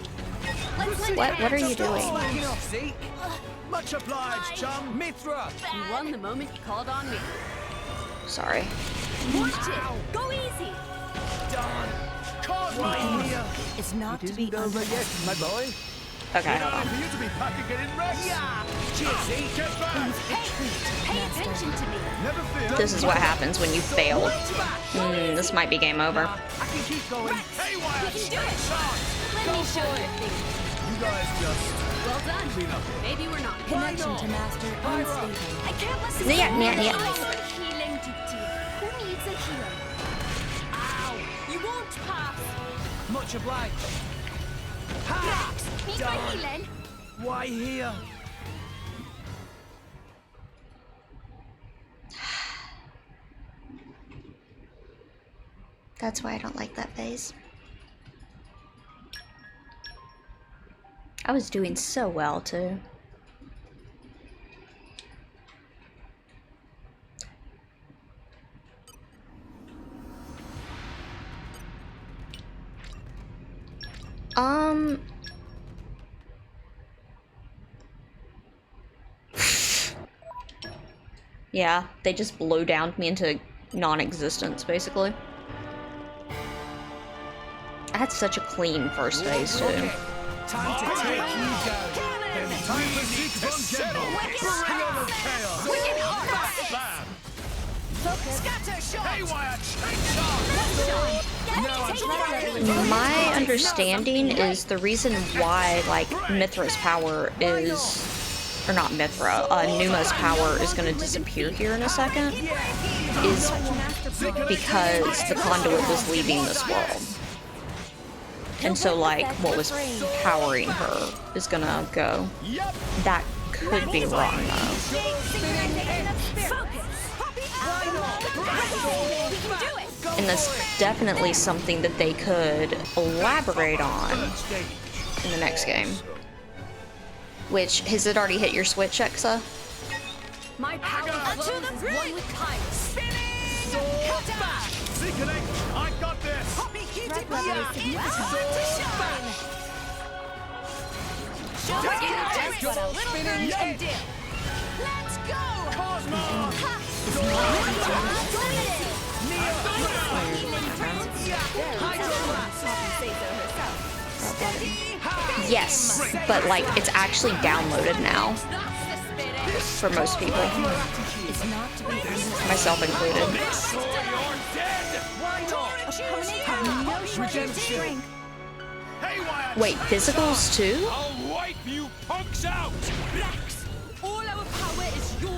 Let's lend a What hand. are you doing? Slacking off, Zeke. Much obliged, chum. Mithra. You won the moment you called on me. Sorry. Watch it. Go easy. Done. Cosmo. Here. It's not It to be isn't over yet, underestimated. my boy. Okay, Bit hold early on. for you to be packing it in Rex. Cheers, Zeke. Get back. Pay attention to me. Never fear. This is what happens when you fail. This might be game over. I can keep going. Haywire. Do it. Let me show you. You guys just Well done. clean up. Maybe we're not. Connection to master unstable. I can't let this Yeah, go. yeah, yeah. I'm on healing duty. Who needs a healer? Ow. You won't pass. Much obliged. Ha! Need my healing. Why here? That's why I don't like that phase. I was doing so well, too. Yeah, they just blow down me into non-existence, basically. I had such a clean first phase, too. Okay. Time to take you down. Time for Zeke von General. Bring on the chaos. Bam. Scatter shot. Haywire. My understanding is the reason why, like, Mithra's power is or not Mithra, Numa's power is going to disappear here in a second is because the conduit was leaving this world. And so, like, what was powering her is going to go. That could be wrong, though. And that's definitely something that they could elaborate on in the next game. Which, has it already hit your Switch, Exa? My power flows as one with Kairos. I got this! Red level is significant. Show us just what a little girl can do. Let's go! Cosmo! Yes, but like it's actually downloaded now for most people, myself included. Wait, physicals too? I'll wipe you punks out.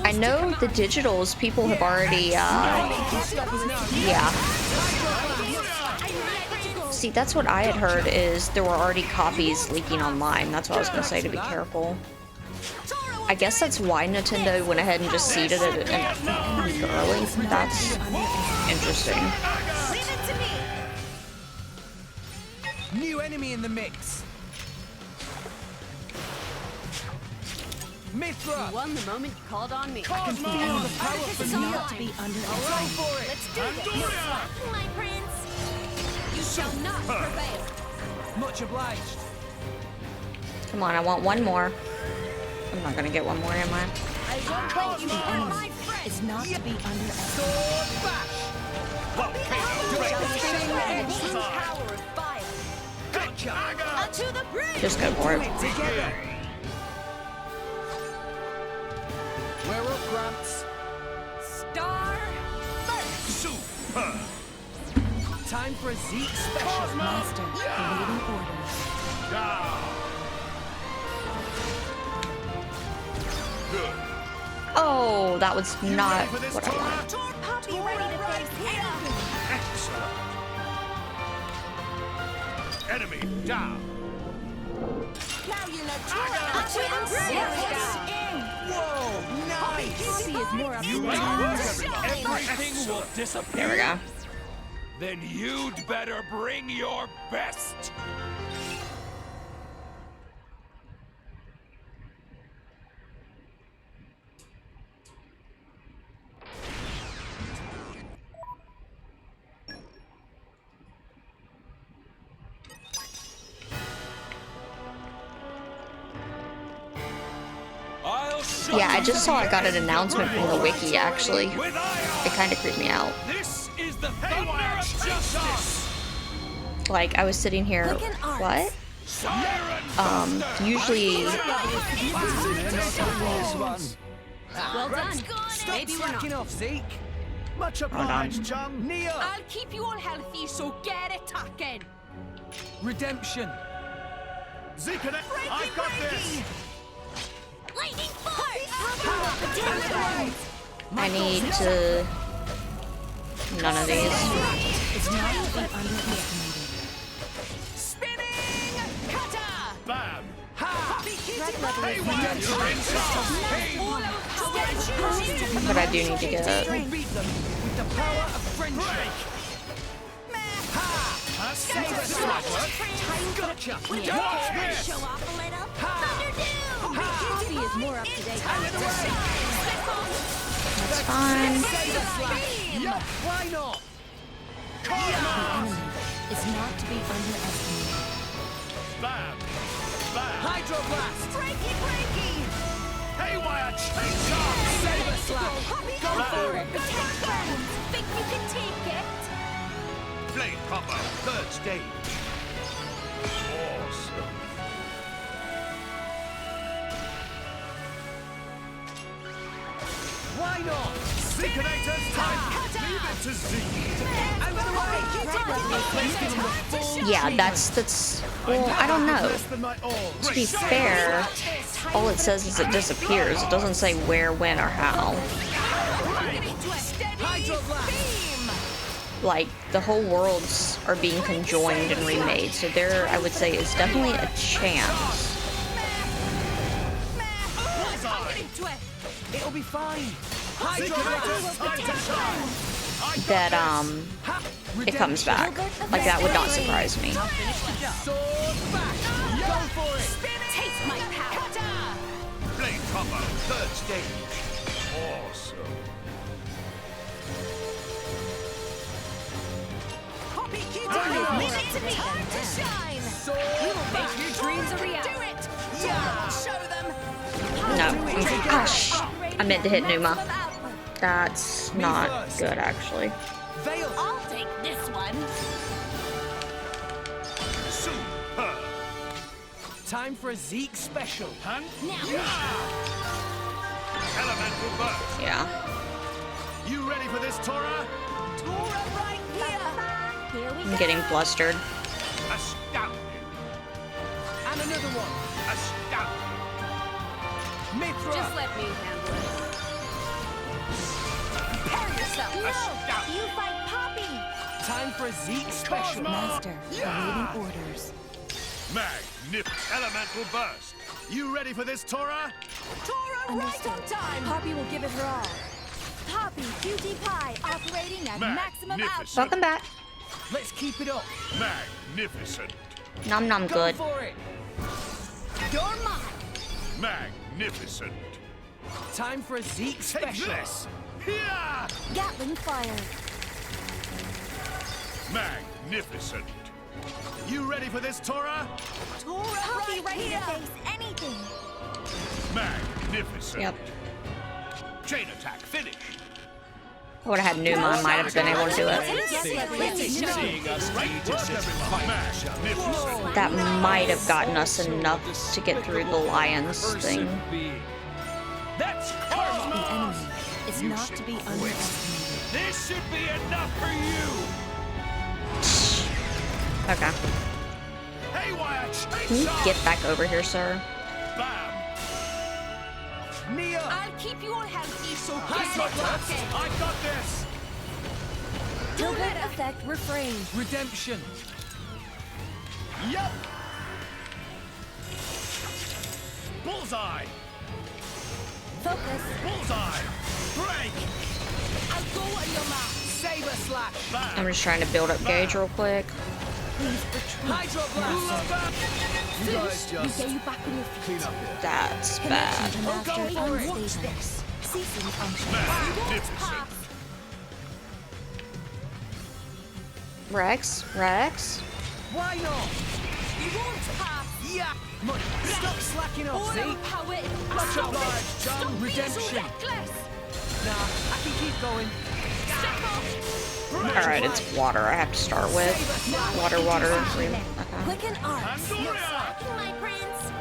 I know the digitals people have already, yeah. See, that's what I had heard, is there were already copies leaking online. That's what I was going to say, to be careful. I guess that's why Nintendo went ahead and just seeded it early. That's interesting. New enemy in the mix. Mithra! You won the moment you called on me. I can feel the power from me. Not to be underestimated. For it. Let's do this. My prince. You shall not prevail. Much obliged. Come on, I want one more. I'm not gonna get one more, am I? I won't call you my friend. It's not to be underestimated. Sword bash! Power of fire. Gotcha! To the bridge. Just go for it. Together! We're up, Gramps. Star first. Super. Time for a Zeke special. Master, awaiting orders. Good. Oh, that was not what I wanted. Poppy ready to face him. Excellent. Enemy down. Now you look Whoa, nice! Poppy is more up You make work, everything will disappear. There we go. Then you'd better bring your best. Yeah, I just saw I got an announcement from the wiki, actually. It kind of creeped me out. This is the thunder of justice. Like, I was sitting here, what? Usually... Well done. Maybe we're Slacking not. off, Zeke. Much obliged, chum. Neo! I'll keep you all healthy, so get attacking. Redemption. Zeke and I've got this. lightning force. I need to... None of these. It's not to be underestimated. Spinning cutter. Bam. Red level is But I do need to get... We beat them with the power of friendship. Saber slapper. Gotcha. Show off a little. Thunder Poppy is more up to date. That's fine. Saber slap. Yup, why not? the enemy. It's not to be underestimated. Bam. Bam. Hydroblast. breaky. Haywire chainsaw. Saber slap. Go for it. Think you can take it? Flame combo, third stage. Awesome. Why not? Zekenator's time. Leave it to Zeke. Out of the way. Yeah, that's Well, I don't know. Less than my all. To be fair, all it says is it disappears. It doesn't say where, when, or how. Like, the whole worlds are being conjoined and remade, so there, I would say, is definitely a chance It'll be fine. that, it comes back. Like, that would not surprise me. Taste my power. Blade combo, third stage. Awesome. Time to shine. We will make your dreams a reality. Do it. Yeah. Show them. No. Gosh. I meant to hit Numa. That's not good, actually. I'll take this one. Super. Time for a Zeke special. Hunt. Now. Elemental burst. Yeah. You ready for this, Tora? Tora right here. Here we I'm go. getting flustered. Astounding. And another one. Astounding. Mithra. Just let me handle it. Prepare yourself. Astounding. You fight Poppy. Time for a Zeke special. Master, awaiting orders. Magnificent. Elemental burst. You ready for this, Tora? Tora right on time. Poppy will give it her all. Poppy, QTpi, operating at maximum output. Magnificent. Welcome back. Let's keep it up. Magnificent. Nom nom Go good. for it. You're mine. Magnificent. Time for a Zeke Take special. this. Yeah. Gatling fire. Magnificent. You ready for this, Tora? Tora Poppy right ready here. to face anything. Magnificent. Yep. Chain attack finish. I would have had Numa, I might have been able to do it. Seeing us magnificent. That might have gotten us enough to get through the Lions thing. That's The karma! enemy is not to be underestimated. This should be enough for you! Okay. Haywire Can you chainsaw. get back over here, sir? Bam. Nia. I'll keep you all healthy, so I got this. I got this. Tilbert effect refrained. Redemption. Yep. Bullseye. Focus. Bullseye. Break. I'll go on your mark. Saber slash. Bam. I'm just trying to build up gauge real quick. Hydro blast. You guys We just get you back on your feet. clean up here. That's Connection bad. to master for it. unstable. Ceasing function. Magnificent. Rex? Rex? Why not? You won't pass. Yeah. Stop slacking off, Zeke. Power. Much obliged, John. Stop being so Redemption. reckless. Nah, I can keep going. Step off. Alright, it's water I have to start with. Water, water. Okay. Quicken arts. No slacking, my prince.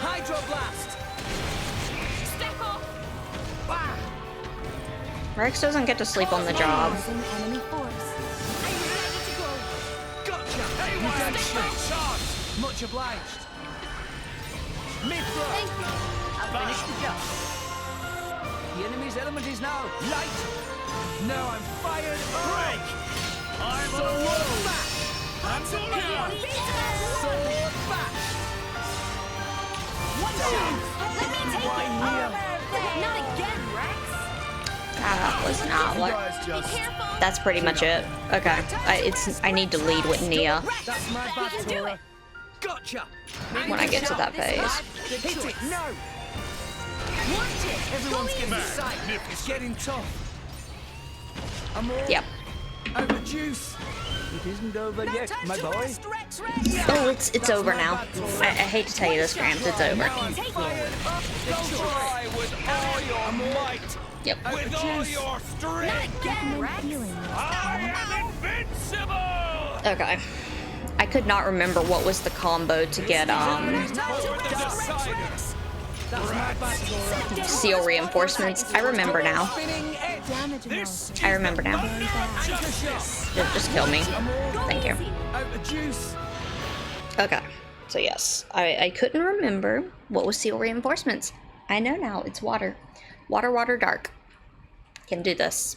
Hydro blast. Step off. Bah. Rex doesn't get to sleep on the job. Losing enemy force. I'm ready to go. Gotcha. Redemption. Much obliged. Mithra. Thank you. I'll finish the job. The enemy's element is now light. Now I'm fired. Break. I'm Sword on roll. back. Sword back. One shot. Let me take Why it. here? Not again, Rex. That was not You what. guys just Careful. That's pretty much it. Okay. I need to lead with Nia That's my bad, can do Tora. it. Gotcha. when I get to that phase. Hit it. No. Watch it. Everyone's Go getting easy. sight. It's getting tough. I'm all Yep. out of juice. It isn't over yet, my boy. Oh, it's over now. I hate to tell you this, Gramps. It's over. Now I'm fired up. Go try with all your might. Yep. With all your strength! Again, Rex. I am invincible! Okay. I could not remember what was the combo to get That's my bad, Tora. seal reinforcements. I remember now. Spinning edge. Damage analysis. I remember now. Anchor shot. Just kill me. Thank you. Out of juice. Okay, so yes, I couldn't remember what was seal reinforcements. I know now, it's water. Water, water, dark. Can do this.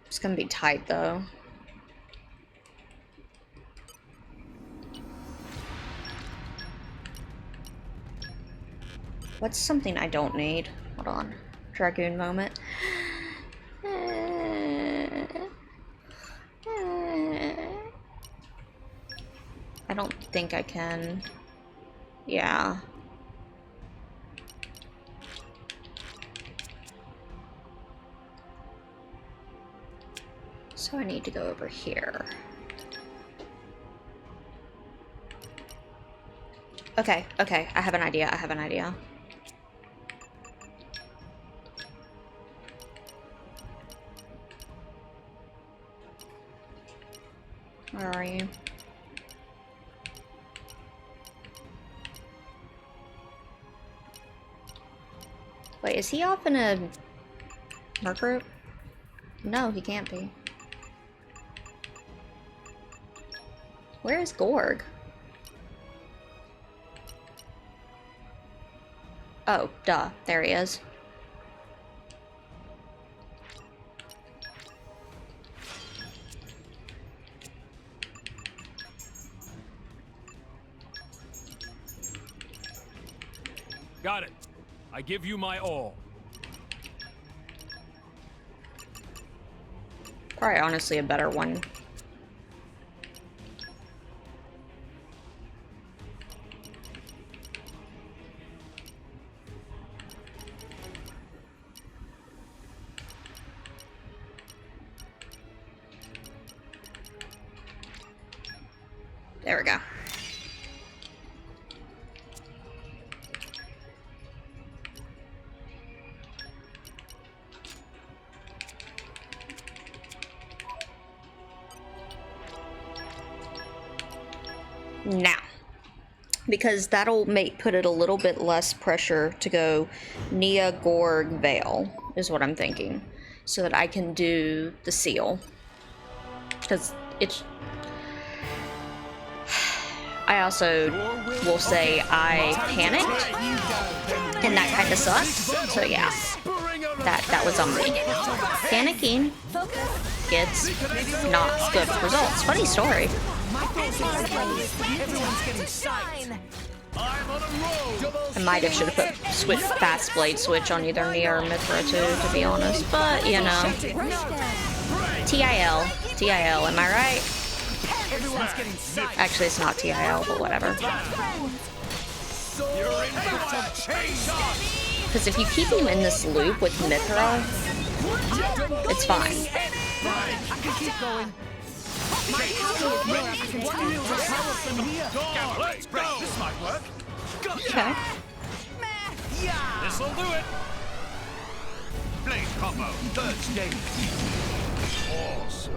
It's gonna be tight though. What's something I don't need? Hold on. Dragoon moment. I don't think I can. Yeah. So I need to go over here. Okay, okay, I have an idea, I have an idea. Where are you? Wait, is he off in a work group? No, he can't be. Where is Gorg? Oh, duh. There he is. Got it. I give you my all. Probably honestly a better one. There we go. Now, because that'll put it a little bit less pressure to go Nia, Gorg, Vale, is what I'm thinking, so that I can do the seal. Because it's... I also will say I panicked, and that kind of sucks, so yeah, that was on me. Panicking gets not good results. Funny story. I might have should have put fast blade switch on either Nia or Mithra too, to be honest, but you know. TIL, am I right? Actually, it's not TIL, but whatever. Because if you keep him in this loop with Mithra, it's fine. Okay. This'll do it. Blade combo, third stage. Awesome.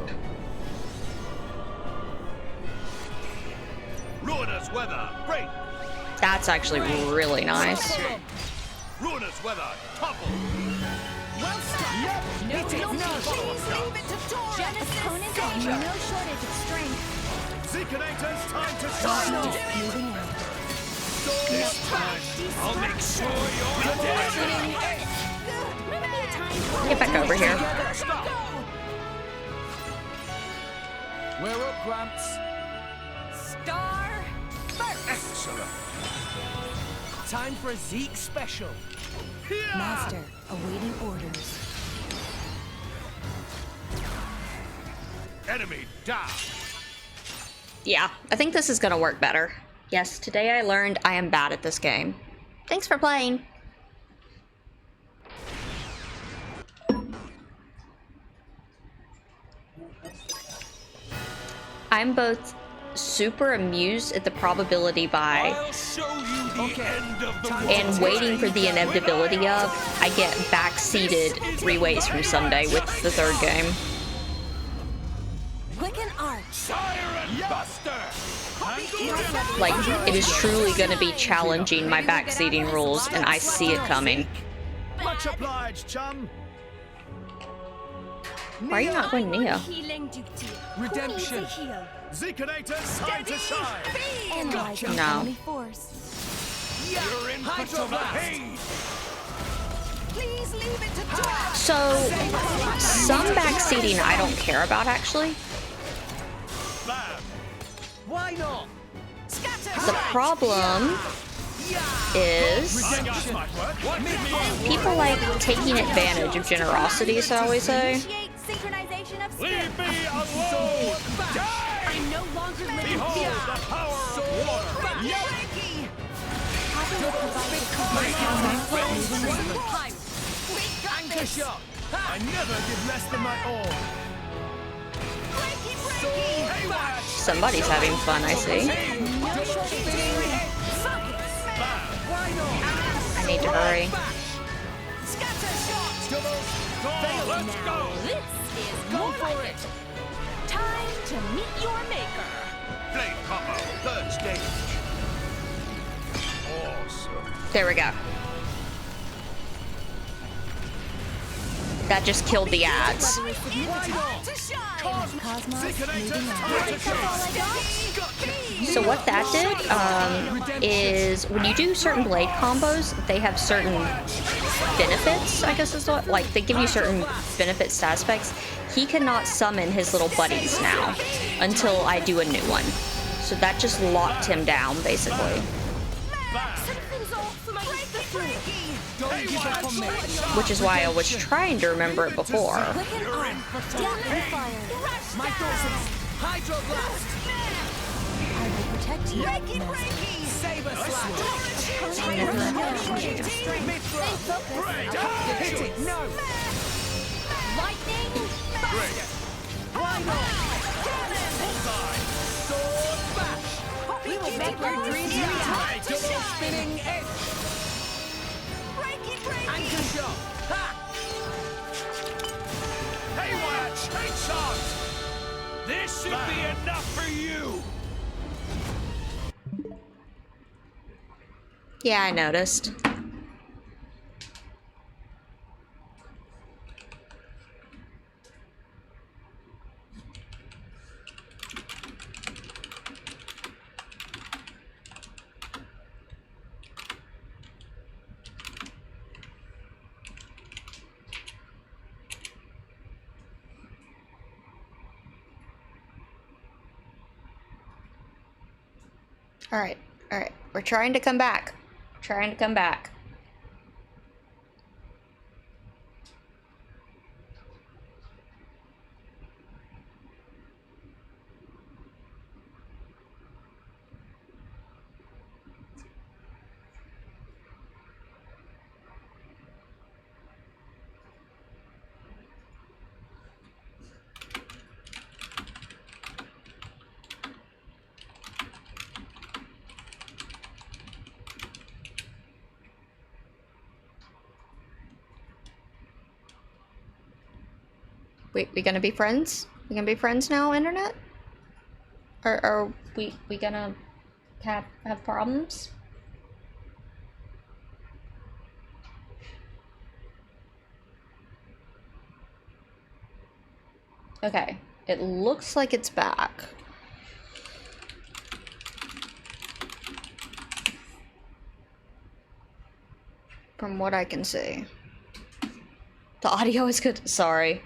Ruinous weather, break. That's actually really nice. Ruinous weather, topple. Well stuck. No, please leave it to Tor. Genesis Saber. No shortage of strength. Zeekinator's time to shine. Moving out. This time, I'll make sure you're dead. Get back over here. We're up, Gramps. Star first. Excellent. Time for a Zeke special. Master, awaiting orders. Enemy down. Yeah, I think this is gonna work better. Yes, today I learned I am bad at this game. Thanks for playing. I'm both super amused at the probability by and waiting for the inevitability of I get backseated 3 ways from Sunday with the 3rd game. Quicken arch. Siren Buster. Like, it is truly going to be challenging my backseating rules, and I see it coming. Much obliged, chum. Why are you not going Neo? Healing duty. Redemption. Heal. Zeconator's time to shine. Analyzing No. enemy force. You're in for some pain. Please leave it to Dora. So, some backseating I don't care about, actually. Why not? The problem is people like taking advantage of generosity, so I always say. Synchronization of Leave me alone. I'm no longer living Behold here. the power of water. Anchor shot. I never give less than my all. Somebody's having fun, I see. I need to hurry. Let's go. This is more like it. Time to meet your maker. Blade combo, third stage. Awesome. There we go. That just killed the ads. So what that did is when you do certain blade combos, they have certain benefits, I guess is what, like they give you certain benefit stat specs. He cannot summon his little buddies now until I do a new one. So that just locked him down, basically. Which is why I was trying to remember it before. My forces. Hydroblast. I will protect you. Saber slash. Hit it. No. Lightning. Why not? Sword bash. We will make your dreams reality. Double spinning edge. Anchor shot. Ha! Haywire, straight shot. This should be enough for you. Yeah, I noticed. All right. We're trying to come back. Trying to come back. Wait, we gonna be friends? We gonna be friends now, internet? Or are we gonna have problems? Okay, it looks like it's back. From what I can see. The audio is good. Sorry.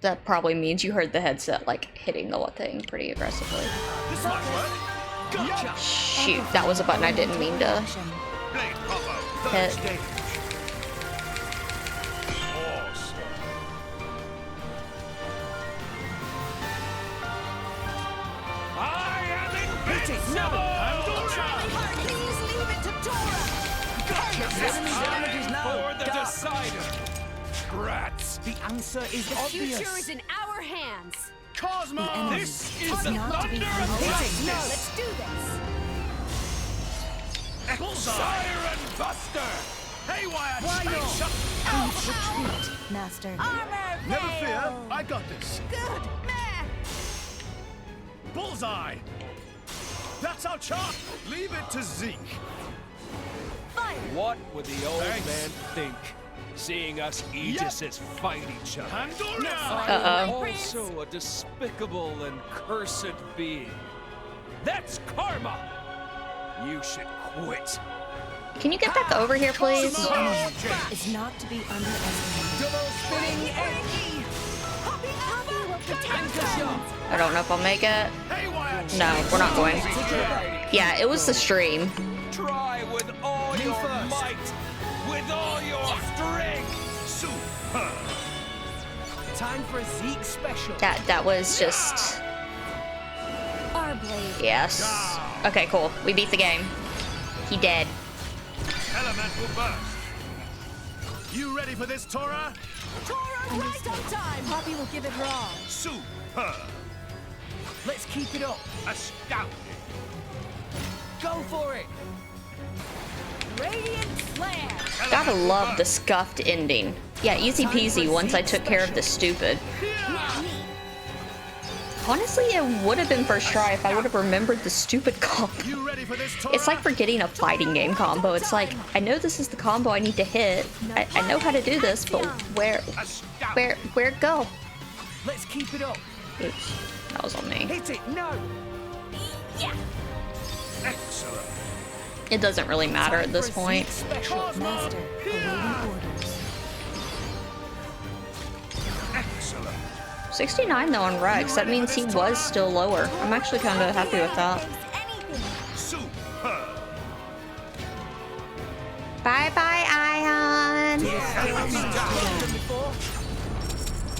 That probably means you heard the headset, like, hitting the thing pretty aggressively. This might work. Gotcha. Shoot, that was a button I didn't mean to Blade combo, third hit. stage. Awesome. I am invincible! Please leave it to Dora. For the decider. Brats. The answer is The obvious. future is in our hands. Cosmo. This is the not to be thunder of found. justice. Let's do this. Bullseye. Siren Buster. Haywire. Why Straight not? shot. Retreat, Master. Never fear. I got this. Good. Meh. Bullseye. That's our chart. Leave it to Zeke. What would the old Thanks. man think? seeing us Aegises fight each other. Uh-oh. Also a despicable and cursed being. That's karma. You should quit. Can you get back over here, please? The enemy is not to be underestimated. Double spinning edge. I don't know if I'll make it. No, we're not going. Yeah, it was the stream. Try with all You your first. might, with all your strength. Super. Time for a Zeke special. That was just... Our blade. Yes. Okay, cool. We beat the game. He dead. Elemental burst. You ready for this, Tora? Right on time. Poppy will give it her all. Super. Let's keep it up. Astounding. Go for it. Radiant flare. Gotta love the scuffed ending. Yeah, easy peasy once I took care of the stupid. Honestly, it would have been first try if I would have remembered the stupid combo. You ready for this, Tora? It's like forgetting a fighting game combo. It's like, I know this is the combo I need to hit. I know how to do this, but where go? Let's keep it up. Oops, that was on me. Hit it. No. Excellent. It doesn't really matter at this point. Special. Master, awaiting orders. Excellent. 69 though on Rex, that means he was still lower. I'm actually kind of happy with that. Super. Bye bye, Ion!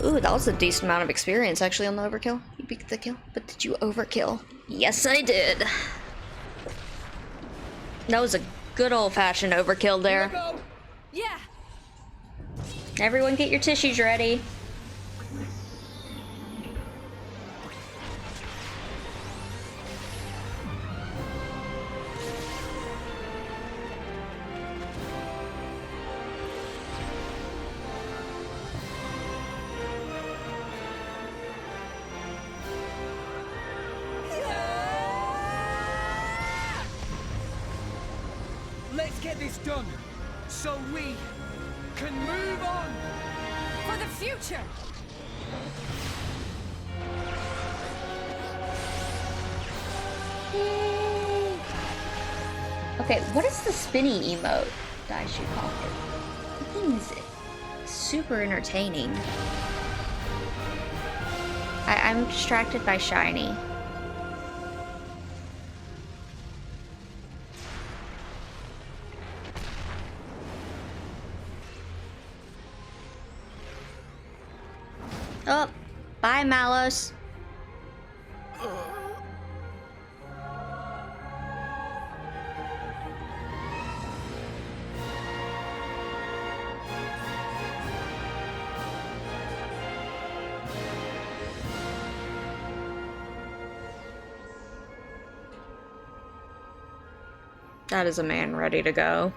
Ooh, that was a decent amount of experience actually on the overkill. You beat the kill, but did you overkill? Yes, I did. That was a good old-fashioned overkill there. Yeah. Everyone get your tissues ready. Let's get this done, so we can move on. For the future. Okay, what is the spinny emote that I should call it? That thing's super entertaining. I'm distracted by shiny. Oh, bye, Malos. That is a man ready to go.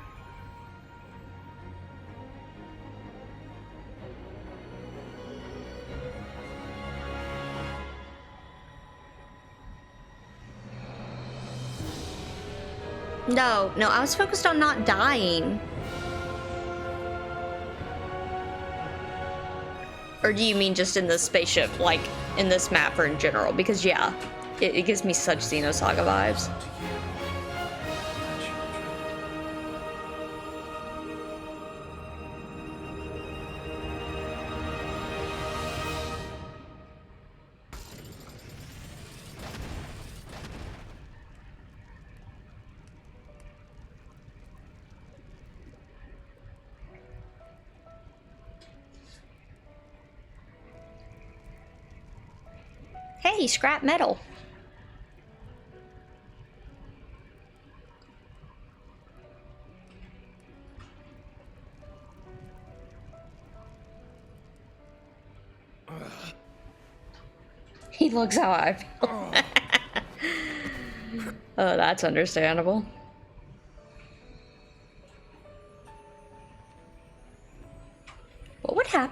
No, I was focused on not dying. Or do you mean just in this spaceship, like in this map or in general? Because yeah, it gives me such Xenosaga vibes. Hey, scrap metal. He looks how I feel. Oh, that's understandable.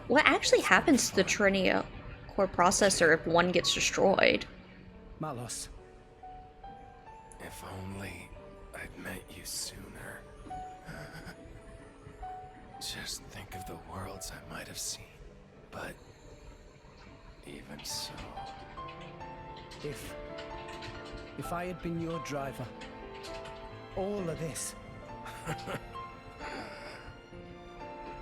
What actually happens to the Trinio core processor if one gets destroyed? Malos. If only I'd met you sooner. Just think of the worlds I might have seen. But even so... If I had been your driver, all of this...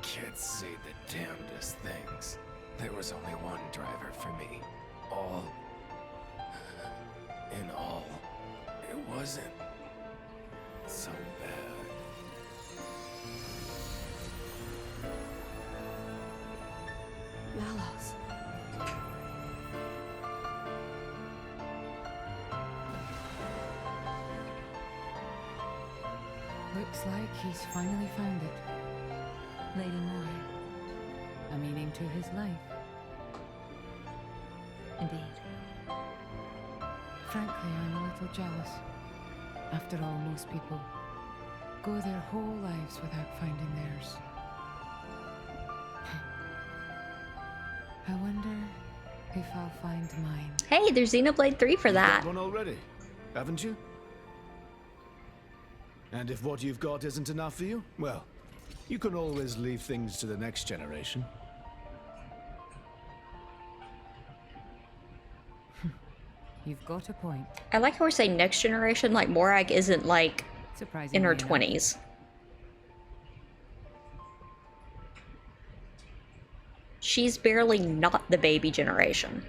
Kids say the damnedest things. There was only one driver for me. In all, it wasn't so bad. Malos. Looks like he's finally found it. Lady Moore. A meaning to his life. Indeed. Frankly, I'm a little jealous. After all, most people go their whole lives without finding theirs. I wonder if I'll find mine. Hey, there's Xenoblade 3 for that. You've got one already, haven't you? And if what you've got isn't enough for you, well, you can always leave things to the next generation. You've got a point. I like how we're saying next generation, like Morag isn't like in her 20s. She's barely not the baby generation.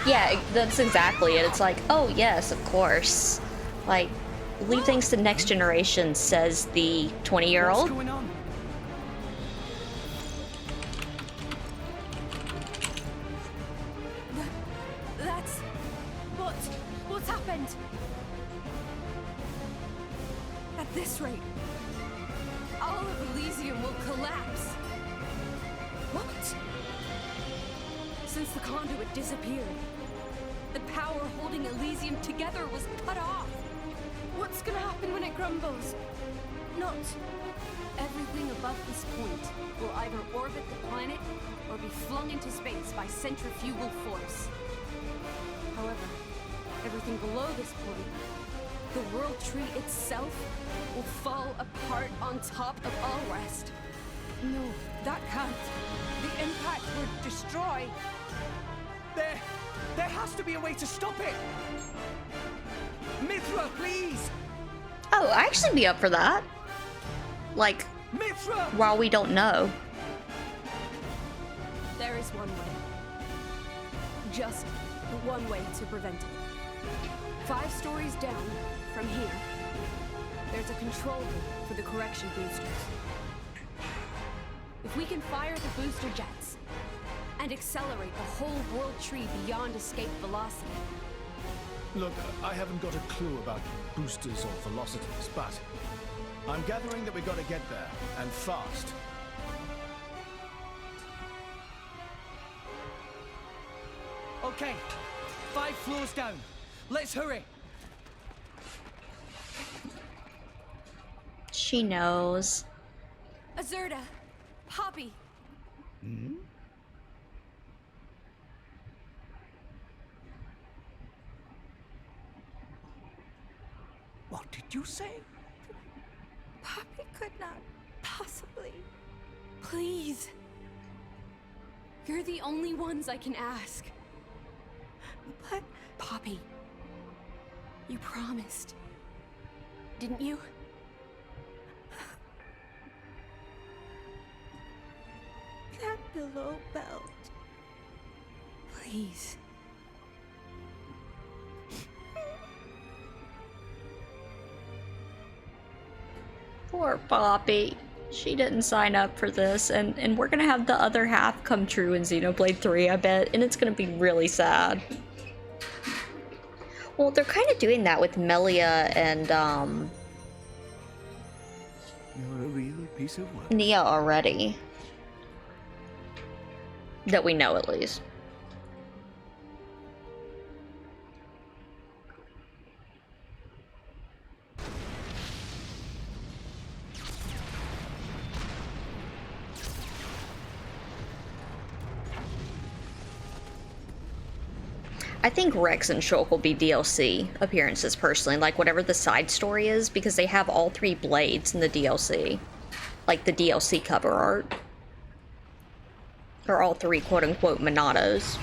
Yeah, that's exactly it. It's like, oh yes, of course. Like, leave things to next generation, says the 20-year-old. What's going on? That's... What's happened? At this rate, all of Elysium will collapse. What? Since the conduit disappeared, the power holding Elysium together was cut off. What's gonna happen when it crumbles? Not everything above this point will either orbit the planet or be flung into space by centrifugal force. However, everything below this point, the world tree itself, will fall apart on top of all rest. No, that can't. The impact would destroy. There has to be a way to stop it! Mithra, please! Oh, I'd actually be up for that. Like, Mithra! while we don't know. There is one way. Just one way to prevent it. 5 stories down from here, there's a control room for the correction boosters. If we can fire the booster jets and accelerate the whole world tree beyond escape velocity. Look, I haven't got a clue about boosters or velocities, but I'm gathering that we gotta get there, and fast. Okay, 5 floors down. Let's hurry. She knows. Azurda, Poppy. Hmm? What did you say? Poppy could not possibly. Please. You're the only ones I can ask. But, Poppy, you promised, didn't you? That below belt. Please. Poor Poppy. She didn't sign up for this, and we're gonna have the other half come true in Xenoblade 3, I bet, and it's gonna be really sad. Well, they're kind of doing that with Melia and You're a real piece of work. Nia already. That we know, at least. I think Rex and Shulk will be DLC appearances personally, like whatever the side story is, because they have all 3 blades in the DLC. Like the DLC cover art. Or all 3 quote-unquote Monados.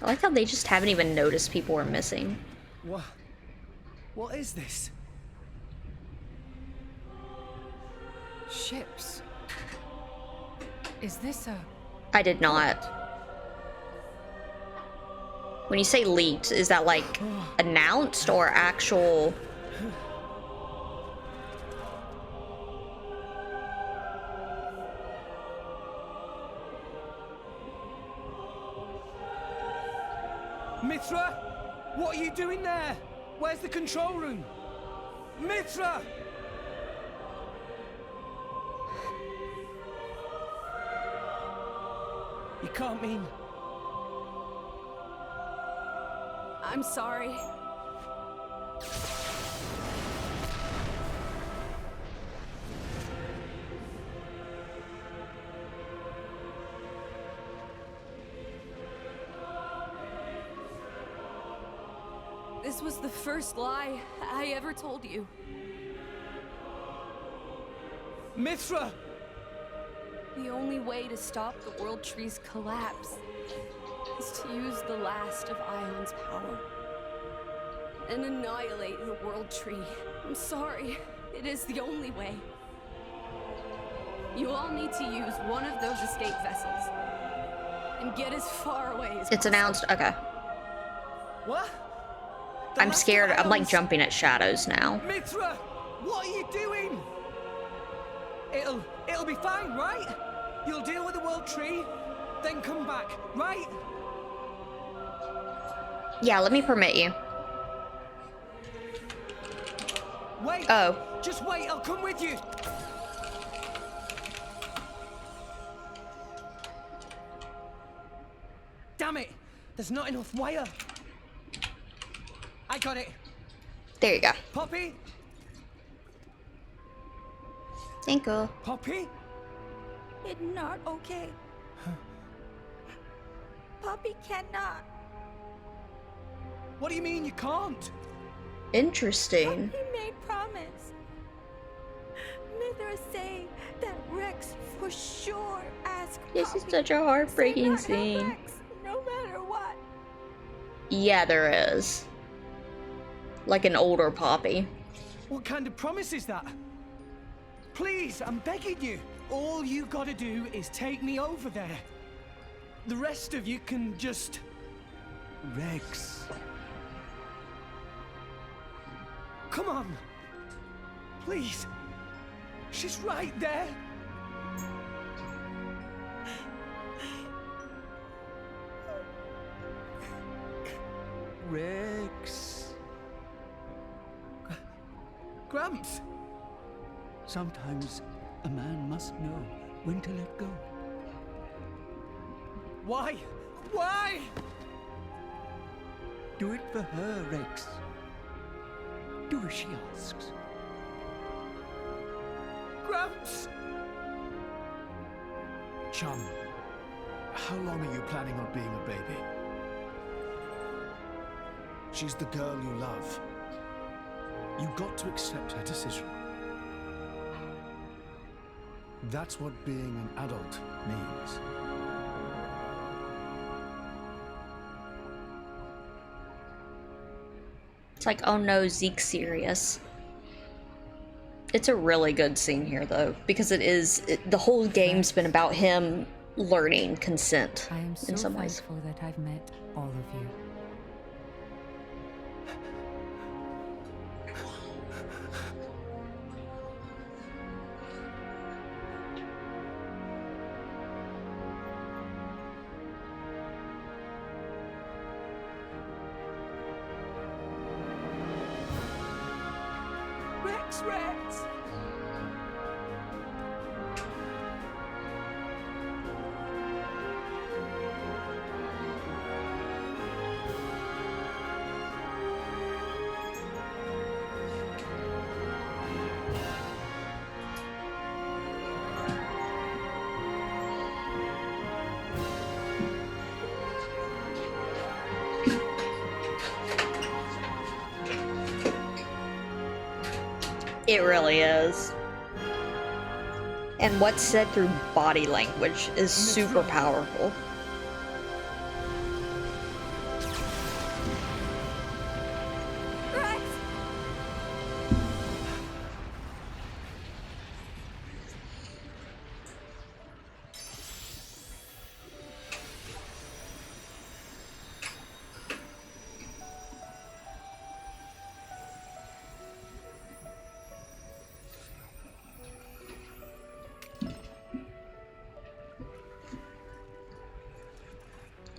I like how they just haven't even noticed people are missing. What is this? Ships. Is this a... I did not. When you say leaked, is that like announced or actual? Mithra? What are you doing there? Where's the control room? Mithra! You can't mean... I'm sorry. This was the first lie I ever told you. Mithra! The only way to stop the World Tree's collapse is to use the last of Ion's power and annihilate the World Tree. I'm sorry. It is the only way. You all need to use one of those escape vessels and get as far away as It's announced. Okay. What? I'm scared. I'm like jumping at shadows now. Mithra! What are you doing? It'll be fine, right? You'll deal with the World Tree, then come back, right? Yeah, let me permit you. Wait! Oh. Just wait, I'll come with you! Damn it! There's not enough wire! I got it! There you go. Poppy? Thank you. Poppy? It's not okay. Poppy cannot. What do you mean you can't? Interesting. Poppy made promise. Mithra say that Rex for sure asked This Poppy is such a heartbreaking to not help scene. Rex, no matter what. Yeah, there is. Like an older Poppy. What kind of promise is that? Please, I'm begging you. All you gotta do is take me over there. The rest of you can just... Rex. Come on. Please. She's right there. Rex. Gramps. Sometimes a man must know when to let go. Why? Why? Do it for her, Rex. Do as she asks. Gramps! Chum, how long are you planning on being a baby? She's the girl you love. You got to accept her decision. That's what being an adult means. It's like, oh no, Zeke's serious. It's a really good scene here, though, because the whole game's been about him learning consent I am so in some ways. thankful that I've met all of you. Thanks, Rex! It really is. And what's said through body language is super powerful. Rex!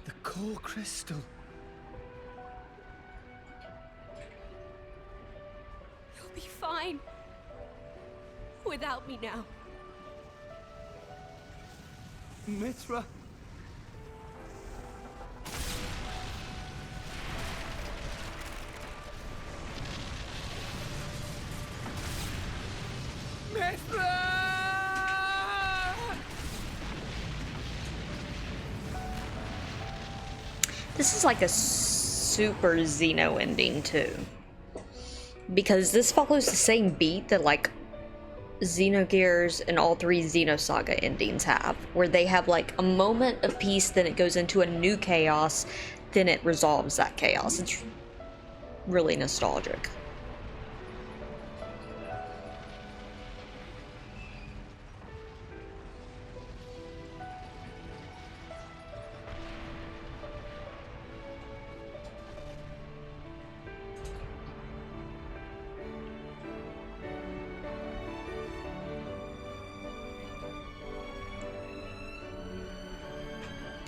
The core crystal. You'll be fine. Without me now. Mitra. This is like a super Xeno ending too. Because this follows the same beat that like Xenogears and all three Xenosaga endings have, where they have like a moment of peace, then it goes into a new chaos, then it resolves that chaos. It's really nostalgic.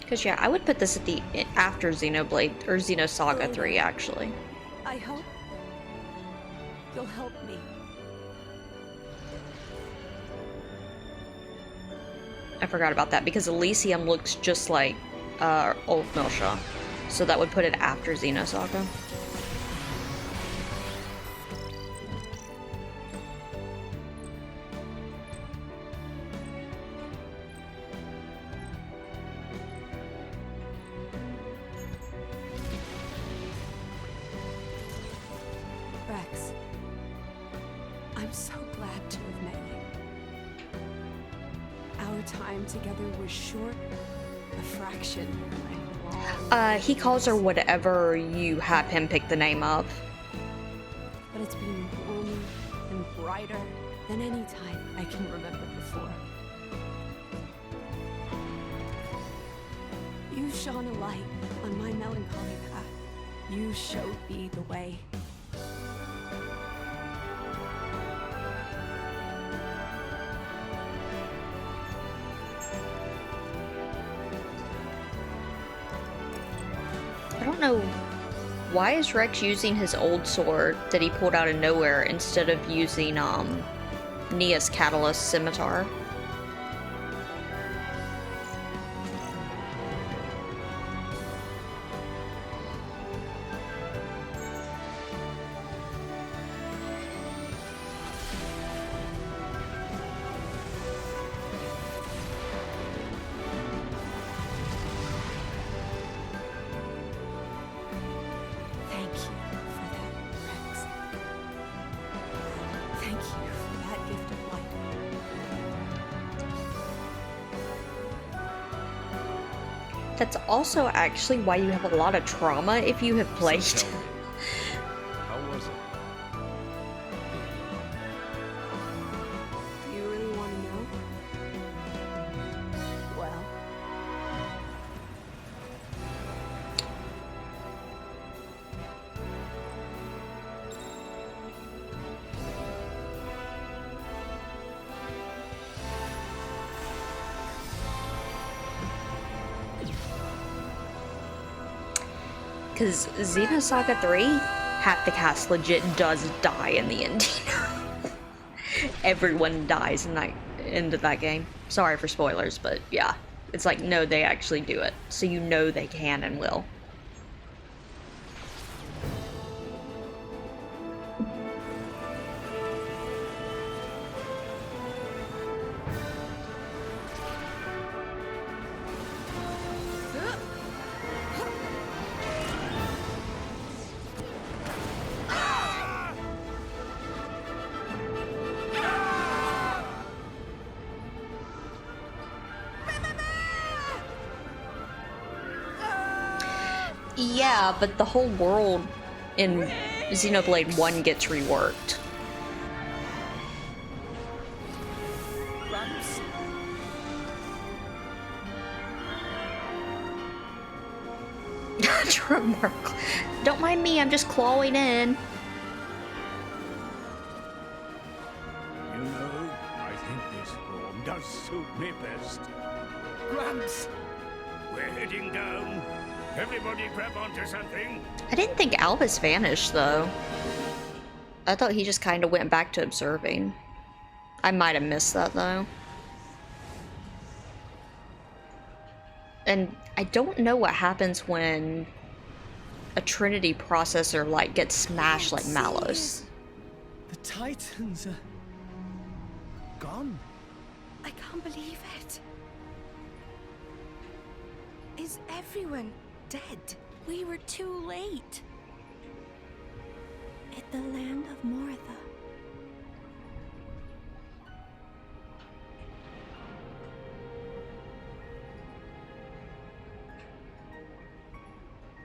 Because yeah, I would put this at the after Xenoblade or Xenosaga 3 actually. I hope you'll help me. I forgot about that because Elysium looks just like Old Milsha, so that would put it after Xenosaga. Rex, I'm so glad to have met you. Our time together was short, a fraction of my long. He calls her whatever you have him pick the name of. But it's been warmer and brighter than any time I can remember before. You shone a light on my melancholy path. You showed me the way. I don't know, why is Rex using his old sword that he pulled out of nowhere instead of using Nia's Catalyst scimitar? Thank you for that, Rex. Thank you for that gift of light. That's also actually why you have a lot of trauma if you have played. How was it? Do you really want to know? Well, Because Xenosaga 3, half the cast legit does die in the ending. everyone dies in that end of that game. Sorry for spoilers, but yeah. It's like, no, they actually do it. So you know they can and will. Yeah, but the whole world in Xenoblade 1 gets reworked. Gramps? Don't mind me, I'm just clawing in. You know, I think this form does suit me best. Gramps! We're heading down. Everybody grab onto something. I didn't think Albus vanished, though. I thought he just kind of went back to observing. I might have missed that, though. And I don't know what happens when a Trinity processor, like, gets smashed like Mallows. The Titans are gone. I can't believe it. Is everyone dead? We were too late. At the land of Mortha.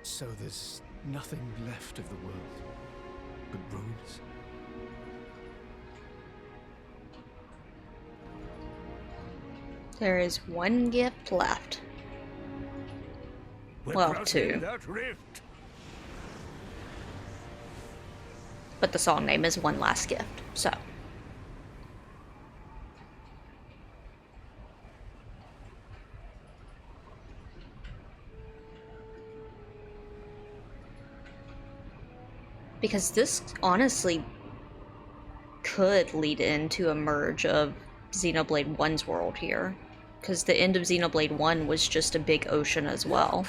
So there's nothing left of the world but ruins? There is one gift left. Well, two. That rift. But the song name is One Last Gift, so. Because this honestly could lead into a merge of Xenoblade 1's world here. Because the end of Xenoblade 1 was just a big ocean as well.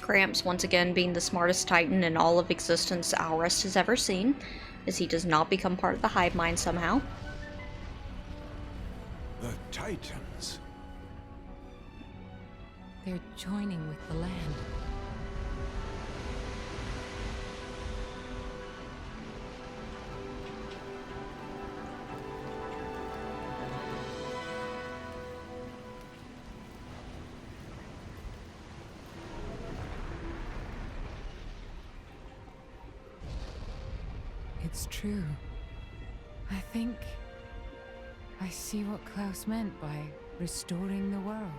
Gramps once again being the smartest Titan in all of existence Alrest has ever seen, as he does not become part of the hive mind somehow. The Titans. They're joining with the land. It's true. I think I see what Klaus meant by restoring the world.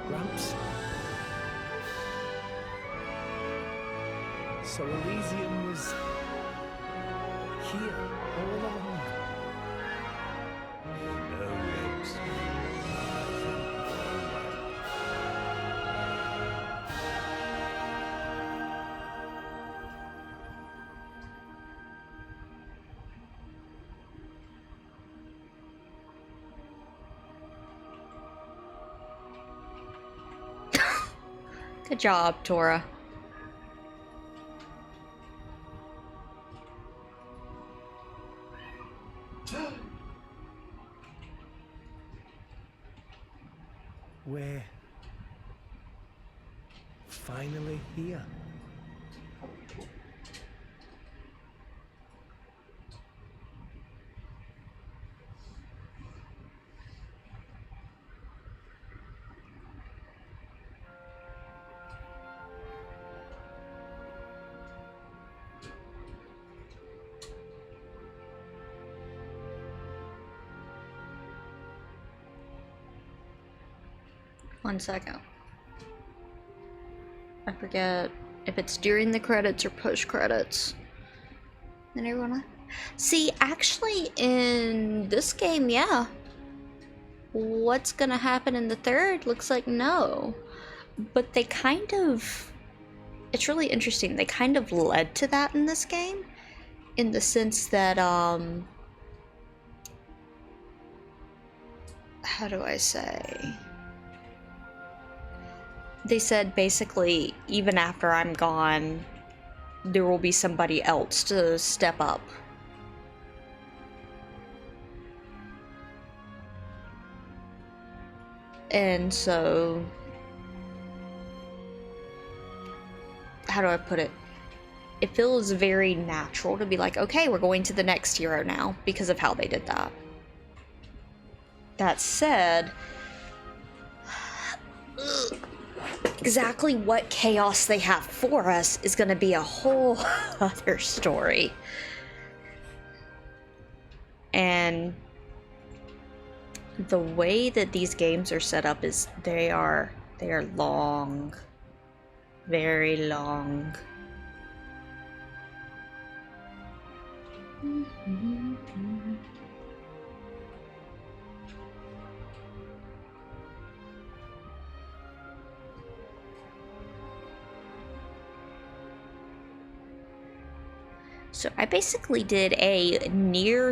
Gramps? So Elysium was here all along. No legs. Good job, Tora. We're finally here. One second. I forget if it's during the credits or post credits. Did everyone? See, actually, in this game, yeah. What's gonna happen in the third? Looks like no. But they kind of. It's really interesting. They kind of led to that in this game, in the sense that, how do I say? They said basically, even after I'm gone, there will be somebody else to step up. And so, how do I put it? It feels very natural to be like, okay, we're going to the next hero now because of how they did that. That said, exactly what chaos they have for us is going to be a whole other story. And the way that these games are set up is they are long, very long. So I basically did a near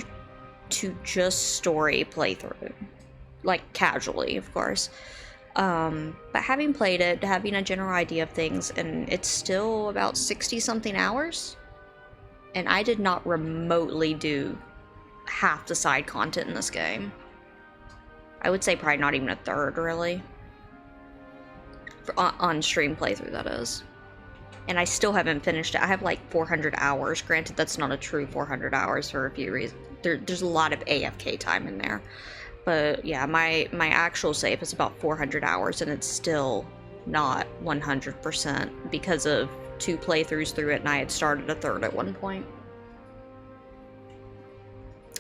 to just story playthrough, like casually, of course. But having played it, having a general idea of things, and it's still about 60 something hours. And I did not remotely do half the side content in this game. I would say probably not even a third, really. On stream playthrough, that is. And I still haven't finished it. I have like 400 hours. Granted, that's not a true 400 hours for a few reasons. There's a lot of AFK time in there. But yeah, my actual save is about 400 hours, and it's still not 100% because of 2 playthroughs through it, and I had started a third at one point.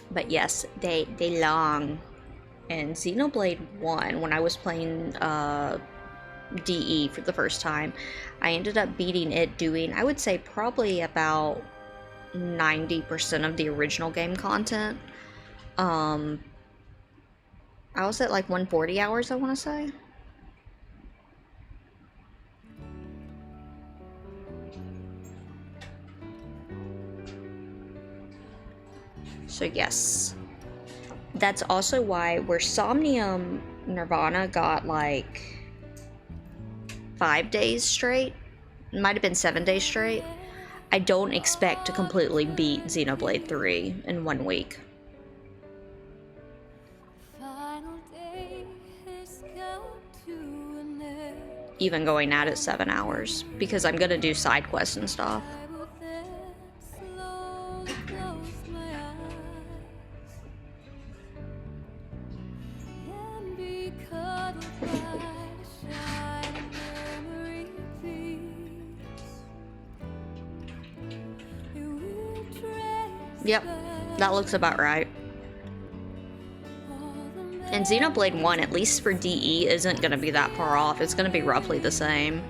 But yes, they long. And Xenoblade 1, when I was playing DE for the first time, I ended up beating it doing, I would say, probably about 90% of the original game content. I was at like 140 hours, I want to say. So yes, that's also why where Somnium Nirvana got like 5 days straight, it might have been 7 days straight, I don't expect to completely beat Xenoblade 3 in 1 week. Even going at it 7 hours, because I'm gonna do side quests and stuff. Yep, that looks about right. And Xenoblade 1, at least for DE, isn't going to be that far off. It's going to be roughly the same.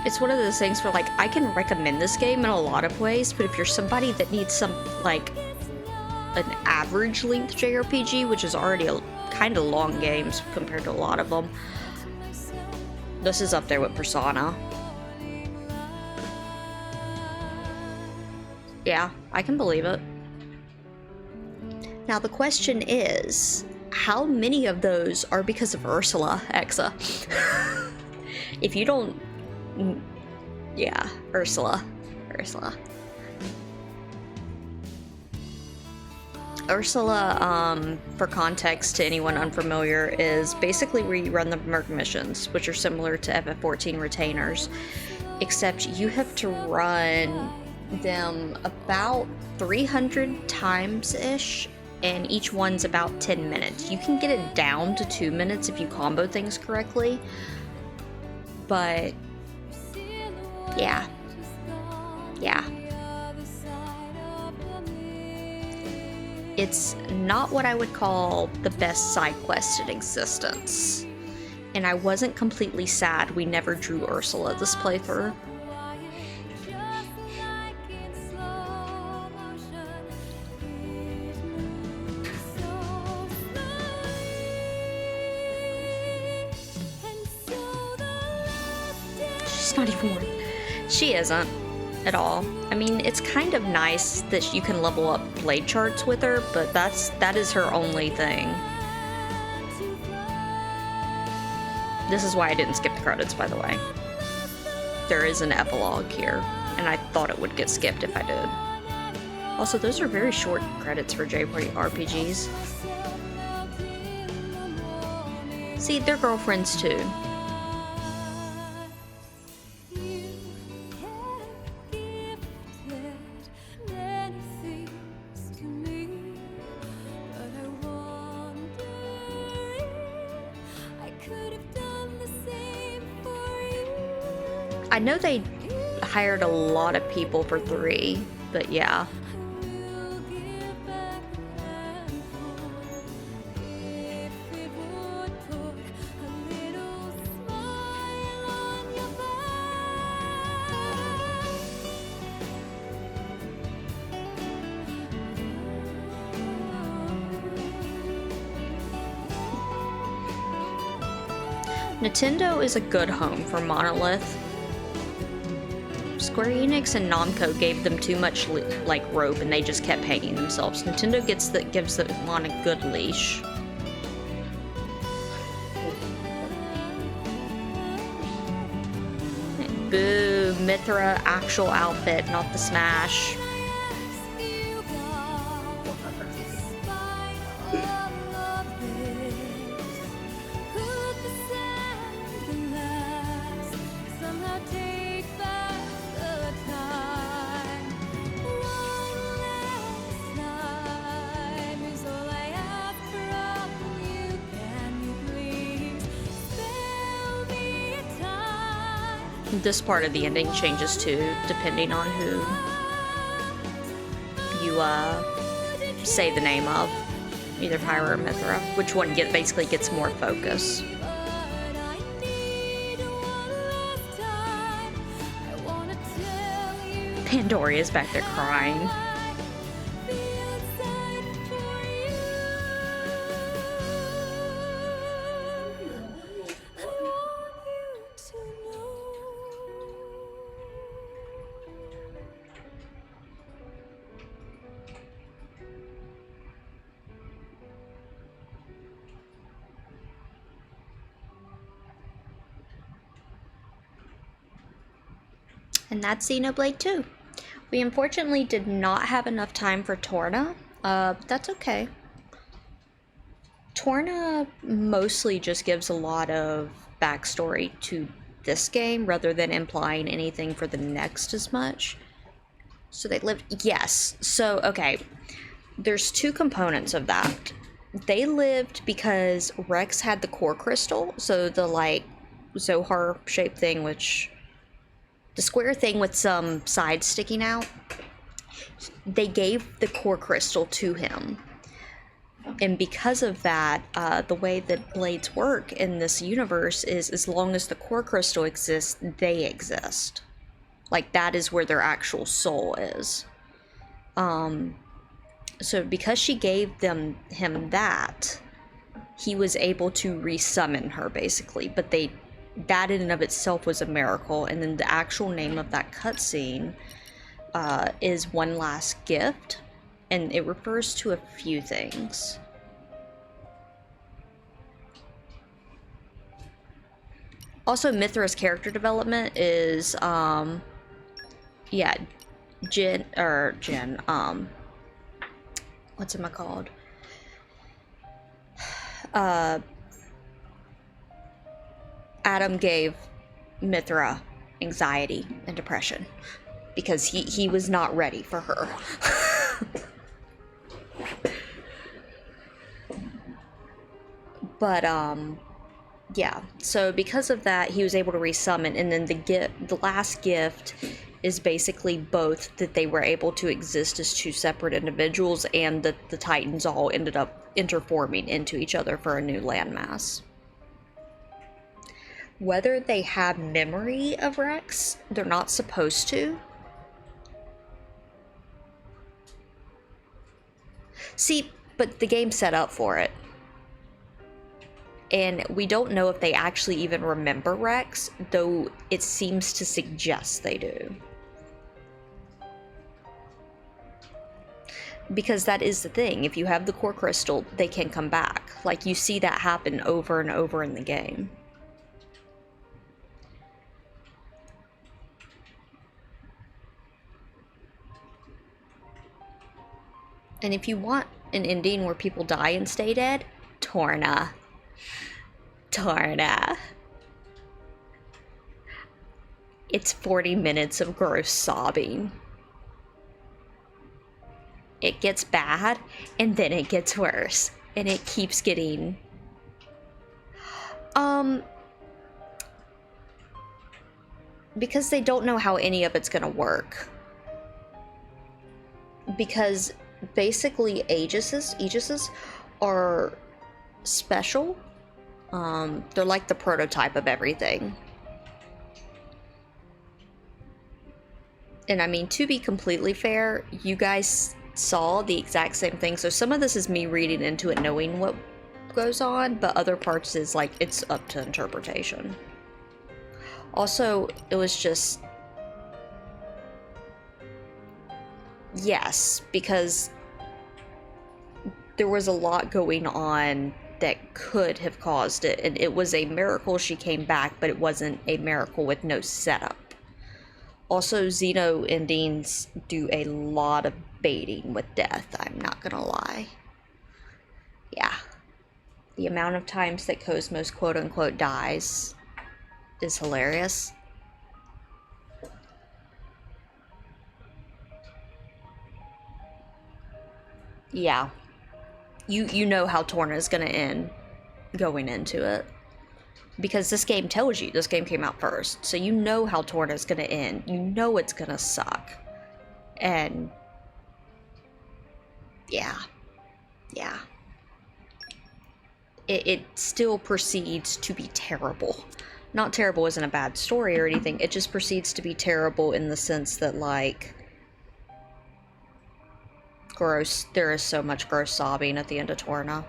It's one of those things where, like, I can recommend this game in a lot of ways, but if you're somebody that needs some, like, an average length JRPG, which is already a kind of long games compared to a lot of them, This is up there with Persona. Yeah, I can believe it. Now the question is, how many of those are because of Ursula, Exa? If you don't... Yeah, Ursula. Ursula, for context to anyone unfamiliar, is basically where you run the Merc missions, which are similar to FF14 retainers, except you have to run them about 300 times-ish, and each one's about 10 minutes. You can get it down to 2 minutes if you combo things correctly, but yeah. It's not what I would call the best side quest in existence. And I wasn't completely sad we never drew Ursula this playthrough. She's not even worth it. She isn't at all. I mean, it's kind of nice that you can level up blade charts with her, but that is her only thing. This is why I didn't skip the credits, by the way. There is an epilogue here, and I thought it would get skipped if I did. Also, those are very short credits for JRPGs. See, they're girlfriends too. I know they hired a lot of people for 3, but yeah. Nintendo is a good home for Monolith. Square Enix and Namco gave them too much like rope, and they just kept hanging themselves. Nintendo gives them on a good leash. Boo, Mithra actual outfit, not the Smash. This part of the ending changes too, depending on who you say the name of, either Pyra or Mithra. Which one basically gets more focus. Pandoria's back there crying. And that's Xenoblade 2. We unfortunately did not have enough time for Torna, but that's okay. Torna mostly just gives a lot of backstory to this game rather than implying anything for the next as much. So they lived, yes. So, okay, there's 2 components of that. They lived because Rex had the core crystal, so the like Zohar shaped thing, which the square thing with some sides sticking out, they gave the core crystal to him. And because of that, the way that blades work in this universe is as long as the core crystal exists, they exist. Like, that is where their actual soul is. So because she gave him that, he was able to resummon her, basically. But they that in and of itself was a miracle. And then the actual name of that cutscene is One Last Gift, and it refers to a few things. Also, Mithra's character development is, yeah, Jen, what's it called? Adam gave Mithra anxiety and depression because he was not ready for her. But yeah, so because of that, he was able to resummon, and then the last gift is basically both that they were able to exist as two separate individuals, and that the Titans all ended up interforming into each other for a new landmass. Whether they have memory of Rex, they're not supposed to. See, but the game's set up for it. And we don't know if they actually even remember Rex, though it seems to suggest they do. Because that is the thing, if you have the core crystal, they can come back. Like, you see that happen over and over in the game. And if you want an ending where people die and stay dead, Torna. It's 40 minutes of gross sobbing. It gets bad, and then it gets worse. And it keeps getting... Because they don't know how any of it's gonna work. Because basically Aegises are special. They're like the prototype of everything. And I mean, to be completely fair, you guys saw the exact same thing. So some of this is me reading into it, knowing what goes on, but other parts is like, it's up to interpretation. Also, it was just... Yes, because there was a lot going on that could have caused it, and it was a miracle she came back, but it wasn't a miracle with no setup. Also, Xeno endings do a lot of baiting with death, I'm not gonna lie. Yeah. The amount of times that Cosmos quote-unquote dies is hilarious. Yeah. You know how Torna is gonna end going into it. Because this game tells you, this game came out first. So you know how Torna is gonna end. You know it's gonna suck. And... yeah. Yeah. It still proceeds to be terrible. Not terrible isn't a bad story or anything. It just proceeds to be terrible in the sense that, like... gross. There is so much gross sobbing at the end of Torna.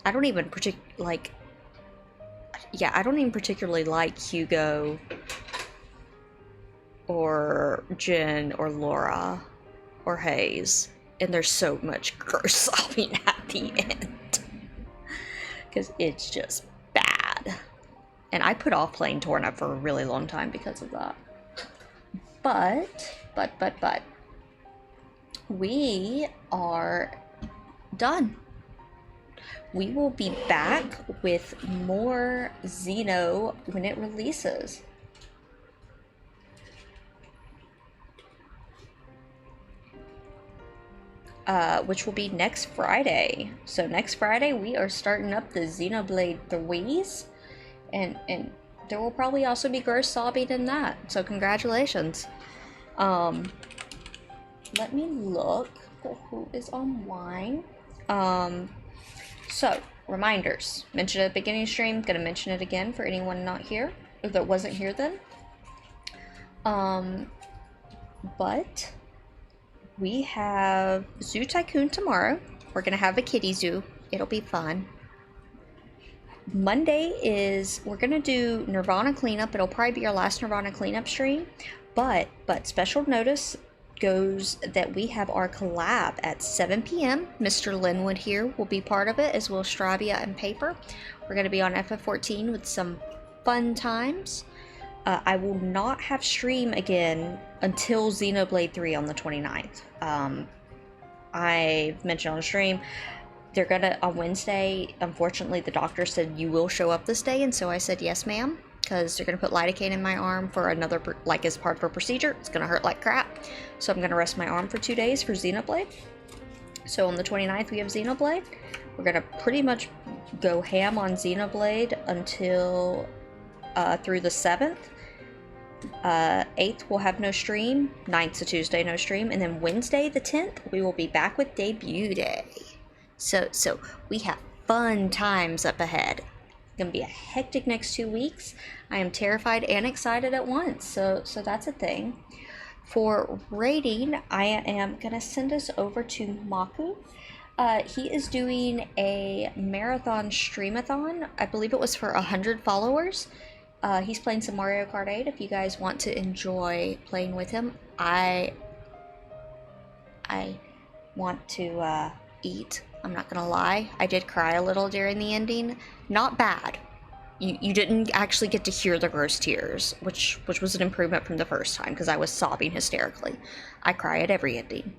I don't even like... Yeah, I don't even particularly like Hugo or Jen or Laura or Hayes. And there's so much gross sobbing at the end. Because it's just bad. And I put off playing Torna for a really long time because of that. But. We are done. We will be back with more Xeno when it releases. Which will be next Friday. So next Friday we are starting up the Xenoblade 3s, and there will probably also be gross sobbing in that. So congratulations. Let me look for who is online. So, reminders. Mentioned at the beginning of the stream. Gonna mention it again for anyone not here, or that wasn't here then. But we have Zoo Tycoon tomorrow. We're gonna have a kitty zoo. It'll be fun. Monday is, we're gonna do Nirvana cleanup. It'll probably be our last Nirvana cleanup stream, but special notice goes that we have our collab at 7 p.m. Mr. Linwood here will be part of it, as well as Stravia and Paper. We're gonna be on FF14 with some fun times. I will not have stream again until Xenoblade 3 on the 29th. I've mentioned on stream, they're gonna, on Wednesday, unfortunately the doctor said you will show up this day, and so I said yes ma'am, because they're gonna put lidocaine in my arm for another, like as part of a procedure. It's gonna hurt like crap, so I'm gonna rest my arm for 2 days for Xenoblade. So on the 29th we have Xenoblade. We're gonna pretty much go ham on Xenoblade until through the 7th. 8th we'll have no stream, 9th's a Tuesday, no stream, and then Wednesday the 10th we will be back with debut day. So we have fun times up ahead. It's gonna be a hectic next 2 weeks. I am terrified and excited at once, so that's a thing. For rating, I am gonna send us over to Maku. He is doing a marathon streamathon. I believe it was for 100 followers. He's playing some Mario Kart 8. If you guys want to enjoy playing with him, I want to eat. I'm not gonna lie. I did cry a little during the ending. Not bad. You didn't actually get to hear the gross tears, which was an improvement from the first time, because I was sobbing hysterically. I cry at every ending.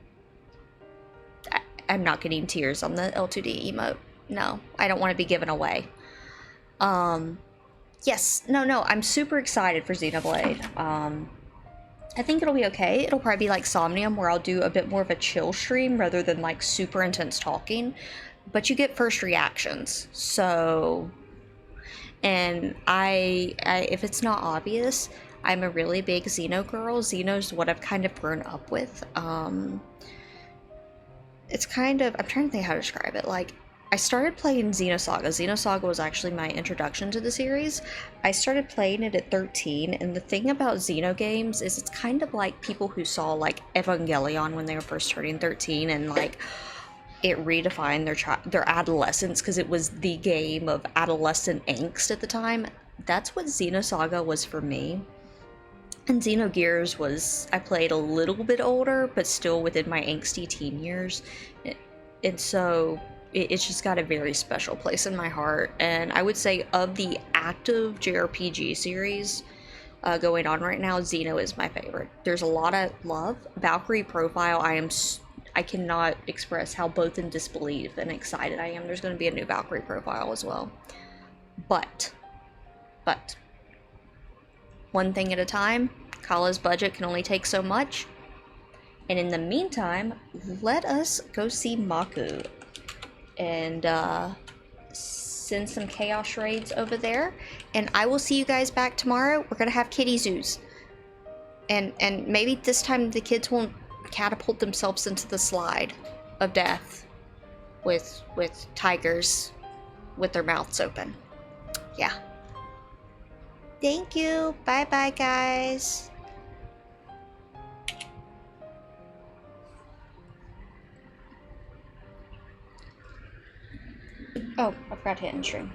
I'm not getting tears on the L2D emote. No, I don't want to be given away. Yes, no, I'm super excited for Xenoblade. I think it'll be okay. It'll probably be like Somnium, where I'll do a bit more of a chill stream rather than like super intense talking. But you get first reactions, so... And I if it's not obvious, I'm a really big Xeno girl. Xeno's what I've kind of grown up with. It's kind of... I'm trying to think how to describe it. Like, I started playing Xenosaga. Xenosaga was actually my introduction to the series. I started playing it at 13, and the thing about Xeno games is it's kind of like people who saw, like, Evangelion when they were first turning 13, and, like, it redefined their adolescence because it was the game of adolescent angst at the time. That's what Xenosaga was for me. And Xenogears was... I played a little bit older, but still within my angsty teen years. And so... it's just got a very special place in my heart, and I would say of the active JRPG series going on right now, Xeno is my favorite. There's a lot of love. Valkyrie Profile, I cannot express how both in disbelief and excited I am. There's going to be a new Valkyrie Profile as well. But, one thing at a time. Kala's budget can only take so much. And in the meantime, let us go see Maku and send some chaos raids over there, and I will see you guys back tomorrow. We're gonna have kitty zoos, and maybe this time the kids won't catapult themselves into the slide of death with tigers with their mouths open. Yeah. Thank you. Bye bye, guys. Oh, I forgot to hit end stream.